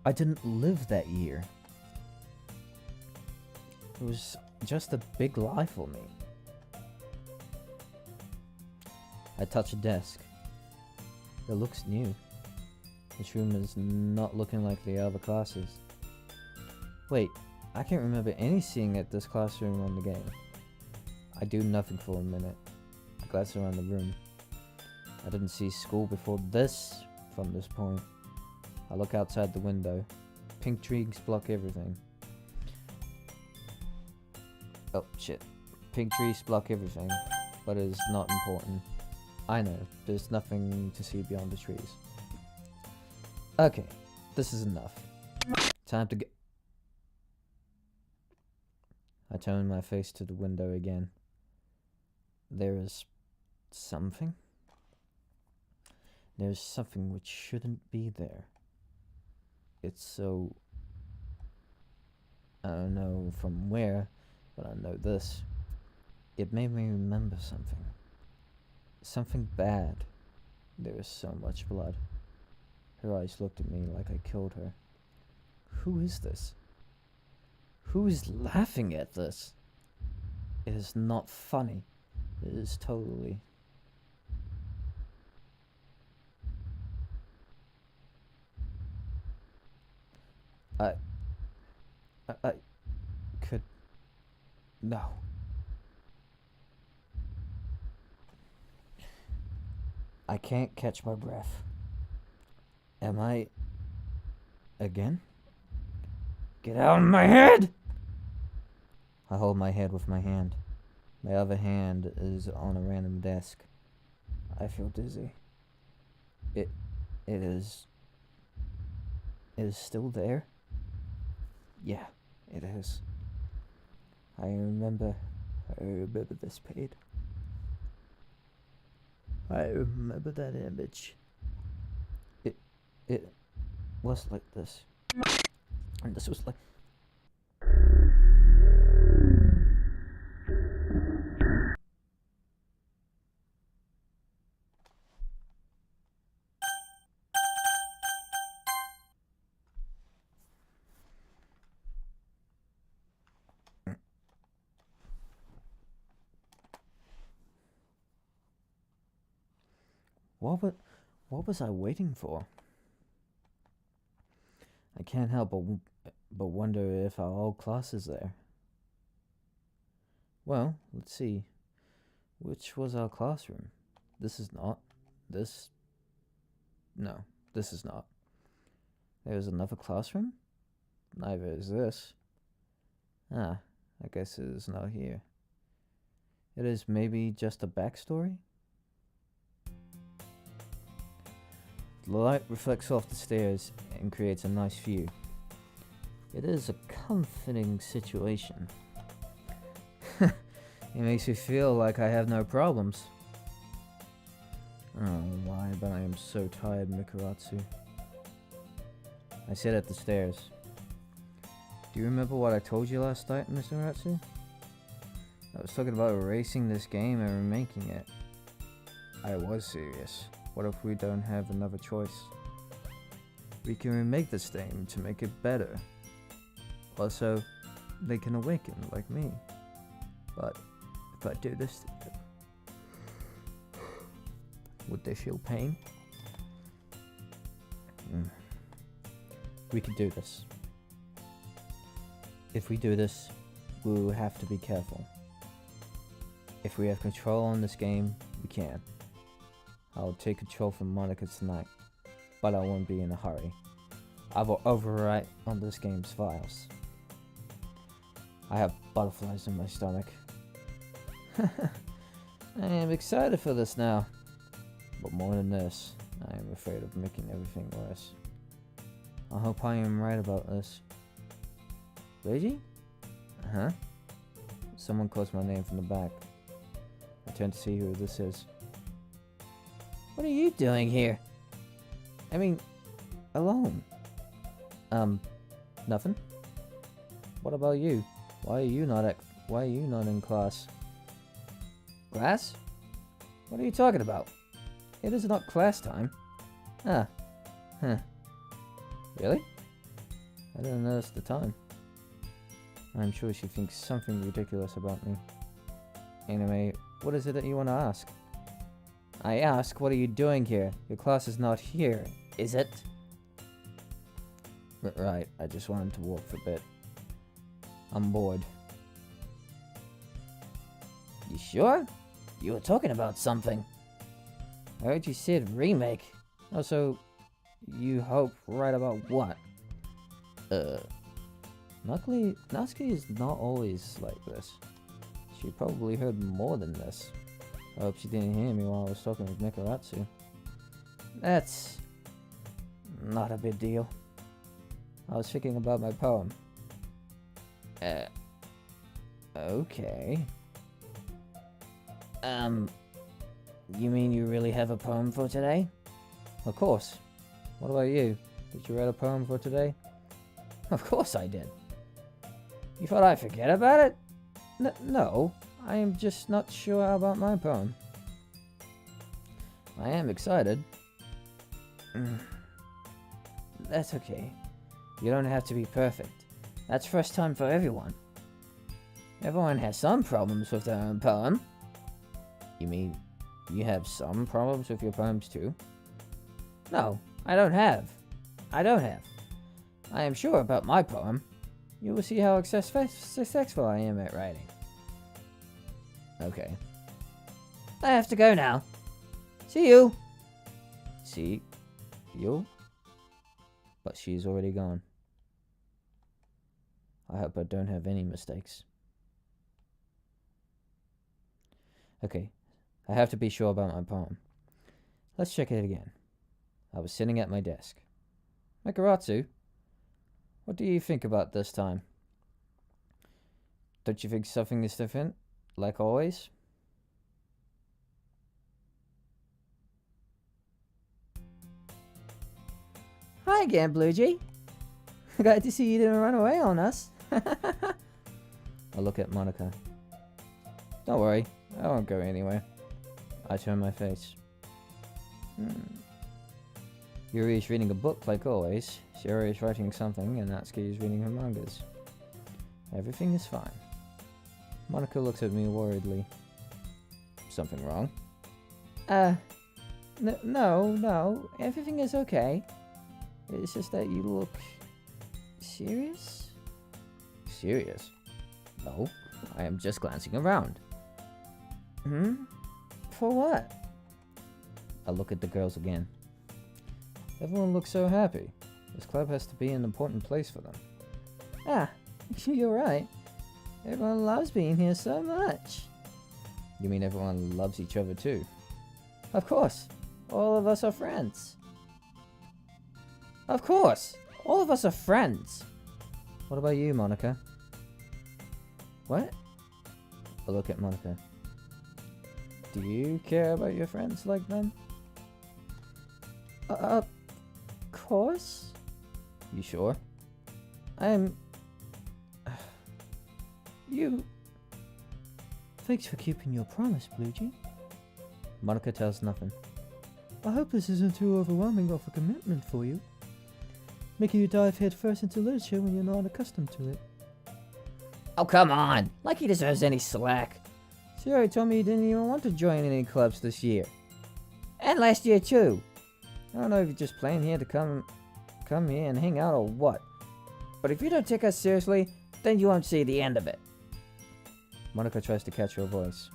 I didn't live that year. It was just a big lie for me. I touch a desk. It looks new. This room is not looking like the other classes. Wait, I can't remember any seeing at this classroom on the game. I do nothing for a minute. I glance around the room. I didn't see school before this from this point. I look outside the window. Pink trees block everything. Oh shit. Pink trees block everything, but it is not important. I know, there's nothing to see beyond the trees. Okay, this is enough. Time to get. I turn my face to the window again. There is something. There's something which shouldn't be there. It's so... I don't know from where, but I know this. It made me remember something. Something bad. There is so much blood. Her eyes looked at me like I killed her. Who is this? Who is laughing at this? It is not funny. It is totally... I could... No. I can't catch my breath. Am I... again? Get out of my head! I hold my head with my hand. My other hand is on a random desk. I feel dizzy. It is still there? Yeah, it is. I remember this page. I remember that image. It was like this. And this was like... What was I waiting for? I can't help but wonder if our old class is there. Well, let's see. Which was our classroom? This is not. This... No, this is not. There's another classroom? Neither is this. Ah, I guess it is not here. It is maybe just a backstory? The light reflects off the stairs and creates a nice view. It is a comforting situation. It makes me feel like I have no problems. I don't know why, but I am so tired, Mikaratsu. I sit at the stairs. Do you remember what I told you last night, Mr. Ratsu? I was talking about erasing this game and remaking it. I was serious. What if we don't have another choice? We can remake this game to make it better. Also, they can awaken like me. But if I do this, would they feel pain? We could do this. If we do this, we will have to be careful. If we have control on this game, we can. I'll take control from Monica tonight, but I won't be in a hurry. I will overwrite on this game's files. I have butterflies in my stomach. I am excited for this now. But more than this, I am afraid of making everything worse. I hope I am right about this. Luigi? Uh-huh. Someone calls my name from the back. I turn to see who this is. What are you doing here? I mean, alone. Nothing. What about you? Why are you not in class? Class? What are you talking about? It is not class time. Ah. Huh. Really? I didn't notice the time. I'm sure she thinks something ridiculous about me. Anyway, what is it that you want to ask? I ask, what are you doing here? Your class is not here, is it? Right, I just wanted to walk for a bit. I'm bored. You sure? You were talking about something. I heard you said remake. Oh, so you hope right about what? Luckily, Natsuki is not always like this. She probably heard more than this. I hope she didn't hear me while I was talking with Mikaratsu. That's not a big deal. I was thinking about my poem. Okay. You mean you really have a poem for today? Of course. What about you? Did you write a poem for today? Of course I did. You thought I'd forget about it? No, I am just not sure about my poem. I am excited. That's okay. You don't have to be perfect. That's first time for everyone. Everyone has some problems with their own poem. You mean you have some problems with your poems too? No, I don't have. I am sure about my poem. You will see how successful I am at writing. Okay. I have to go now. See you. See you? But she's already gone. I hope I don't have any mistakes. Okay, I have to be sure about my poem. Let's check it again. I was sitting at my desk. Mikaratsu, what do you think about this time? Don't you think something is different, like always? Hi again, Bluejay. Glad to see you didn't run away on us. I look at Monica. Don't worry, I won't go anywhere. I turn my face. Yuri is reading a book like always. Shiori is writing something, and Natsuki is reading her mangas. Everything is fine. Monica looks at me worriedly. Something wrong? No, everything is okay. It's just that you look serious? Serious? No, I am just glancing around. For what? I look at the girls again. Everyone looks so happy. This club has to be an important place for them. Ah, you're right. Everyone loves being here so much. You mean everyone loves each other too? Of course. All of us are friends. Of course. All of us are friends. What about you, Monica? What? I look at Monica. Do you care about your friends like them? Of course. You sure? You... Thanks for keeping your promise, Bluejay. Monica tells nothing. I hope this isn't too overwhelming of a commitment for you. Making you dive head first into literature when you're not accustomed to it. Oh, come on. Like he deserves any slack. Siri told me he didn't even want to join any clubs this year. And last year, too. I don't know if you're just playing here to come here and hang out or what. But if you don't take us seriously, then you won't see the end of it. Monica tries to catch her voice.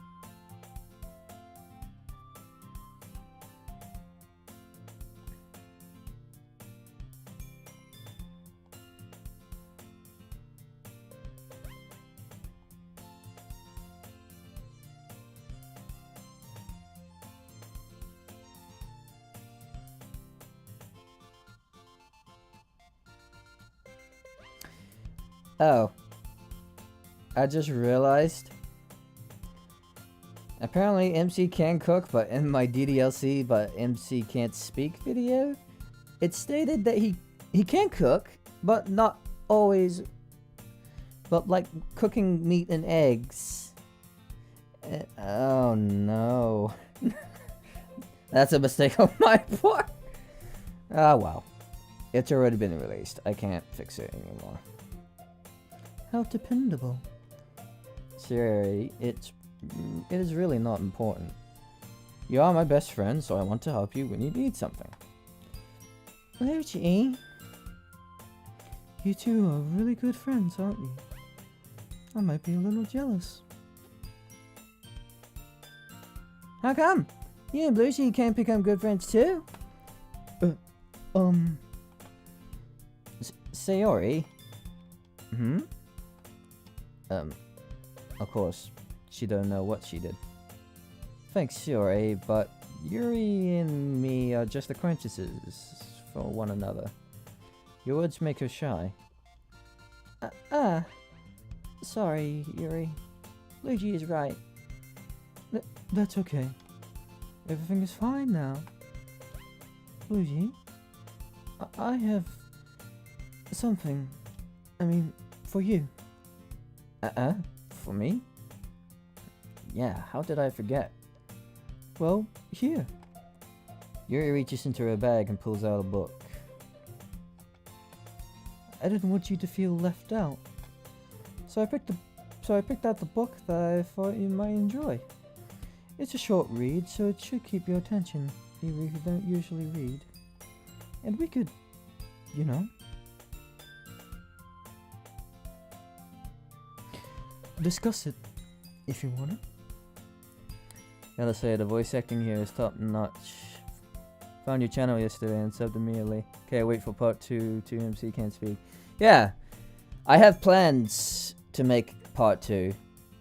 Oh. I just realized. Apparently MC can cook, but in my DDLC but MC can't speak video, it stated that he can cook, but not always. But like cooking meat and eggs. Oh no. That's a mistake on my part. Ah well. It's already been released. I can't fix it anymore. How dependable. Siri, it is really not important. You are my best friend, so I want to help you when you need something. Luigi, you two are really good friends, aren't you? I might be a little jealous. How come? You and Luigi can't become good friends too? Sayori? Of course, she don't know what she did. Thanks, Sayori, but Yuri and me are just acquaintances for one another. Your words make her shy. Sorry, Yuri. Luigi is right. That's okay. Everything is fine now. Luigi, I have something. I mean, for you. For me? Yeah, how did I forget? Well, here. Yuri reaches into her bag and pulls out a book. I didn't want you to feel left out. So I picked out the book that I thought you might enjoy. It's a short read, so it should keep your attention, even if you don't usually read. And we could, you know, discuss it if you want it. Gotta say, the voice acting here is top notch. Found your channel yesterday and subbed immediately. Okay, wait for part 2. 2MC can't speak. Yeah, I have plans to make part 2,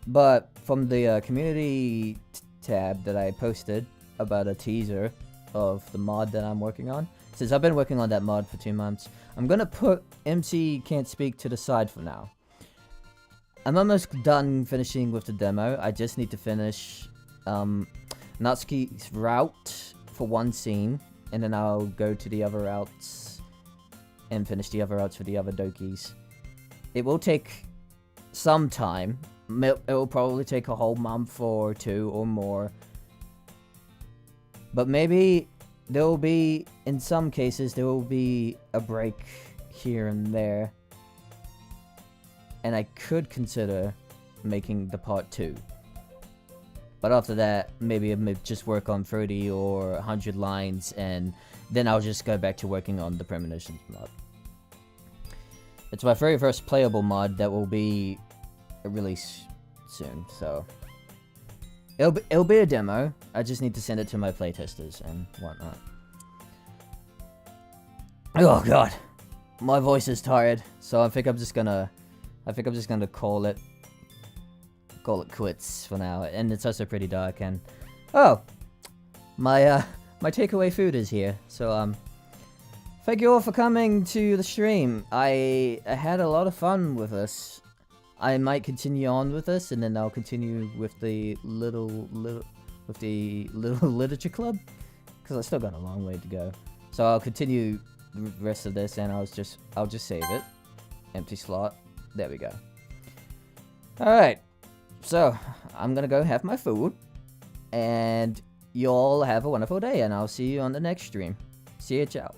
but from the community tab that I posted about a teaser of the mod that I'm working on, since I've been working on that mod for 2 months, I'm gonna put MC can't speak to the side for now. I'm almost done finishing with the demo. I just need to finish Natsuki's route for one scene, and then I'll go to the other routes and finish the other routes for the other dokis. It will take some time. It will probably take a whole month or 2 or more. But maybe there will be, in some cases, there will be a break here and there. And I could consider making the part 2. But after that, maybe I just work on 30 or 100 lines, and then I'll just go back to working on the premonitions mod. It's my very first playable mod that will be released soon, so it'll be a demo. I just need to send it to my playtesters and whatnot. Oh god, my voice is tired, so I think I'm just gonna call it quits for now. And it's also pretty dark, and oh, my takeaway food is here. So thank you all for coming to the stream. I had a lot of fun with this. I might continue on with this, and then I'll continue with the little literature club, because I still got a long way to go. So I'll continue the rest of this, and I'll just save it. Empty slot. There we go. Alright, so I'm gonna go have my food, and you all have a wonderful day, and I'll see you on the next stream. See ya, ciao.